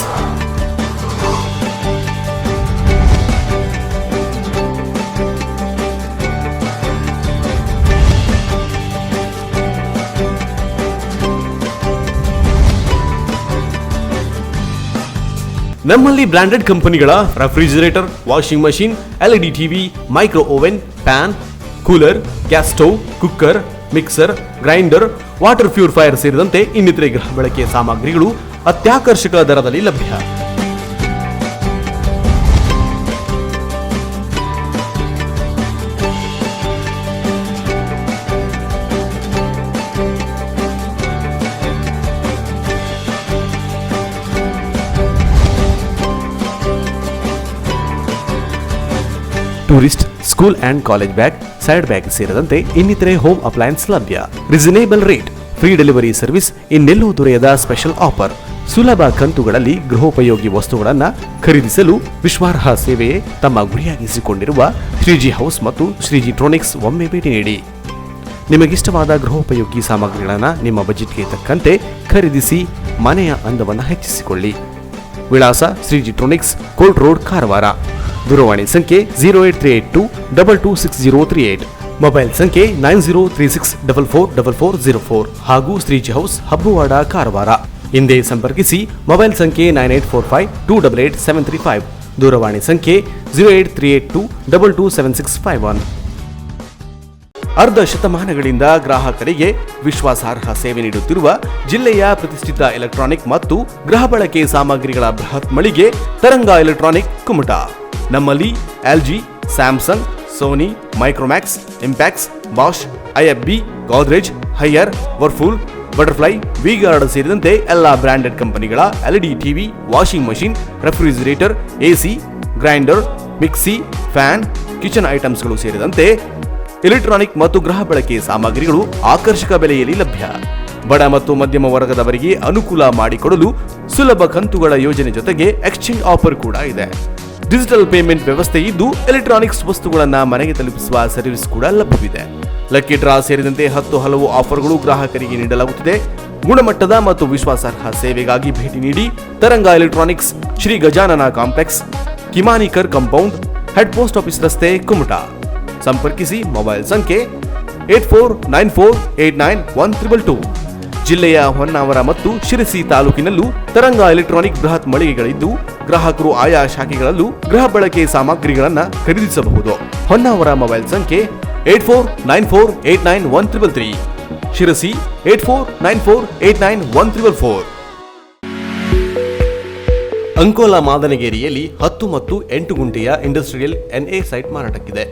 ನಮ್ಮಲ್ಲಿ ಬ್ರಾಂಡೆಡ್ ಕಂಪನಿಗಳ refrigerator, washing machine, LED TV, micro oven, fan, cooler, gas stove, cooker, mixer, grinder, water purifier ಸೇರಿದಂತೆ ಇನ್ನಿತರೆ ಗೃಹ ಬಳಕೆಯ ಸಾಮಗ್ರಿಗಳು ಅತ್ಯಾಕರ್ಷಕ ದರದಲ್ಲಿ ಲಭ್ಯ. Tourist, school and college bag, side bag ಸೇರಿದಂತೆ ಇನ್ನಿತರೆ ಹೋಮ್ ಅಪ್ಲಯನ್ಸ್ ಲಭ್ಯ. Reasonable rate, free delivery service ಇನ್ನೆಲ್ಲೂ ದೊರೆಯದ ಸ್ಪೆಷಲ್ ಆಫರ್. ಸುಲಭ ಕಂತುಗಳಲ್ಲಿ ಗೃಹೋಪಯೋಗಿ ವಸ್ತುಗಳನ್ನು ಖರೀದಿಸಲು ವಿಶ್ವಾರ್ಹ ಸೇವೆಯೇ ತಮ್ಮ ಗುರಿಯಾಗಿಸಿಕೊಂಡಿರುವ ಶ್ರೀಜಿ ಹೌಸ್ ಮತ್ತು ಶ್ರೀಜಿ ಟ್ರೋನಿಕ್ಸ್ ಒಮ್ಮೆ ಭೇಟಿ ನೀಡಿ. ನಿಮಗಿಷ್ಟವಾದ ಗೃಹೋಪಯೋಗಿ ಸಾಮಗ್ರಿಗಳನ್ನು ನಿಮ್ಮ ಬಜೆಟ್ಗೆ ತಕ್ಕಂತೆ ಖರೀದಿಸಿ ಮನೆಯ ಅಂದವನ್ನು ಹೆಚ್ಚಿಸಿಕೊಳ್ಳಿ. ವಿಳಾಸ ಶ್ರೀಜಿ ಟ್ರೋನಿಕ್ಸ್, ಕೋಲ್ಟ್ ರೋಡ್, ಕಾರವಾರ. ದೂರವಾಣಿ ಸಂಖ್ಯೆ 08382226038, ಮೊಬೈಲ್ ಸಂಖ್ಯೆ 9036444404 ಹಾಗೂ ಶ್ರೀಜಿ ಹೌಸ್, ಹಬ್ಬುವಾಡ, ಕಾರವಾರ. ಹಿಂದೆ ಸಂಪರ್ಕಿಸಿ. ಮೊಬೈಲ್ ಸಂಖ್ಯೆ 9845288735, ದೂರವಾಣಿ ಸಂಖ್ಯೆ 08382227651. ಅರ್ಧ ಶತಮಾನಗಳಿಂದ ಗ್ರಾಹಕರಿಗೆ ವಿಶ್ವಾಸಾರ್ಹ ಸೇವೆ ನೀಡುತ್ತಿರುವ ಜಿಲ್ಲೆಯ ಪ್ರತಿಷ್ಠಿತ ಎಲೆಕ್ಟ್ರಾನಿಕ್ ಮತ್ತು ಗೃಹ ಬಳಕೆ ಸಾಮಗ್ರಿಗಳ ಬೃಹತ್ ಮಳಿಗೆ ತರಂಗ ಎಲೆಕ್ಟ್ರಾನಿಕ್, ಕುಮಟಾ. ನಮ್ಮಲ್ಲಿ LG, Samsung, Sony, Micromax, Impex, Bosch, IFB, Godrej, Haier, Whirlpool, Butterfly, V Guard ಸೇರಿದಂತೆ ಎಲ್ಲ ಬ್ರಾಂಡೆಡ್ ಕಂಪನಿಗಳ LED TV, washing machine, refrigerator, AC, grinder, mixie, fan, kitchen ಐಟಮ್ಸ್ಗಳು ಸೇರಿದಂತೆ ಎಲೆಕ್ಟ್ರಾನಿಕ್ ಮತ್ತು ಗೃಹ ಬಳಕೆ ಸಾಮಗ್ರಿಗಳು ಆಕರ್ಷಕ ಬೆಲೆಯಲ್ಲಿ ಲಭ್ಯ. ಬಡ ಮತ್ತು ಮಧ್ಯಮ ವರ್ಗದವರಿಗೆ ಅನುಕೂಲ ಮಾಡಿಕೊಡಲು ಸುಲಭ ಕಂತುಗಳ ಯೋಜನೆ ಜೊತೆಗೆ ಎಕ್ಸ್ಚೇಂಜ್ ಆಫರ್ ಕೂಡ ಇದೆ. ಡಿಜಿಟಲ್ ಪೇಮೆಂಟ್ ವ್ಯವಸ್ಥೆ ಇದ್ದು ಎಲೆಕ್ಟ್ರಾನಿಕ್ಸ್ ವಸ್ತುಗಳನ್ನು ಮನೆಗೆ ತಲುಪಿಸುವ ಸರ್ವಿಸ್ ಕೂಡ ಲಭ್ಯವಿದೆ. ಲಕ್ಕಿ ಡ್ರಾ ಸೇರಿದಂತೆ 10 ಹಲವು ಆಫರ್ಗಳು ಗ್ರಾಹಕರಿಗೆ ನೀಡಲಾಗುತ್ತಿದೆ. ಗುಣಮಟ್ಟದ ಮತ್ತು ವಿಶ್ವಾಸಾರ್ಹ ಸೇವೆಗಾಗಿ ಭೇಟಿ ನೀಡಿ. Taranga electronics, Shri Gajanana complex, Kimanikar compound, head post office ರಸ್ತೆ, ಕುಮಟಾ. ಸಂಪರ್ಕಿಸಿ. ಮೊಬೈಲ್ ಸಂಖ್ಯೆ 8494891322. ಜಿಲ್ಲೆಯ ಹೊನ್ನಾವರ ಮತ್ತು ಶಿರಸಿ ತಾಲೂಕಿನಲ್ಲೂ ತರಂಗ ಎಲೆಕ್ಟ್ರಾನಿಕ್ ಬೃಹತ್ ಮಳಿಗೆಗಳಿದ್ದು ಗ್ರಾಹಕರು ಆಯಾ ಶಾಖೆಗಳಲ್ಲೂ ಗೃಹ ಬಳಕೆ ಸಾಮಗ್ರಿಗಳನ್ನು ಖರೀದಿಸಬಹುದು. ಹೊನ್ನಾವರ ಮೊಬೈಲ್ ಸಂಖ್ಯೆ 8494891333, ಶಿರಸಿ 8494891344. ಅಂಕೋಲಾ ಮಾದನಗೇರಿಯಲ್ಲಿ 10 ಮತ್ತು 8 ಗುಂಟೆಯ ಇಂಡಸ್ಟ್ರಿಯಲ್ ಎನ್ಎ ಸೈಟ್ ಮಾರಾಟಕ್ಕಿದೆ.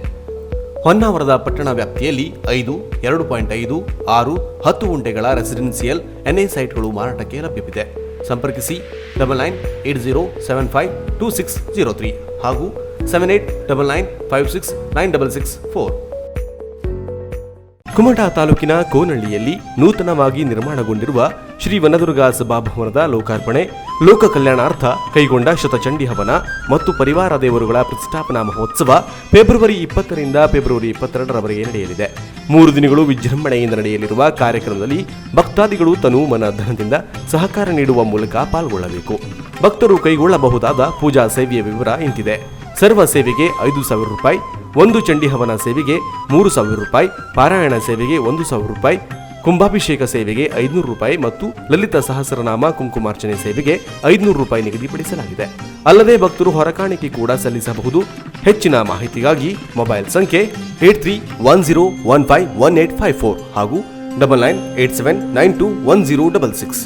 ಹೊನ್ನಾವರದ ಪಟ್ಟಣ ವ್ಯಾಪ್ತಿಯಲ್ಲಿ 5, 2.5, 6, 10 ಗುಂಟೆಗಳ ರೆಸಿಡೆನ್ಸಿಯಲ್ ಎನ್ಎ ಸೈಟ್ಗಳು ಮಾರಾಟಕ್ಕೆ ಲಭ್ಯವಿದೆ. ಸಂಪರ್ಕಿಸಿ 9980752603 ಹಾಗೂ 7899569664. ಕುಮಟಾ ತಾಲೂಕಿನ ಕೋನಹಳ್ಳಿಯಲ್ಲಿ ನೂತನವಾಗಿ ನಿರ್ಮಾಣಗೊಂಡಿರುವ ಶ್ರೀ ವನದುರ್ಗಾ ಸಭಾಭವನದ ಲೋಕಾರ್ಪಣೆ, ಲೋಕ ಕಲ್ಯಾಣಾರ್ಥ ಕೈಗೊಂಡ ಶತಚಂಡಿ ಹವನ ಮತ್ತು ಪರಿವಾರ ದೇವರುಗಳ ಪ್ರತಿಷ್ಠಾಪನಾ ಮಹೋತ್ಸವ ಫೆಬ್ರವರಿ 20ರಿಂದ ಫೆಬ್ರವರಿ 22ರವರೆಗೆ ನಡೆಯಲಿದೆ. 3 ದಿನಗಳು ವಿಜೃಂಭಣೆಯಿಂದ ನಡೆಯಲಿರುವ ಕಾರ್ಯಕ್ರಮದಲ್ಲಿ ಭಕ್ತಾದಿಗಳು ತನು ಮನ ಧನದಿಂದ ಸಹಕಾರ ನೀಡುವ ಮೂಲಕ ಪಾಲ್ಗೊಳ್ಳಬೇಕು. ಭಕ್ತರು ಕೈಗೊಳ್ಳಬಹುದಾದ ಪೂಜಾ ಸೇವೆಯ ವಿವರ ಇಂತಿದೆ. ಸರ್ವ ಸೇವೆಗೆ 5,000 ರೂಪಾಯಿ, ಒಂದು ಚಂಡಿ ಹವನ ಸೇವೆಗೆ 3,000 ರೂಪಾಯಿ, ಪಾರಾಯಣ ಸೇವೆಗೆ 1,000 ರೂಪಾಯಿ, ಕುಂಭಾಭಿಷೇಕ ಸೇವೆಗೆ 500 ರೂಪಾಯಿ ಮತ್ತು ಲಲಿತ ಸಹಸ್ರನಾಮ ಕುಂಕುಮಾರ್ಚನೆ ಸೇವೆಗೆ 500 ರೂಪಾಯಿ ನಿಗದಿಪಡಿಸಲಾಗಿದೆ. ಅಲ್ಲದೆ ಭಕ್ತರು ಹೊರಕಾಣಿಕೆ ಕೂಡ ಸಲ್ಲಿಸಬಹುದು. ಹೆಚ್ಚಿನ ಮಾಹಿತಿಗಾಗಿ ಮೊಬೈಲ್ ಸಂಖ್ಯೆ 8310151854 ಹಾಗೂ 9987921066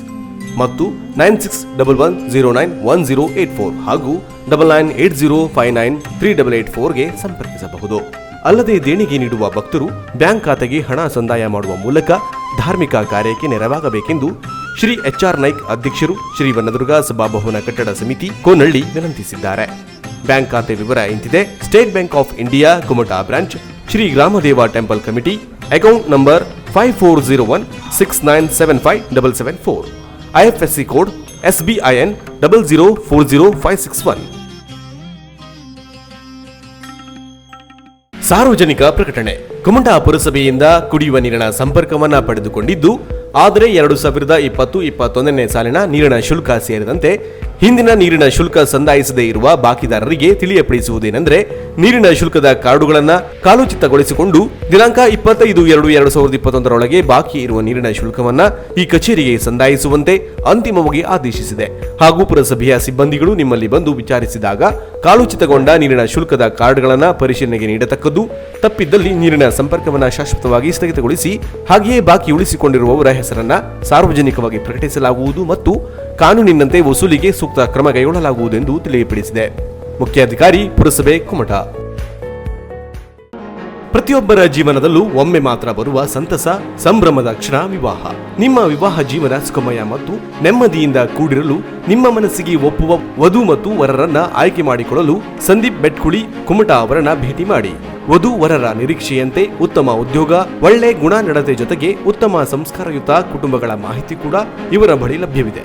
ಮತ್ತು 9611091084 ಹಾಗೂ 9980593884ಗೆ ಸಂಪರ್ಕಿಸಬಹುದು. ಅಲ್ಲದೆ ದೇಣಿಗೆ ನೀಡುವ ಭಕ್ತರು ಬ್ಯಾಂಕ್ ಖಾತೆಗೆ ಹಣ ಸಂದಾಯ ಮಾಡುವ ಮೂಲಕ ಧಾರ್ಮಿಕ ಕಾರ್ಯಕ್ಕೆ ನೆರವಾಗಬೇಕೆಂದು ಶ್ರೀ HR ನಾಯ್ಕ್ ಅಧ್ಯಕ್ಷರು, ಶ್ರೀ ವನದುರ್ಗಾ ಸಭಾಭವನ ಕಟ್ಟಡ ಸಮಿತಿ, ಕೋನಹಳ್ಳಿ ವಿನಂತಿಸಿದ್ದಾರೆ. ಬ್ಯಾಂಕ್ ಖಾತೆ ವಿವರ ಇಂತಿದೆ. State Bank of India Kumta branch, Shri Gramadeva temple committee, account number 540169757774, IFSC code SBIN 0040561. ಸಾರ್ವಜನಿಕ ಪ್ರಕಟಣೆ. ಕುಮಟಾ ಪುರಸಭೆಯಿಂದ ಕುಡಿಯುವ ನೀರಿನ ಸಂಪರ್ಕವನ್ನ ಪಡೆದುಕೊಂಡಿದ್ದು, ಆದರೆ 2020-21ನೇ ಸಾಲಿನ ನೀರಿನ ಶುಲ್ಕ ಸೇರಿದಂತೆ ಹಿಂದಿನ ನೀರಿನ ಶುಲ್ಕ ಸಂದಾಯಿಸದೇ ಇರುವ ಬಾಕಿದಾರರಿಗೆ ತಿಳಿಯಪಡಿಸುವುದೇನೆಂದರೆ, ನೀರಿನ ಶುಲ್ಕದ ಕಾರ್ಡುಗಳನ್ನು ಕಾಲೋಚಿತಗೊಳಿಸಿಕೊಂಡು ದಿನಾಂಕ 25/2/2021 ಬಾಕಿ ಇರುವ ನೀರಿನ ಶುಲ್ಕವನ್ನ ಈ ಕಚೇರಿಗೆ ಸಂದಾಯಿಸುವಂತೆ ಅಂತಿಮವಾಗಿ ಆದೇಶಿಸಿದೆ. ಹಾಗೂ ಪುರಸಭೆಯ ಸಿಬ್ಬಂದಿಗಳು ನಿಮ್ಮಲ್ಲಿ ಬಂದು ವಿಚಾರಿಸಿದಾಗ ಕಾಲೋಚಿತಗೊಂಡ ನೀರಿನ ಶುಲ್ಕದ ಕಾರ್ಡ್ಗಳನ್ನು ಪರಿಶೀಲನೆಗೆ ನೀಡತಕ್ಕದ್ದು. ತಪ್ಪಿದ್ದಲ್ಲಿ ನೀರಿನ ಸಂಪರ್ಕವನ್ನು ಶಾಶ್ವತವಾಗಿ ಸ್ಥಗಿತಗೊಳಿಸಿ ಹಾಗೆಯೇ ಬಾಕಿ ಉಳಿಸಿಕೊಂಡಿರುವವರ ಹೆಸರನ್ನ ಸಾರ್ವಜನಿಕವಾಗಿ ಪ್ರಕಟಿಸಲಾಗುವುದು ಮತ್ತು ಕಾನೂನಿನಂತೆ ವಸೂಲಿಗೆ ಸೂಕ್ತ ಕ್ರಮ ಕೈಗೊಳ್ಳಲಾಗುವುದೆಂದು ತಿಳಿಯಪಡಿಸಿದೆ. ಮುಖ್ಯಾಧಿಕಾರಿ, ಪುರಸಭೆ, ಕುಮಟಾ. ಪ್ರತಿಯೊಬ್ಬರ ಜೀವನದಲ್ಲೂ ಒಮ್ಮೆ ಮಾತ್ರ ಬರುವ ಸಂತಸ, ಸಂಭ್ರಮದ ಕ್ಷಣ ವಿವಾಹ. ನಿಮ್ಮ ವಿವಾಹ ಜೀವನ ಸುಖಮಯ ಮತ್ತು ನೆಮ್ಮದಿಯಿಂದ ಕೂಡಿರಲು ನಿಮ್ಮ ಮನಸ್ಸಿಗೆ ಒಪ್ಪುವ ವಧು ಮತ್ತು ವರರನ್ನ ಆಯ್ಕೆ ಮಾಡಿಕೊಳ್ಳಲು ಸಂದೀಪ್ ಬೆಟ್ಕುಳಿ, ಕುಮಟಾ ಅವರನ್ನ ಭೇಟಿ ಮಾಡಿ. ವಧು ವರರ ನಿರೀಕ್ಷೆಯಂತೆ ಉತ್ತಮ ಉದ್ಯೋಗ, ಒಳ್ಳೆ ಗುಣ ನಡತೆ ಜೊತೆಗೆ ಉತ್ತಮ ಸಂಸ್ಕಾರಯುತ ಕುಟುಂಬಗಳ ಮಾಹಿತಿ ಕೂಡ ಇವರ ಬಳಿ ಲಭ್ಯವಿದೆ.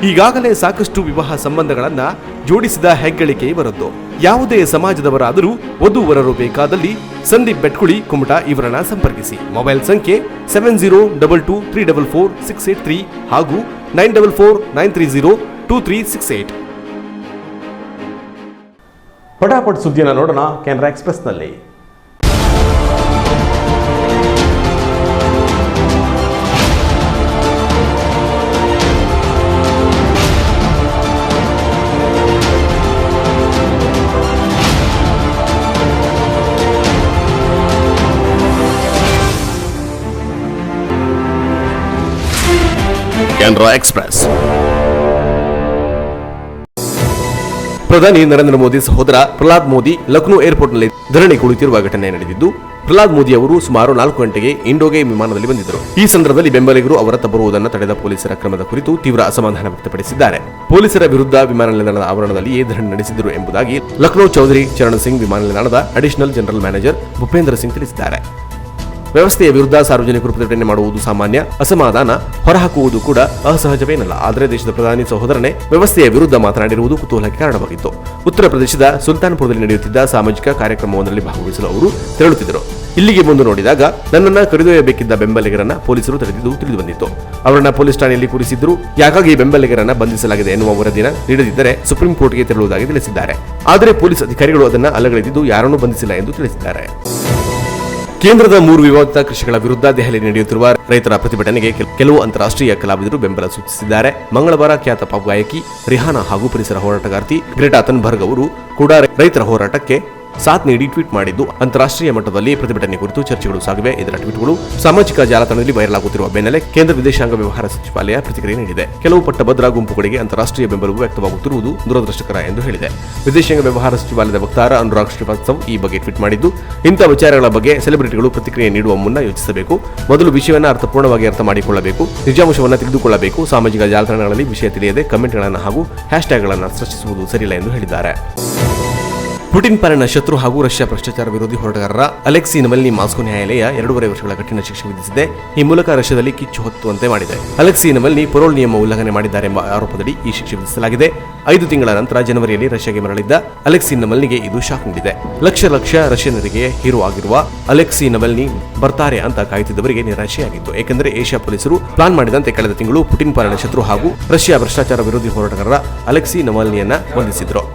ಈಗಾಗಲೇ ಸಾಕಷ್ಟು ವಿವಾಹ ಸಂಬಂಧಗಳನ್ನ ಜೋಡಿಸಿದ ಹೆಗ್ಗಳಿಕೆ ಇವರದ್ದು. ಯಾವುದೇ ಸಮಾಜದವರಾದರೂ ವಧುವರರು ಬೇಕಾದಲ್ಲಿ ಸಂದೀಪ್ ಬೆಟ್ಕುಳಿ ಕುಮಟಾ ಇವರನ್ನ ಸಂಪರ್ಕಿಸಿ. ಮೊಬೈಲ್ ಸಂಖ್ಯೆ 7022344683 ಹಾಗೂ 9449302368. ಪಟಾಪಟ್ ಸುದ್ದಿಯನ್ನು ನೋಡೋಣ ಕೆನರಾ ಎಕ್ಸ್‌ಪ್ರೆಸ್ನಲ್ಲಿ. ಕೆನರಾ ಎಕ್ಸ್‌ಪ್ರೆಸ್. ಪ್ರಧಾನಿ ನರೇಂದ್ರ ಮೋದಿ ಸಹೋದರ ಪ್ರಹ್ಲಾದ್ ಮೋದಿ ಲಕ್ನೋ ಏರ್ಪೋರ್ಟ್ನಲ್ಲಿ ಧರಣಿ ಕುಳಿತಿರುವ ಘಟನೆ ನಡೆದಿದ್ದು, ಪ್ರಹ್ಲಾದ್ ಮೋದಿ ಅವರು ಸುಮಾರು 4 ಗಂಟೆಗೆ ಇಂಡೋಗೆ ವಿಮಾನದಲ್ಲಿ ಬಂದಿದ್ದರು. ಈ ಸಂದರ್ಭದಲ್ಲಿ ಬೆಂಬಲಿಗರು ಅವರತ್ತ ಬರುವುದನ್ನು ತಡೆದ ಪೊಲೀಸರ ಕ್ರಮದ ಕುರಿತು ತೀವ್ರ ಅಸಮಾಧಾನ ವ್ಯಕ್ತಪಡಿಸಿದ್ದಾರೆ. ಪೊಲೀಸರ ವಿರುದ್ಧ ವಿಮಾನ ನಿಲ್ದಾಣದ ಆವರಣದಲ್ಲಿಯೇ ಧರಣಿ ನಡೆಸಿದರು ಎಂಬುದಾಗಿ ಲಕ್ನೋ ಚೌಧರಿ ಚರಣ್ ಸಿಂಗ್ ವಿಮಾನ ನಿಲ್ದಾಣದ additional general manager Bhupendra Singh ತಿಳಿಸಿದ್ದಾರೆ. ವ್ಯವಸ್ಥೆಯ ವಿರುದ್ಧ ಸಾರ್ವಜನಿಕರು ಪ್ರತಿಭಟನೆ ಮಾಡುವುದು ಸಾಮಾನ್ಯ, ಅಸಮಾಧಾನ ಹೊರಹಾಕುವುದು ಕೂಡ ಅಸಹಜವೇನಲ್ಲ. ಆದರೆ ದೇಶದ ಪ್ರಧಾನಿ ಸಹೋದರನೇ ವ್ಯವಸ್ಥೆಯ ವಿರುದ್ಧ ಮಾತನಾಡಿರುವುದು ಕುತೂಹಲಕ್ಕೆ ಕಾರಣವಾಗಿತ್ತು. ಉತ್ತರ ಪ್ರದೇಶದ ಸುಲ್ತಾನ್ಪುರದಲ್ಲಿ ನಡೆಯುತ್ತಿದ್ದ ಸಾಮಾಜಿಕ ಕಾರ್ಯಕ್ರಮವೊಂದರಲ್ಲಿ ಭಾಗವಹಿಸಲು ಅವರು ತೆರಳುತ್ತಿದ್ದರು. ಇಲ್ಲಿಗೆ ಬಂದು ನೋಡಿದಾಗ ನನ್ನನ್ನು ಕರೆದೊಯ್ಯಬೇಕಿದ್ದ ಬೆಂಬಲಿಗರನ್ನ ಪೊಲೀಸರು ತಡೆದಿದ್ದು ತಿಳಿದು ಬಂದಿತ್ತು. ಅವರನ್ನ ಪೊಲೀಸ್ ಠಾಣೆಯಲ್ಲಿ ಕೂರಿಸಿದ್ರು. ಯಾಕಾಗಿ ಬೆಂಬಲಿಗರನ್ನ ಬಂಧಿಸಲಾಗಿದೆ ಎನ್ನುವ ವರದಿನ ನೀಡದಿದ್ದರೆ ಸುಪ್ರೀಂ ಕೋರ್ಟ್ಗೆ ತೆರಳುವುದಾಗಿ ತಿಳಿಸಿದ್ದಾರೆ. ಆದರೆ ಪೊಲೀಸ್ ಅಧಿಕಾರಿಗಳು ಅದನ್ನು ಅಲ್ಲಗಳೆದಿದ್ದು ಯಾರನ್ನೂ ಬಂಧಿಸಿಲ್ಲ ಎಂದು ತಿಳಿಸಿದ್ದಾರೆ. ಕೇಂದ್ರದ 3 ವಿವಾದಿತ ಕೃಷಿಗಳ ವಿರುದ್ಧ ದೆಹಲಿಯಲ್ಲಿ ನಡೆಯುತ್ತಿರುವ ರೈತರ ಪ್ರತಿಭಟನೆಗೆ ಕೆಲವು ಅಂತಾರಾಷ್ಟ್ರೀಯ ಕಲಾವಿದರು ಬೆಂಬಲ ಸೂಚಿಸಿದ್ದಾರೆ. ಮಂಗಳವಾರ ಖ್ಯಾತ ಪಾಪ್ ಗಾಯಕಿ ರಿಹಾನಾ ಹಾಗೂ ಪರಿಸರ ಹೋರಾಟಗಾರ್ತಿ ಗ್ರೆಟಾ ಥನ್ಬರ್ಗ್ ಅವರು ಕೂಡ ರೈತರ ಹೋರಾಟಕ್ಕೆ ಸಾಥ್ ನೀಡಿ ಟ್ವೀಟ್ ಮಾಡಿದ್ದು, ಅಂತಾರಾಷ್ಟ್ರೀಯ ಮಟ್ಟದಲ್ಲಿ ಪ್ರತಿಭಟನೆ ಕುರಿತು ಚರ್ಚೆಗಳು ಸಾಗಿವೆ. ಇದರ ಟ್ವೀಟ್ಗಳು ಸಾಮಾಜಿಕ ಜಾಲತಾಣದಲ್ಲಿ ವೈರಲ್ ಆಗುತ್ತಿರುವ ಬೆನ್ನಲ್ಲೇ ಕೇಂದ್ರ ವಿದೇಶಾಂಗ ವ್ಯವಹಾರ ಸಚಿವಾಲಯ ಪ್ರತಿಕ್ರಿಯೆ ನೀಡಿದೆ. ಕೆಲವು ಪಟ್ಟಭದ್ರ ಗುಂಪುಗಳಿಗೆ ಅಂತಾರಾಷ್ಟ್ರೀಯ ಬೆಂಬಲವು ವ್ಯಕ್ತವಾಗುತ್ತಿರುವುದು ದುರದೃಷ್ಟಕರ ಎಂದು ಹೇಳಿದೆ. ವಿದೇಶಾಂಗ ವ್ಯವಹಾರ ಸಚಿವಾಲಯದ ವಕ್ತಾರ ಅನುರಾಗ್ ಶ್ರೀವಾಸ್ತವ್ ಈ ಬಗ್ಗೆ ಟ್ವೀಟ್ ಮಾಡಿದ್ದು, ಇಂಥ ವಿಚಾರಗಳ ಬಗ್ಗೆ ಸೆಲೆಬ್ರಿಟಿಗಳು ಪ್ರತಿಕ್ರಿಯೆ ನೀಡುವ ಮುನ್ನ ಯೋಚಿಸಬೇಕು. ಮೊದಲು ವಿಷಯವನ್ನು ಅರ್ಥಪೂರ್ಣವಾಗಿ ಅರ್ಥ ಮಾಡಿಕೊಳ್ಳಬೇಕು, ನಿಜಾಂಶವನ್ನು ತಿಳಿದುಕೊಳ್ಳಬೇಕು. ಸಾಮಾಜಿಕ ಜಾಲತಾಣಗಳಲ್ಲಿ ವಿಷಯ ತಿಳಿಯದೆ ಕಮೆಂಟ್ಗಳನ್ನು ಹಾಗೂ ಹ್ಯಾಶ್ಟ್ಯಾಗ್ಗಳನ್ನು ಸೃಷ್ಟಿಸುವುದು ಸರಿಯಿಲ್ಲ ಎಂದು ಹೇಳಿದ್ದಾರೆ. ಪುಟಿನ್ ಪಾಲಿನ ಶತ್ರು ಹಾಗೂ ರಷ್ಯಾ ಭ್ರಷ್ಟಾಚಾರ ವಿರೋಧಿ ಹೋರಾಟಗಾರರ ಅಲೆಕ್ಸಿ ನವಲ್ನಿ ಮಾಸ್ಕೋ ನ್ಯಾಯಾಲಯ 2.5 ವರ್ಷಗಳ ಕಠಿಣ ಶಿಕ್ಷೆ ವಿಧಿಸಿದೆ. ಈ ಮೂಲಕ ರಷ್ಯಾದಲ್ಲಿ ಕಿಚ್ಚು ಹೊತ್ತುವಂತೆ ಮಾಡಿದೆ. ಅಲೆಕ್ಸಿ ನವಲ್ನಿ ಪರೋಲ್ ನಿಯಮ ಉಲ್ಲಂಘನೆ ಮಾಡಿದ್ದಾರೆ ಎಂಬ ಆರೋಪದಡಿ ಈ ಶಿಕ್ಷೆ ವಿಧಿಸಲಾಗಿದೆ. 5 ತಿಂಗಳ ನಂತರ ಜನವರಿಯಲ್ಲಿ ರಷ್ಯಾಗೆ ಮರಳಿದ್ದ ಅಲೆಕ್ಸಿ ನವಲ್ನಿಗೆ ಇದು ಶಾಕ್ ನೀಡಿದೆ. ಲಕ್ಷ ರಷ್ಯನ್ನರಿಗೆ ಹೀರೋ ಆಗಿರುವ ಅಲೆಕ್ಸಿ ನವಲ್ನಿ ಬರ್ತಾರೆ ಅಂತ ಕಾಯುತ್ತಿದ್ದವರಿಗೆ ನಿರಾಶೆಯಾಗಿತ್ತು. ಏಕೆಂದರೆ ಏಷ್ಯಾ ಪೊಲೀಸರು ಪ್ಲಾನ್ ಮಾಡಿದಂತೆ ಕಳೆದ ತಿಂಗಳು ಪುಟಿನ್ ಪಾಲಿನ ಶತ್ರು ಹಾಗೂ ರಷ್ಯಾ ಭ್ರಷ್ಟಾಚಾರ ವಿರೋಧಿ ಹೋರಾಟಗಾರರ ಅಲೆಕ್ಸಿ ನವಲ್ನಿಯನ್ನ ಬಂಧಿಸಿದ್ರು.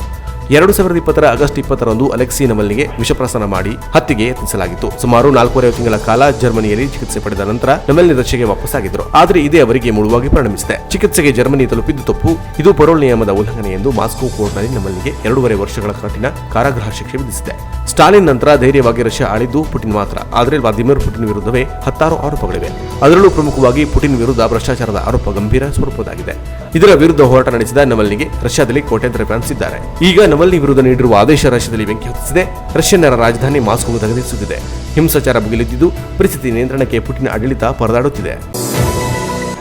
2020 ಆಗಸ್ಟ್ 20ರಂದು ಅಲೆಕ್ಸಿ ನವಲ್ನಿಗೆ ವಿಷಪ್ರಸಾರ ಮಾಡಿ ಹತ್ಯೆಗೆ ಯತ್ನಿಸಲಾಗಿತ್ತು. ಸುಮಾರು 4.5 ತಿಂಗಳ ಕಾಲ ಜರ್ಮನಿಯಲ್ಲಿ ಚಿಕಿತ್ಸೆ ಪಡೆದ ನಂತರ ನವಲ್ನಿ ರಷ್ಯಾಗೆ ವಾಪಸ್ಸಾಗಿದ್ದರು. ಆದರೆ ಇದೇ ಅವರಿಗೆ ಮುಳುವಾಗಿ ಪರಿಣಮಿಸಿದೆ. ಚಿಕಿತ್ಸೆಗೆ ಜರ್ಮನಿ ತಲುಪಿದ್ದು ತಪ್ಪು, ಇದು ಪರೋಲ್ ನಿಯಮದ ಉಲ್ಲಂಘನೆ ಎಂದು ಮಾಸ್ಕೋ ಕೋರ್ಟ್ನಲ್ಲಿ ನವಲ್ನಿಗೆ 2.5 ವರ್ಷಗಳ ಕಠಿಣ ಕಾರಾಗೃಹ ಶಿಕ್ಷೆ ವಿಧಿಸಿದೆ. ಸ್ಟಾಲಿನ್ ನಂತರ ಧೈರ್ಯವಾಗಿ ರಷ್ಯಾ ಆಳಿದ್ದು ಪುಟಿನ್ ಮಾತ್ರ. ಆದರೆ ವ್ಲಾದಿಮಿರ್ ಪುಟಿನ್ ವಿರುದ್ಧವೇ 16 ಆರೋಪಗಳಿವೆ. ಅದರಲ್ಲೂ ಪ್ರಮುಖವಾಗಿ ಪುಟಿನ್ ವಿರುದ್ಧ ಭ್ರಷ್ಟಾಚಾರದ ಆರೋಪ ಗಂಭೀರ ಸ್ವರೂಪದಾಗಿದೆ. ಇದರ ವಿರುದ್ಧ ಹೋರಾಟ ನಡೆಸಿದ ನವಲ್ನಿಗೆ ರಷ್ಯಾದಲ್ಲಿ ಕೋಟ್ಯಾಂತರ ಫ್ಯಾನ್ಸ್ ಇದ್ದಾರೆ. ಈಗ ನವಲ್ನಿ ವಿರುದ್ಧ ನೀಡಿರುವ ಆದೇಶ ರಷ್ಯಾದಲ್ಲಿ ಬೆಂಕಿ ಹೊತ್ತಿಸಿದೆ. ರಷ್ಯನ್ನರ ರಾಜಧಾನಿ ಮಾಸ್ಕೋ ಧಗಧಗಿಸುತ್ತಿದೆ. ಹಿಂಸಾಚಾರ ಭುಗಿಲೆದ್ದಿದ್ದು ಪರಿಸ್ಥಿತಿ ನಿಯಂತ್ರಣಕ್ಕೆ ಪುಟಿನ್ ಆಡಳಿತ ಪರದಾಡುತ್ತಿದೆ.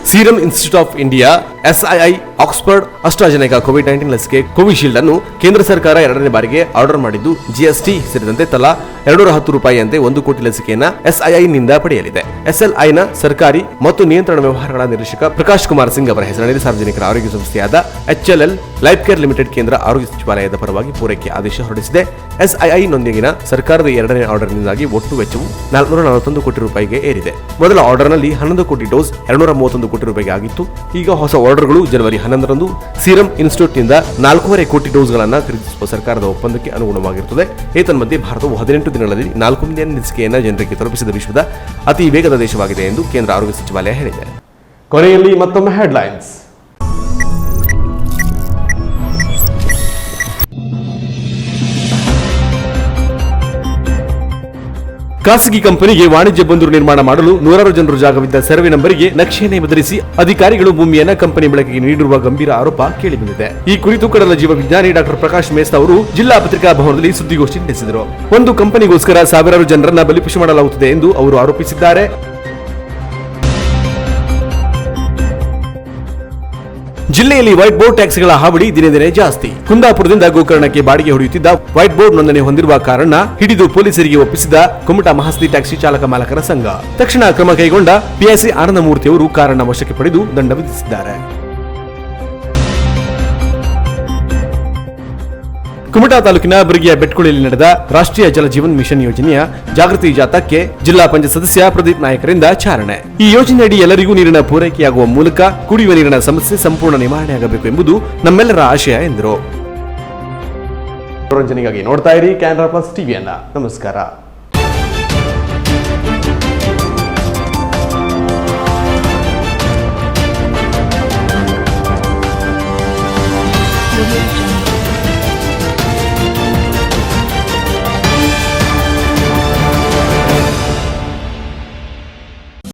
Serum Institute of India, SII, Oxford, AstraZeneca ಕೋವಿಡ್-19 ಲಸಿಕೆ ಕೋವಿಶೀಲ್ಡ್ ಅನ್ನು ಕೇಂದ್ರ ಸರ್ಕಾರ 2ನೇ ಬಾರಿಗೆ ಆರ್ಡರ್ ಮಾಡಿದ್ದು, GST ಸೇರಿದಂತೆ ತಲಾ $210 ಅಂತೆ 1 ಕೋಟಿ ಲಸಿಕೆಯನ್ನ SII ನಿಂದ ಪಡೆಯಲಿದೆ. SLIನ ಸರ್ಕಾರಿ ಮತ್ತು ನಿಯಂತ್ರಣ ವ್ಯವಹಾರಗಳ ನಿರ್ದೇಶಕ ಪ್ರಕಾಶ್ ಕುಮಾರ್ ಸಿಂಗ್ ಅವರ ಹೆಸರಿನಲ್ಲಿ ಸಾರ್ವಜನಿಕರ ಆರೋಗ್ಯ ಸಂಸ್ಥೆಯಾದ HLL ಲೈಫ್ ಕೇರ್ ಲಿಮಿಟೆಡ್ ಕೇಂದ್ರ ಆರೋಗ್ಯ ಸಚಿವಾಲಯದ ಪರವಾಗಿ ಪೂರೈಕೆ ಆದೇಶ ಹೊರಡಿಸಿದೆ. SII ನೊಂದಿಗಿನ ಸರ್ಕಾರದ 2ನೇ ಆರ್ಡರ್ನಿಂದಾಗಿ ಒಟ್ಟು ವೆಚ್ಚವು $441 ಕೋಟಿ ಏರಿದೆ. ಮೊದಲ ಆರ್ಡರ್ನಲ್ಲಿ 11 ಕೋಟಿ ಡೋಸ್ $231 ಕೋಟಿ ಆಗಿತ್ತು. ಈಗ ಹೊಸ ಆರ್ಡರ್ಗಳು ಜನವರಿ 11ರಂದು ಸೀರಂ ಇನ್ಸ್ಟಿಟ್ಯೂಟ್ನಿಂದ 4.5 ಕೋಟಿ ಡೋಸ್ಗಳನ್ನು ಖರೀದಿಸುವ ಸರ್ಕಾರದ ಒಪ್ಪಂದಕ್ಕೆ ಅನುಗುಣವಾಗಿರುತ್ತದೆ. ಏತನ್ಮಧ್ಯೆ ಭಾರತವು 18 ದಿನಗಳಲ್ಲಿ 4 ಮಿಲಿಯನ್ ಲಸಿಕೆಯನ್ನು ಜನರಿಗೆ ತಲುಪಿಸಿದ ವಿಶ್ವದ ಅತಿ ವೇಗದ ದೇಶವಾಗಿದೆ ಎಂದು ಕೇಂದ್ರ ಆರೋಗ್ಯ ಸಚಿವಾಲಯ ಹೇಳಿದೆ. ಕೊನೆಯಲ್ಲಿ ಮತ್ತೊಮ್ಮೆ ಹೆಡ್ಲೈನ್ಸ್. ಖಾಸಗಿ ಕಂಪನಿಗೆ ವಾಣಿಜ್ಯ ಬಂದರು ನಿರ್ಮಾಣ ಮಾಡಲು 100 ಜನರು ಜಾಗವಿದ್ದ ಸರ್ವೆ ನಂಬರಿಗೆ ನಕ್ಷೆಯನ್ನೇ ಬದಲಿಸಿ ಅಧಿಕಾರಿಗಳು ಭೂಮಿಯನ್ನ ಕಂಪನಿ ಬಳಕೆಗೆ ನೀಡಿರುವ ಗಂಭೀರ ಆರೋಪ ಕೇಳಿಬಂದಿದೆ. ಈ ಕುರಿತು ಕಡಲ ಜೀವ ವಿಜ್ಞಾನಿ ಡಾಕ್ಟರ್ ಪ್ರಕಾಶ್ ಮೇಸ್ತಾ ಅವರು ಜಿಲ್ಲಾ ಪತ್ರಿಕಾ ಭವನದಲ್ಲಿ ಸುದ್ದಿಗೋಷ್ಠಿ ನಡೆಸಿದರು. ಒಂದು ಕಂಪನಿಗೋಸ್ಕರ ಸಾವಿರಾರು ಜನರನ್ನ ಬಲಿಪಶು ಮಾಡಲಾಗುತ್ತದೆ ಎಂದು ಅವರು ಆರೋಪಿಸಿದ್ದಾರೆ. ಜಿಲ್ಲೆಯಲ್ಲಿ ವೈಟ್ ಬೋರ್ಡ್ ಟ್ಯಾಕ್ಸಿಗಳ ಹಾವಳಿ ದಿನೇ ದಿನೇ ಜಾಸ್ತಿ. ಕುಂದಾಪುರದಿಂದ ಗೋಕರ್ಣಕ್ಕೆ ಬಾಡಿಗೆ ಹೊಡೆಯುತ್ತಿದ್ದ ವೈಟ್ ಬೋರ್ಡ್ ನೋಂದಣಿ ಹೊಂದಿರುವ ಕಾರಣ ಹಿಡಿದು ಪೊಲೀಸರಿಗೆ ಒಪ್ಪಿಸಿದ ಕುಮಟಾ ಮಹಸ್ತಿ ಟ್ಯಾಕ್ಸಿ ಚಾಲಕ ಮಾಲಕರ ಸಂಘ. ತಕ್ಷಣ ಕ್ರಮ ಕೈಗೊಂಡ PIC ಆನಂದಮೂರ್ತಿ ಅವರು ಕಾರನ್ನ ವಶಕ್ಕೆ ಪಡೆದು ದಂಡ ವಿಧಿಸಿದ್ದಾರೆ. ಕುಮಟಾ ತಾಲೂಕಿನ ಬಿರ್ಗಿಯ ಬೆಟ್ಕುಳಿಯಲ್ಲಿ ನಡೆದ ರಾಷ್ಟ್ರೀಯ ಜಲ ಜೀವನ್ ಮಿಷನ್ ಯೋಜನೆಯ ಜಾಗೃತಿ ಜಾಥಾಕ್ಕೆ ಜಿಲ್ಲಾ ಪಂಚಾಯತ್ ಸದಸ್ಯ ಪ್ರದೀಪ್ ನಾಯಕರಿಂದ ಚಾಲನೆ. ಈ ಯೋಜನೆಯಡಿ ಎಲ್ಲರಿಗೂ ನೀರಿನ ಪೂರೈಕೆಯಾಗುವ ಮೂಲಕ ಕುಡಿಯುವ ನೀರಿನ ಸಮಸ್ಯೆ ಸಂಪೂರ್ಣ ನಿವಾರಣೆಯಾಗಬೇಕು ಎಂಬುದು ನಮ್ಮೆಲ್ಲರ ಆಶಯ ಎಂದರು. ಮನೋರಂಜನೆಗಾಗಿ ನೋಡ್ತಾ ಇರಿ ಕ್ಯಾನರಾ ಪ್ಲಸ್ ಟಿವಿಯನ್ನ. ನಮಸ್ಕಾರ.